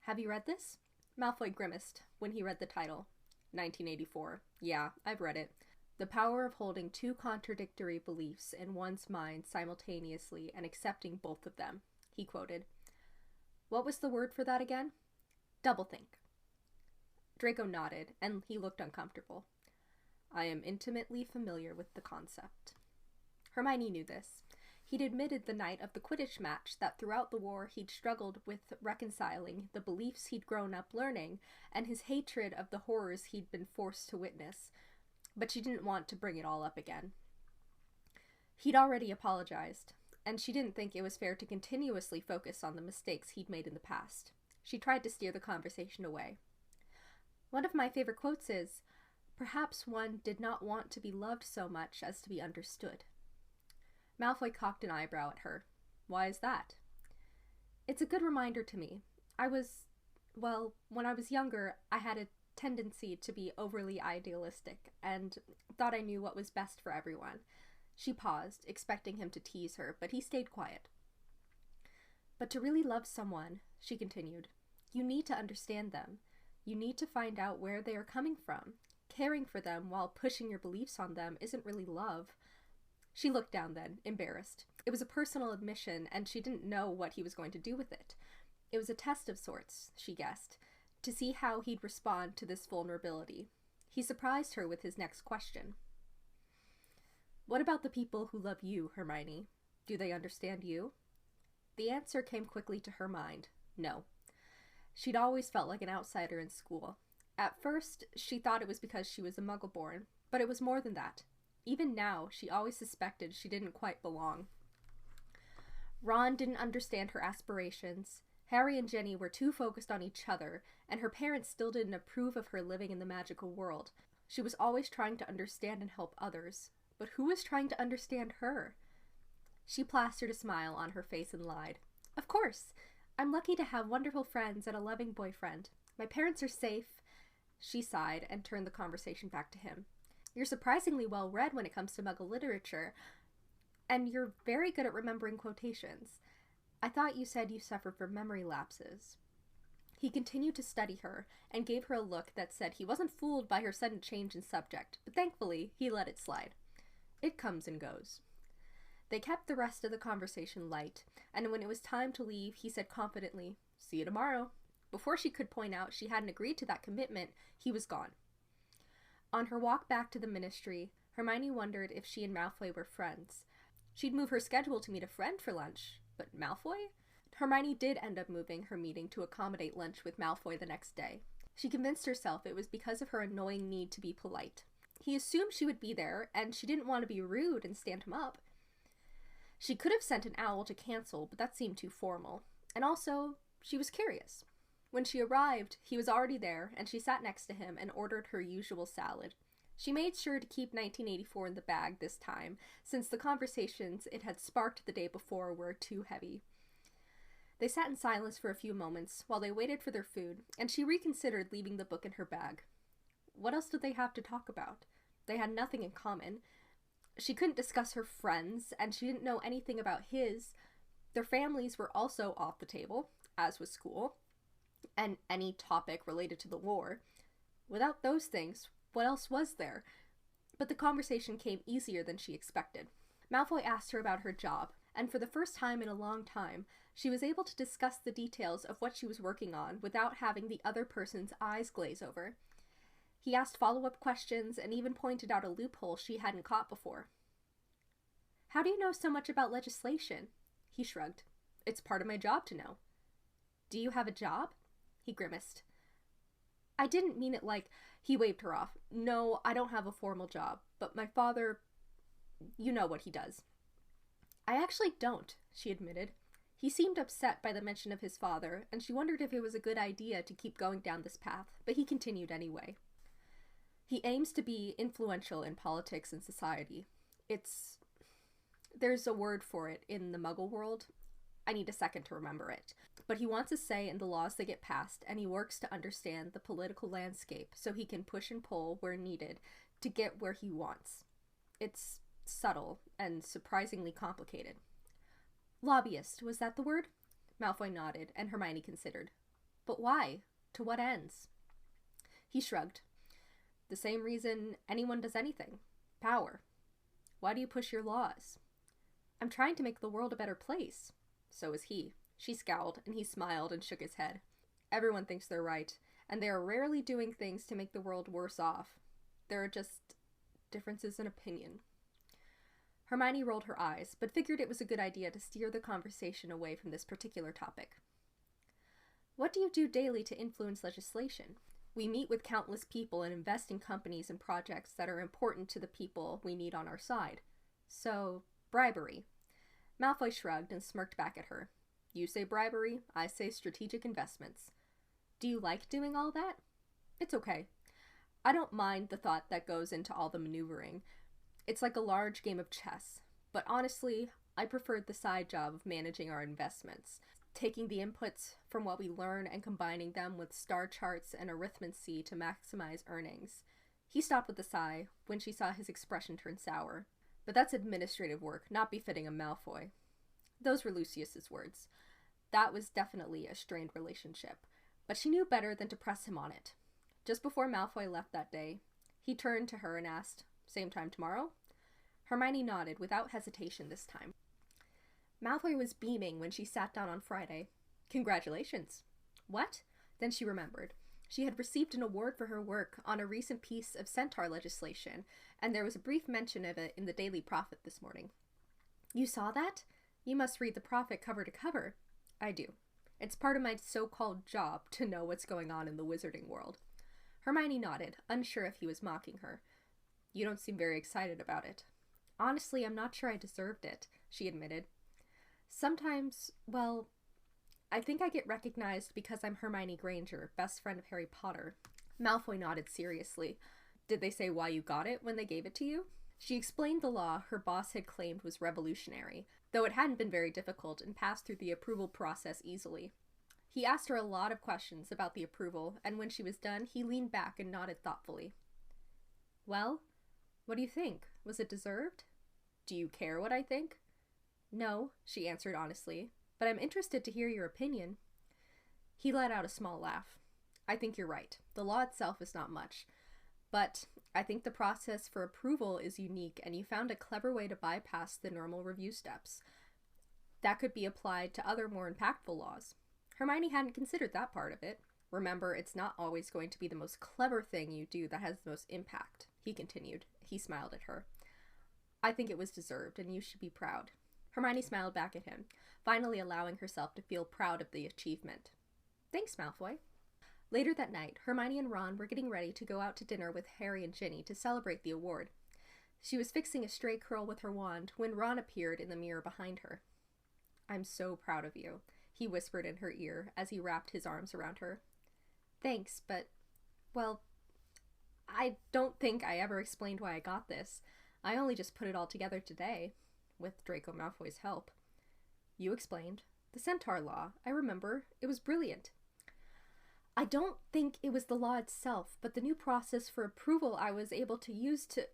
"Have you read this?" Malfoy grimaced when he read the title. 1984. "Yeah, I've read it. The power of holding two contradictory beliefs in one's mind simultaneously and accepting both of them," he quoted. "What was the word for that again?" "Doublethink." Draco nodded, and he looked uncomfortable. "I am intimately familiar with the concept." Hermione knew this. He'd admitted the night of the Quidditch match that throughout the war he'd struggled with reconciling the beliefs he'd grown up learning and his hatred of the horrors he'd been forced to witness, but she didn't want to bring it all up again. He'd already apologized, and she didn't think it was fair to continuously focus on the mistakes he'd made in the past. She tried to steer the conversation away. "One of my favorite quotes is, 'Perhaps one did not want to be loved so much as to be understood.'" Malfoy cocked an eyebrow at her. "Why is that?" "It's a good reminder to me. When I was younger, I had a tendency to be overly idealistic and thought I knew what was best for everyone." She paused, expecting him to tease her, but he stayed quiet. "But to really love someone," she continued, "you need to understand them. You need to find out where they are coming from. Caring for them while pushing your beliefs on them isn't really love." She looked down then, embarrassed. It was a personal admission, and she didn't know what he was going to do with it. It was a test of sorts, she guessed, to see how he'd respond to this vulnerability. He surprised her with his next question. "What about the people who love you, Hermione? Do they understand you?" The answer came quickly to her mind. No. She'd always felt like an outsider in school. At first, she thought it was because she was a Muggle-born, but it was more than that. Even now, she always suspected she didn't quite belong. Ron didn't understand her aspirations, Harry and Ginny were too focused on each other, and her parents still didn't approve of her living in the magical world. She was always trying to understand and help others, but who was trying to understand her? She plastered a smile on her face and lied. "Of course! I'm lucky to have wonderful friends and a loving boyfriend. My parents are safe." She sighed and turned the conversation back to him. "You're surprisingly well read when it comes to Muggle literature, and you're very good at remembering quotations. I thought you said you suffered from memory lapses." He continued to study her and gave her a look that said he wasn't fooled by her sudden change in subject, but thankfully he let it slide. "It comes and goes." They kept the rest of the conversation light, and when it was time to leave, he said confidently, "See you tomorrow." Before she could point out she hadn't agreed to that commitment, he was gone. On her walk back to the Ministry, Hermione wondered if she and Malfoy were friends. She'd move her schedule to meet a friend for lunch, but Malfoy? Hermione did end up moving her meeting to accommodate lunch with Malfoy the next day. She convinced herself it was because of her annoying need to be polite. He assumed she would be there, and she didn't want to be rude and stand him up. She could have sent an owl to cancel, but that seemed too formal. And also, she was curious. When she arrived, he was already there, and she sat next to him and ordered her usual salad. She made sure to keep 1984 in the bag this time, since the conversations it had sparked the day before were too heavy. They sat in silence for a few moments while they waited for their food, and she reconsidered leaving the book in her bag. What else did they have to talk about? They had nothing in common. She couldn't discuss her friends, and she didn't know anything about his. Their families were also off the table, as was school, and any topic related to the war. Without those things, what else was there? But the conversation came easier than she expected. Malfoy asked her about her job, and for the first time in a long time, she was able to discuss the details of what she was working on without having the other person's eyes glaze over. He asked follow-up questions and even pointed out a loophole she hadn't caught before. "How do you know so much about legislation?" He shrugged. "It's part of my job to know." "Do you have a job?" He grimaced. "I didn't mean it like..." He waved her off. "No, I don't have a formal job, but my father... you know what he does." "I actually don't," she admitted. He seemed upset by the mention of his father, and she wondered if it was a good idea to keep going down this path, but he continued anyway. "He aims to be influential in politics and society. There's a word for it in the Muggle world. I need a second to remember it. But he wants a say in the laws that get passed, and he works to understand the political landscape so he can push and pull where needed to get where he wants. It's subtle and surprisingly complicated. Lobbyist, was that the word? Malfoy nodded, and Hermione considered. But why? To what ends? He shrugged. The same reason anyone does anything. Power. Why do you push your laws? I'm trying to make the world a better place. So is he. She scowled, and he smiled and shook his head. Everyone thinks they're right, and they are rarely doing things to make the world worse off. There are just differences in opinion. Hermione rolled her eyes, but figured it was a good idea to steer the conversation away from this particular topic. What do you do daily to influence legislation? We meet with countless people and invest in companies and projects that are important to the people we need on our side. So, bribery. Malfoy shrugged and smirked back at her. You say bribery, I say strategic investments. Do you like doing all that? It's okay. I don't mind the thought that goes into all the maneuvering. It's like a large game of chess. But honestly, I preferred the side job of managing our investments, taking the inputs from what we learn and combining them with star charts and arithmancy to maximize earnings. He stopped with a sigh when she saw his expression turn sour. But that's administrative work, not befitting a Malfoy. Those were Lucius's words. That was definitely a strained relationship, but she knew better than to press him on it. Just before Malfoy left that day, he turned to her and asked, "Same time tomorrow?" Hermione nodded without hesitation this time. Malfoy was beaming when she sat down on Friday. "Congratulations." "What?" Then she remembered. She had received an award for her work on a recent piece of centaur legislation, and there was a brief mention of it in the Daily Prophet this morning. "You saw that? You must read the Prophet cover to cover." "I do. It's part of my so-called job to know what's going on in the wizarding world." Hermione nodded, unsure if he was mocking her. "You don't seem very excited about it." "Honestly, I'm not sure I deserved it," she admitted. "Sometimes, well, I think I get recognized because I'm Hermione Granger, best friend of Harry Potter." Malfoy nodded seriously. "Did they say why you got it when they gave it to you?" She explained the law her boss had claimed was revolutionary, though it hadn't been very difficult and passed through the approval process easily. He asked her a lot of questions about the approval, and when she was done, he leaned back and nodded thoughtfully. "Well, what do you think? Was it deserved?" "Do you care what I think?" "No," she answered honestly, "but I'm interested to hear your opinion." He let out a small laugh. "I think you're right. The law itself is not much. But I think the process for approval is unique, and you found a clever way to bypass the normal review steps. That could be applied to other more impactful laws." Hermione hadn't considered that part of it. "Remember, it's not always going to be the most clever thing you do that has the most impact," he continued. He smiled at her. "I think it was deserved, and you should be proud." Hermione smiled back at him, finally allowing herself to feel proud of the achievement. "Thanks, Malfoy." Later that night, Hermione and Ron were getting ready to go out to dinner with Harry and Ginny to celebrate the award. She was fixing a stray curl with her wand when Ron appeared in the mirror behind her. "I'm so proud of you," he whispered in her ear as he wrapped his arms around her. "Thanks, but, well, I don't think I ever explained why I got this. I only just put it all together today, with Draco Malfoy's help." "You explained. The centaur law. I remember. It was brilliant." "I don't think it was the law itself, but the new process for approval I was able to use to—"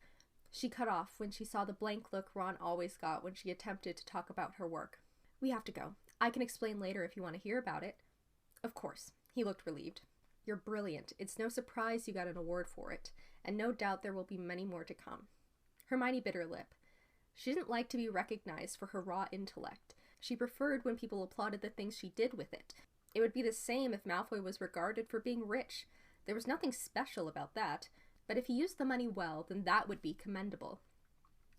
She cut off when she saw the blank look Ron always got when she attempted to talk about her work. "We have to go. I can explain later if you want to hear about it." "Of course." He looked relieved. "You're brilliant. It's no surprise you got an award for it, and no doubt there will be many more to come." Hermione bit her lip. She didn't like to be recognized for her raw intellect. She preferred when people applauded the things she did with it. It would be the same if Malfoy was regarded for being rich. There was nothing special about that, but if he used the money well, then that would be commendable.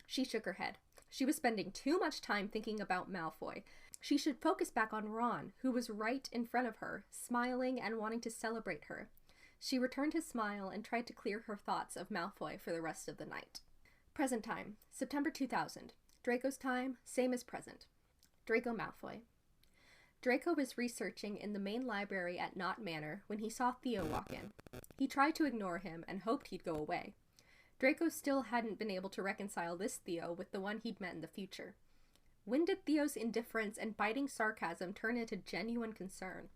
She shook her head. She was spending too much time thinking about Malfoy. She should focus back on Ron, who was right in front of her, smiling and wanting to celebrate her. She returned his smile and tried to clear her thoughts of Malfoy for the rest of the night. Present time, September 2000. Draco's time, same as present. Draco Malfoy. Draco was researching in the main library at Knott Manor when he saw Theo walk in. He tried to ignore him and hoped he'd go away. Draco still hadn't been able to reconcile this Theo with the one he'd met in the future. When did Theo's indifference and biting sarcasm turn into genuine concern?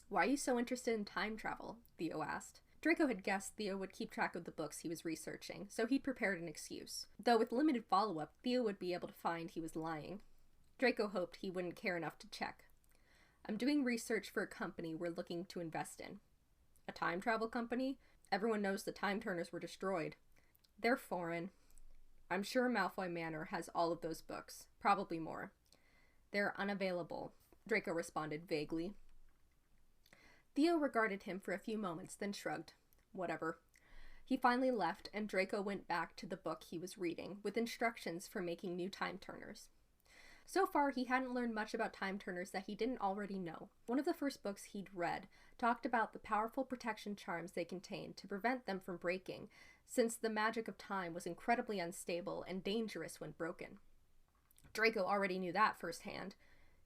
"Why are you so interested in time travel?" Theo asked. Draco had guessed Theo would keep track of the books he was researching, so he'd prepared an excuse. Though with limited follow-up, Theo would be able to find he was lying. Draco hoped he wouldn't care enough to check. I'm doing research for a company we're looking to invest in. A time travel company? Everyone knows the time turners were destroyed. They're foreign. I'm sure Malfoy Manor has all of those books, probably more. They're unavailable, Draco responded vaguely. Theo regarded him for a few moments, then shrugged. Whatever. He finally left, and Draco went back to the book he was reading, with instructions for making new time turners. So far, he hadn't learned much about time turners that he didn't already know. One of the first books he'd read talked about the powerful protection charms they contained to prevent them from breaking, since the magic of time was incredibly unstable and dangerous when broken. Draco already knew that firsthand.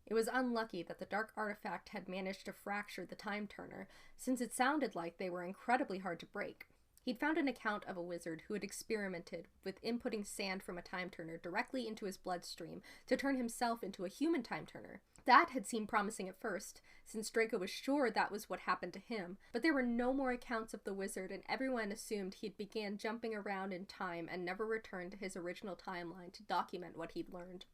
It was unlucky that the dark artifact had managed to fracture the time turner, since it sounded like they were incredibly hard to break. He'd found an account of a wizard who had experimented with inputting sand from a time turner directly into his bloodstream to turn himself into a human time turner. That had seemed promising at first, since Draco was sure that was what happened to him, but there were no more accounts of the wizard, and everyone assumed he'd began jumping around in time and never returned to his original timeline to document what he'd learned.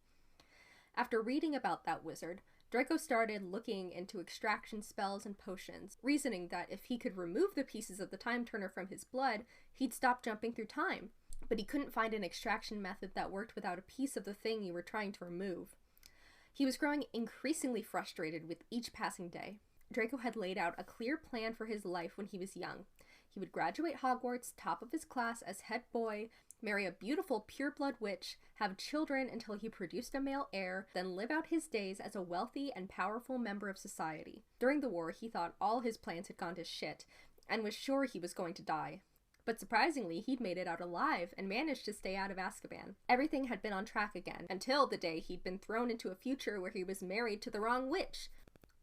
After reading about that wizard, Draco started looking into extraction spells and potions, reasoning that if he could remove the pieces of the time turner from his blood, he'd stop jumping through time. But he couldn't find an extraction method that worked without a piece of the thing you were trying to remove. He was growing increasingly frustrated with each passing day. Draco had laid out a clear plan for his life when he was young. He would graduate Hogwarts, top of his class as head boy, marry a beautiful pureblood witch, have children until he produced a male heir, then live out his days as a wealthy and powerful member of society. During the war, he thought all his plans had gone to shit, and was sure he was going to die. But surprisingly, he'd made it out alive and managed to stay out of Azkaban. Everything had been on track again, until the day he'd been thrown into a future where he was married to the wrong witch.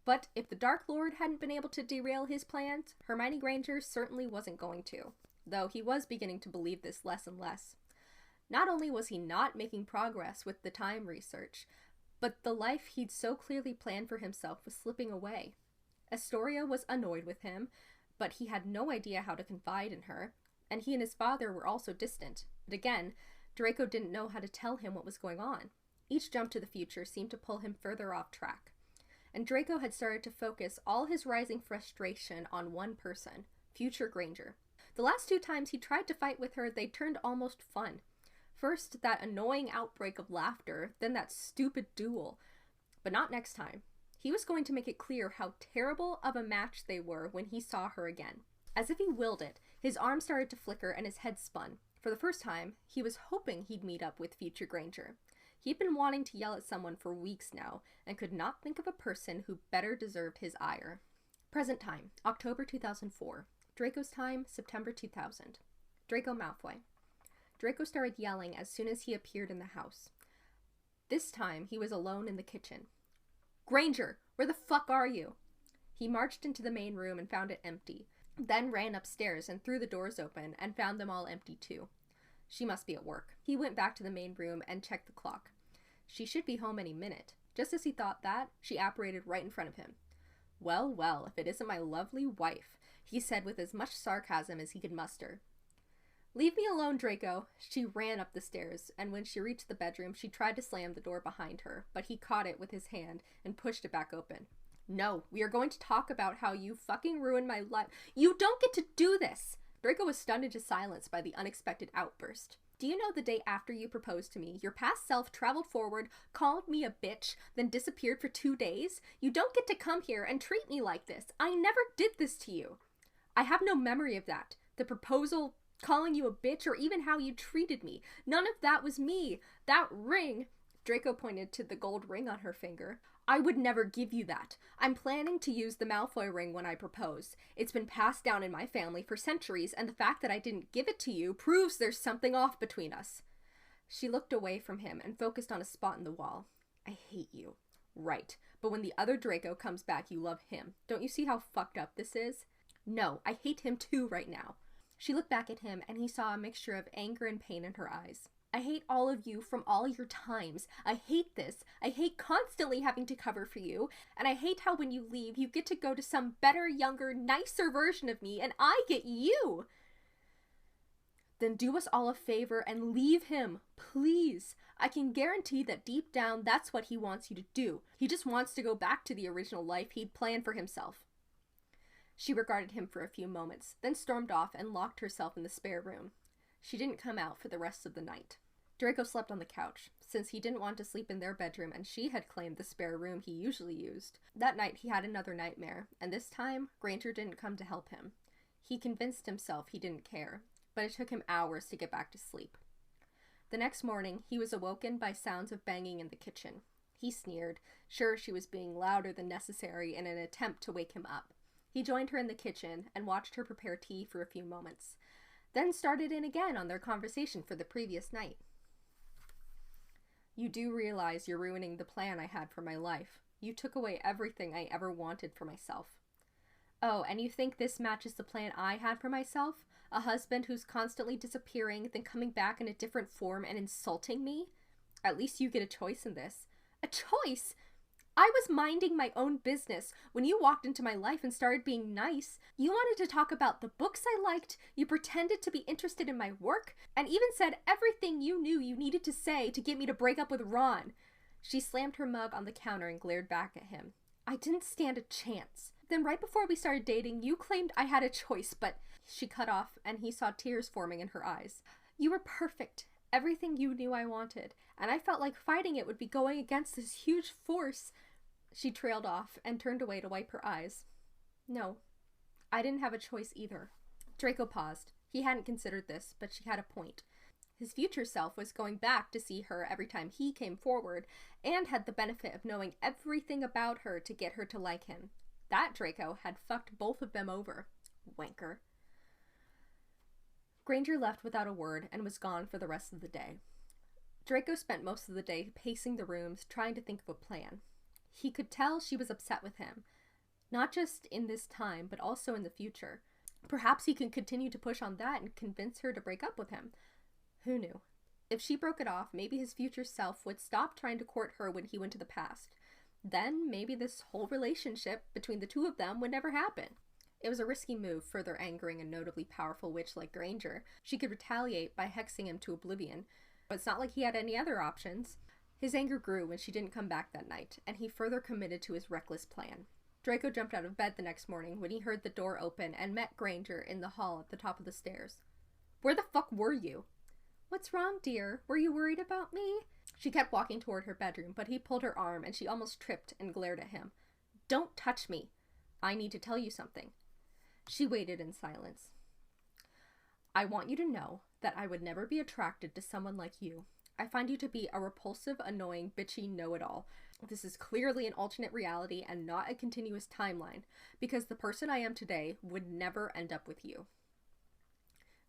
But if the Dark Lord hadn't been able to derail his plans, Hermione Granger certainly wasn't going to, though he was beginning to believe this less and less. Not only was he not making progress with the time research, but the life he'd so clearly planned for himself was slipping away. Astoria was annoyed with him, but he had no idea how to confide in her, and he and his father were also distant. But again, Draco didn't know how to tell him what was going on. Each jump to the future seemed to pull him further off track. And Draco had started to focus all his rising frustration on one person, future Granger. The last 2 times he tried to fight with her, they turned almost fun. First, that annoying outbreak of laughter, then that stupid duel. But not next time. He was going to make it clear how terrible of a match they were when he saw her again. As if he willed it, his arm started to flicker and his head spun. For the first time, he was hoping he'd meet up with future Granger. He'd been wanting to yell at someone for weeks now, and could not think of a person who better deserved his ire. Present time, October 2004. Draco's time, September 2000. Draco Malfoy. Draco started yelling as soon as he appeared in the house. This time, he was alone in the kitchen. Granger, where the fuck are you? He marched into the main room and found it empty, then ran upstairs and threw the doors open and found them all empty too. She must be at work. He went back to the main room and checked the clock. She should be home any minute. Just as he thought that, she apparated right in front of him. Well, well, if it isn't my lovely wife, he said with as much sarcasm as he could muster. Leave me alone, Draco. She ran up the stairs, and when she reached the bedroom, she tried to slam the door behind her, but he caught it with his hand and pushed it back open. No, we are going to talk about how you fucking ruined my life. You don't get to do this! Draco was stunned into silence by the unexpected outburst. Do you know the day after you proposed to me, your past self traveled forward, called me a bitch, then disappeared for 2 days? You don't get to come here and treat me like this. I never did this to you. I have no memory of that. The proposal, calling you a bitch, or even how you treated me. None of that was me. That ring, Draco pointed to the gold ring on her finger. I would never give you that. I'm planning to use the Malfoy ring when I propose. It's been passed down in my family for centuries, and the fact that I didn't give it to you proves there's something off between us. She looked away from him and focused on a spot in the wall. I hate you. Right. But when the other Draco comes back, you love him. Don't you see how fucked up this is? No, I hate him too right now. She looked back at him, and he saw a mixture of anger and pain in her eyes. I hate all of you from all your times. I hate this. I hate constantly having to cover for you. And I hate how when you leave, you get to go to some better, younger, nicer version of me, and I get you. Then do us all a favor and leave him, please. I can guarantee that deep down, that's what he wants you to do. He just wants to go back to the original life he'd planned for himself. She regarded him for a few moments, then stormed off and locked herself in the spare room. She didn't come out for the rest of the night. Draco slept on the couch, since he didn't want to sleep in their bedroom and she had claimed the spare room he usually used. That night he had another nightmare, and this time Granger didn't come to help him. He convinced himself he didn't care, but it took him hours to get back to sleep. The next morning, he was awoken by sounds of banging in the kitchen. He sneered, sure she was being louder than necessary in an attempt to wake him up. He joined her in the kitchen and watched her prepare tea for a few moments, then started in again on their conversation for the previous night. You do realize you're ruining the plan I had for my life. You took away everything I ever wanted for myself. Oh, and you think this matches the plan I had for myself? A husband who's constantly disappearing, then coming back in a different form and insulting me? At least you get a choice in this. A choice? I was minding my own business when you walked into my life and started being nice. You wanted to talk about the books I liked, you pretended to be interested in my work, and even said everything you knew you needed to say to get me to break up with Ron. She slammed her mug on the counter and glared back at him. I didn't stand a chance. Then right before we started dating, you claimed I had a choice, but... She cut off, and he saw tears forming in her eyes. You were perfect. Everything you knew I wanted, and I felt like fighting it would be going against this huge force. She trailed off and turned away to wipe her eyes. No, I didn't have a choice either. Draco paused. He hadn't considered this, but she had a point. His future self was going back to see her every time he came forward, and had the benefit of knowing everything about her to get her to like him. That Draco had fucked both of them over. Wanker. Granger left without a word and was gone for the rest of the day. Draco spent most of the day pacing the rooms, trying to think of a plan. He could tell she was upset with him, not just in this time, but also in the future. Perhaps he could continue to push on that and convince her to break up with him. Who knew? If she broke it off, maybe his future self would stop trying to court her when he went to the past. Then maybe this whole relationship between the two of them would never happen. It was a risky move, further angering a notably powerful witch like Granger. She could retaliate by hexing him to oblivion, but it's not like he had any other options. His anger grew when she didn't come back that night, and he further committed to his reckless plan. Draco jumped out of bed the next morning when he heard the door open and met Granger in the hall at the top of the stairs. Where the fuck were you? What's wrong, dear? Were you worried about me? She kept walking toward her bedroom, but he pulled her arm and she almost tripped and glared at him. Don't touch me. I need to tell you something. She waited in silence. I want you to know that I would never be attracted to someone like you. I find you to be a repulsive, annoying, bitchy know-it-all. This is clearly an alternate reality and not a continuous timeline, because the person I am today would never end up with you.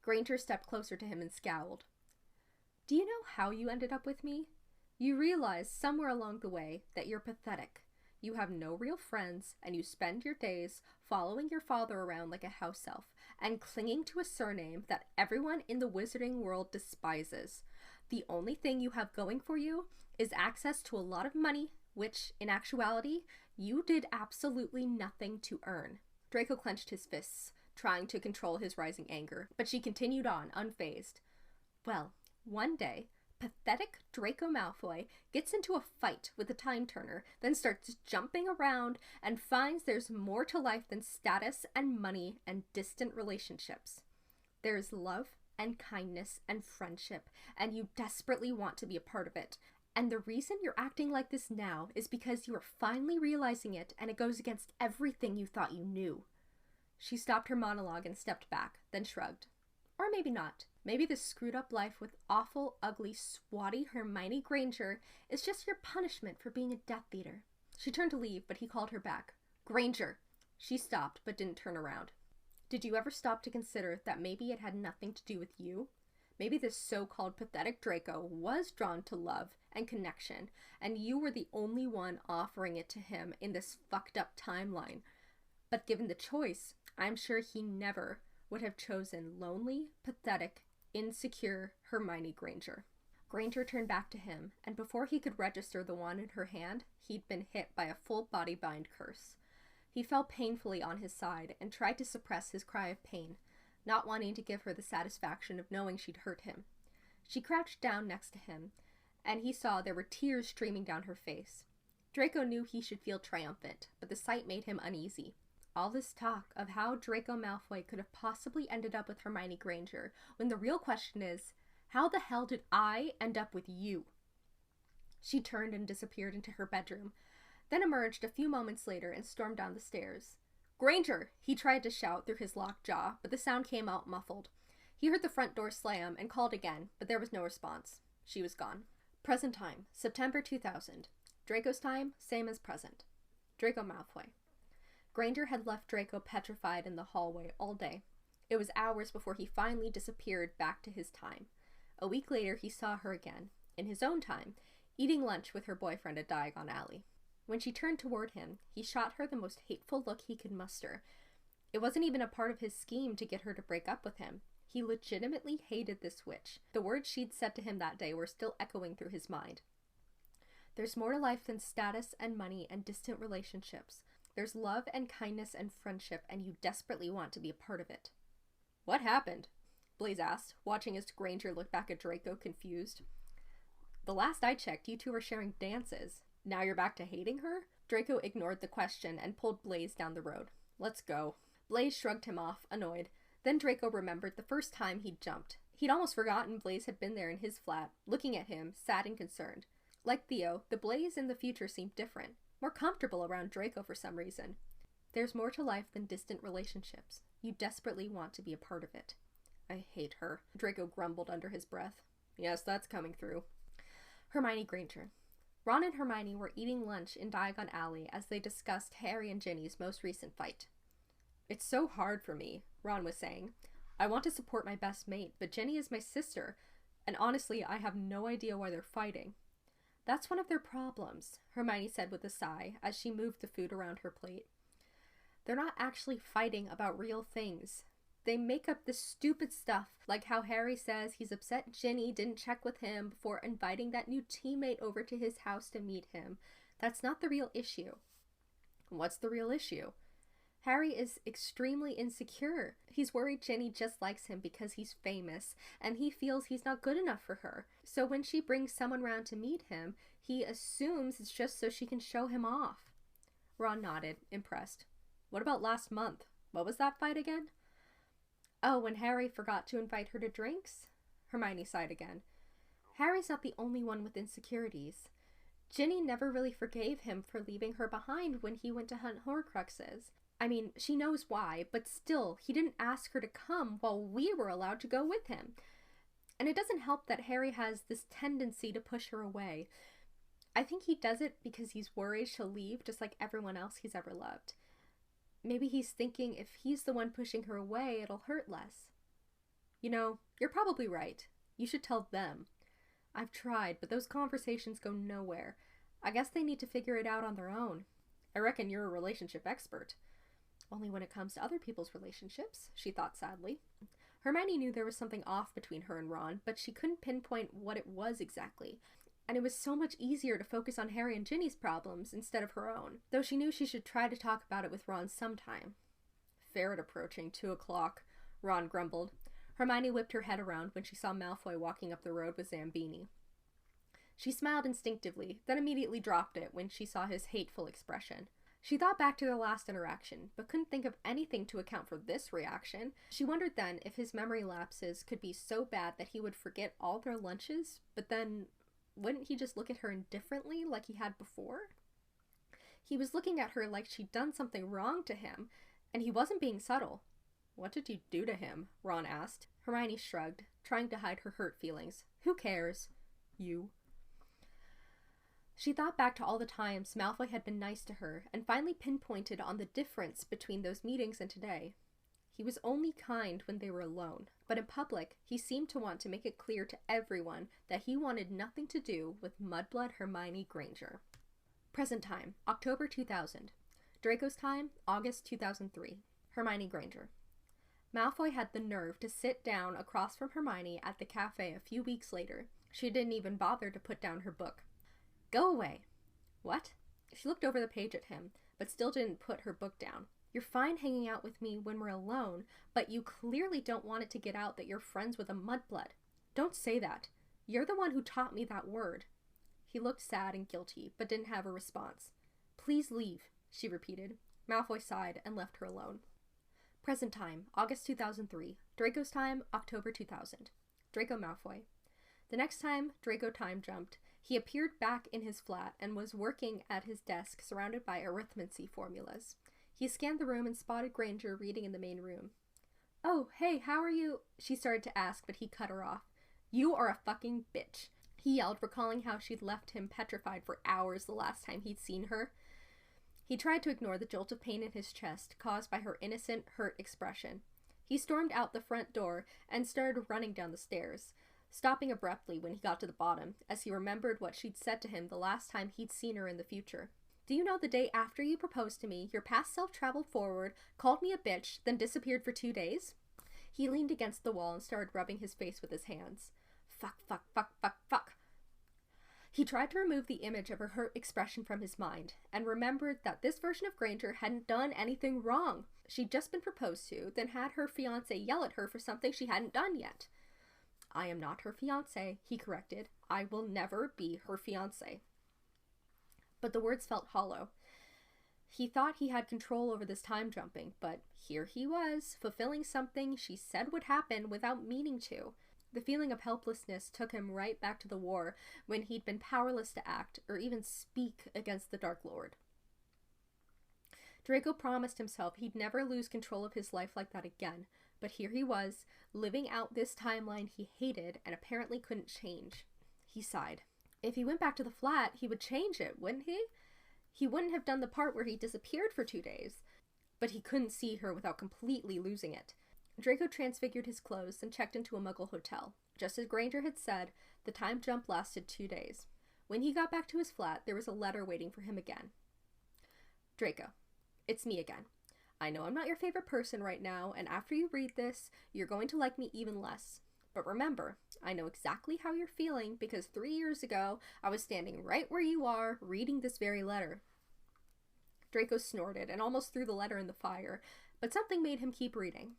Granger stepped closer to him and scowled. Do you know how you ended up with me? You realize somewhere along the way that you're pathetic. You have no real friends, and you spend your days following your father around like a house elf, and clinging to a surname that everyone in the wizarding world despises. The only thing you have going for you is access to a lot of money, which, in actuality, you did absolutely nothing to earn. Draco clenched his fists, trying to control his rising anger, but she continued on, unfazed. Well, one day, pathetic Draco Malfoy gets into a fight with a time turner, then starts jumping around and finds there's more to life than status and money and distant relationships. There's love and kindness and friendship, and you desperately want to be a part of it. And the reason you're acting like this now is because you are finally realizing it, and it goes against everything you thought you knew. She stopped her monologue and stepped back, then shrugged. Or maybe not. Maybe this screwed up life with awful, ugly, swatty Hermione Granger is just your punishment for being a Death Eater. She turned to leave, but he called her back. Granger! She stopped, but didn't turn around. Did you ever stop to consider that maybe it had nothing to do with you? Maybe this so-called pathetic Draco was drawn to love and connection, and you were the only one offering it to him in this fucked up timeline. But given the choice, I'm sure he never would have chosen lonely, pathetic, insecure Hermione Granger. Granger turned back to him, and before he could register the wand in her hand, he'd been hit by a full-body bind curse. He fell painfully on his side and tried to suppress his cry of pain, not wanting to give her the satisfaction of knowing she'd hurt him. She crouched down next to him, and he saw there were tears streaming down her face. Draco knew he should feel triumphant, but the sight made him uneasy. All this talk of how Draco Malfoy could have possibly ended up with Hermione Granger, when the real question is, how the hell did I end up with you? She turned and disappeared into her bedroom, then emerged a few moments later and stormed down the stairs. "Granger!" He tried to shout through his locked jaw, but the sound came out muffled. He heard the front door slam and called again, but there was no response. She was gone. Present time, September 2000. Draco's time, same as present. Draco Malfoy. Granger had left Draco petrified in the hallway all day. It was hours before he finally disappeared back to his time. A week later, he saw her again, in his own time, eating lunch with her boyfriend at Diagon Alley. When she turned toward him, he shot her the most hateful look he could muster. It wasn't even a part of his scheme to get her to break up with him. He legitimately hated this witch. The words she'd said to him that day were still echoing through his mind. There's more to life than status and money and distant relationships. There's love and kindness and friendship, and you desperately want to be a part of it. What happened? Blaise asked, watching as Granger looked back at Draco, confused. The last I checked, you two were sharing dances. Now you're back to hating her? Draco ignored the question and pulled Blaise down the road. Let's go. Blaise shrugged him off, annoyed. Then Draco remembered the first time he'd jumped. He'd almost forgotten Blaise had been there in his flat, looking at him, sad and concerned. Like Theo, the Blaise in the future seemed different, more comfortable around Draco for some reason. There's more to life than distant relationships. You desperately want to be a part of it. I hate her, Draco grumbled under his breath. Yes, that's coming through. Hermione Granger. Ron and Hermione were eating lunch in Diagon Alley as they discussed Harry and Ginny's most recent fight. It's so hard for me, Ron was saying. I want to support my best mate, but Ginny is my sister, and honestly, I have no idea why they're fighting. That's one of their problems, Hermione said with a sigh as she moved the food around her plate. They're not actually fighting about real things. They make up this stupid stuff, like how Harry says he's upset Ginny didn't check with him before inviting that new teammate over to his house to meet him. That's not the real issue. What's the real issue? Harry is extremely insecure. He's worried Ginny just likes him because he's famous, and he feels he's not good enough for her. So when she brings someone round to meet him, he assumes it's just so she can show him off. Ron nodded, impressed. What about last month? What was that fight again? Oh, when Harry forgot to invite her to drinks? Hermione sighed again. Harry's not the only one with insecurities. Ginny never really forgave him for leaving her behind when he went to hunt Horcruxes. I mean, she knows why, but still, he didn't ask her to come while we were allowed to go with him. And it doesn't help that Harry has this tendency to push her away. I think he does it because he's worried she'll leave just like everyone else he's ever loved. Maybe he's thinking if he's the one pushing her away, it'll hurt less. You know, you're probably right. You should tell them. I've tried, but those conversations go nowhere. I guess they need to figure it out on their own. I reckon you're a relationship expert. Only when it comes to other people's relationships, she thought sadly. Hermione knew there was something off between her and Ron, but she couldn't pinpoint what it was exactly. And it was so much easier to focus on Harry and Ginny's problems instead of her own, though she knew she should try to talk about it with Ron sometime. Ferret approaching, 2 o'clock, Ron grumbled. Hermione whipped her head around when she saw Malfoy walking up the road with Zambini. She smiled instinctively, then immediately dropped it when she saw his hateful expression. She thought back to their last interaction, but couldn't think of anything to account for this reaction. She wondered then if his memory lapses could be so bad that he would forget all their lunches, but then wouldn't he just look at her indifferently like he had before? He was looking at her like she'd done something wrong to him, and he wasn't being subtle. What did you do to him? Ron asked. Hermione shrugged, trying to hide her hurt feelings. Who cares? You. She thought back to all the times Malfoy had been nice to her, and finally pinpointed on the difference between those meetings and today. He was only kind when they were alone, but in public, he seemed to want to make it clear to everyone that he wanted nothing to do with Mudblood Hermione Granger. Present time, October 2000. Draco's time, August 2003. Hermione Granger. Malfoy had the nerve to sit down across from Hermione at the cafe a few weeks later, She didn't even bother to put down her book. Go away. What? She looked over the page at him, but still didn't put her book down. You're fine hanging out with me when we're alone, but you clearly don't want it to get out that you're friends with a mudblood. Don't say that. You're the one who taught me that word. He looked sad and guilty, but didn't have a response. Please leave, she repeated. Malfoy sighed and left her alone. Present time, August 2003. Draco's time, October 2000. Draco Malfoy. The next time Draco time jumped, he appeared back in his flat and was working at his desk surrounded by arithmancy formulas. He scanned the room and spotted Granger reading in the main room. Oh, hey, how are you? She started to ask, but he cut her off. You are a fucking bitch, he yelled, recalling how she'd left him petrified for hours the last time he'd seen her. He tried to ignore the jolt of pain in his chest caused by her innocent, hurt expression. He stormed out the front door and started running down the stairs, stopping abruptly when he got to the bottom, as he remembered what she'd said to him the last time he'd seen her in the future. Do you know the day after you proposed to me, your past self traveled forward, called me a bitch, then disappeared for 2 days? He leaned against the wall and started rubbing his face with his hands. Fuck, fuck, fuck, fuck, fuck. He tried to remove the image of her hurt expression from his mind, and remembered that this version of Granger hadn't done anything wrong. She'd just been proposed to, then had her fiancé yell at her for something she hadn't done yet. I am not her fiancé, he corrected. I will never be her fiancé. But the words felt hollow. He thought he had control over this time jumping, but here he was, fulfilling something she said would happen without meaning to. The feeling of helplessness took him right back to the war, when he'd been powerless to act or even speak against the Dark Lord. Draco promised himself he'd never lose control of his life like that again, but here he was, living out this timeline he hated and apparently couldn't change. He sighed. If he went back to the flat, he would change it, wouldn't he? He wouldn't have done the part where he disappeared for 2 days, but he couldn't see her without completely losing it. Draco transfigured his clothes and checked into a Muggle hotel. Just as Granger had said, the time jump lasted 2 days. When he got back to his flat, there was a letter waiting for him again. Draco, it's me again. I know I'm not your favorite person right now, and after you read this, you're going to like me even less. But remember, I know exactly how you're feeling because 3 years ago, I was standing right where you are, reading this very letter. Draco snorted and almost threw the letter in the fire, but something made him keep reading.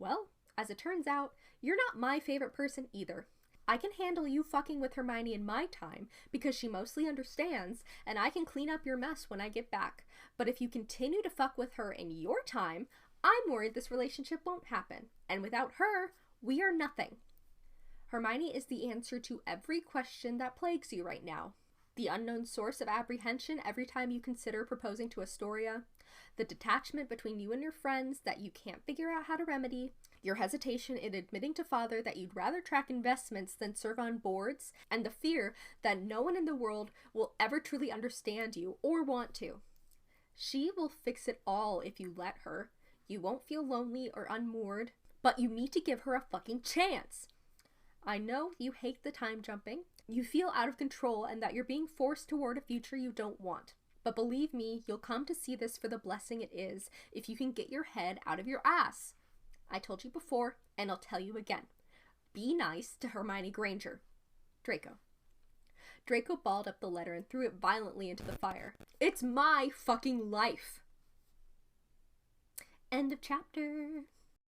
Well, as it turns out, you're not my favorite person either. I can handle you fucking with Hermione in my time because she mostly understands, and I can clean up your mess when I get back. But if you continue to fuck with her in your time, I'm worried this relationship won't happen. And without her, we are nothing. Hermione is the answer to every question that plagues you right now. The unknown source of apprehension every time you consider proposing to Astoria, the detachment between you and your friends that you can't figure out how to remedy, your hesitation in admitting to Father that you'd rather track investments than serve on boards, and the fear that no one in the world will ever truly understand you or want to. She will fix it all if you let her. You won't feel lonely or unmoored, but you need to give her a fucking chance. I know you hate the time jumping, you feel out of control and that you're being forced toward a future you don't want. But believe me, you'll come to see this for the blessing it is if you can get your head out of your ass. I told you before, and I'll tell you again. Be nice to Hermione Granger. Draco. Draco balled up the letter and threw it violently into the fire. It's my fucking life. End of chapter.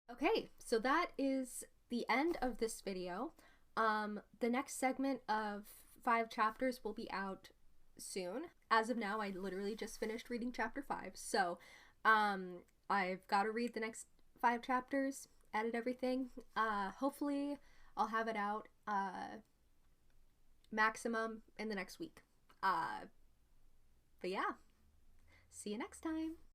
Okay, so that is the end of this video. The next segment of 5 chapters will be out soon. As of now, I literally just finished reading chapter 5, so I've got to read the next 5 chapters, edit everything. Hopefully I'll have it out maximum in the next week. But yeah, see you next time.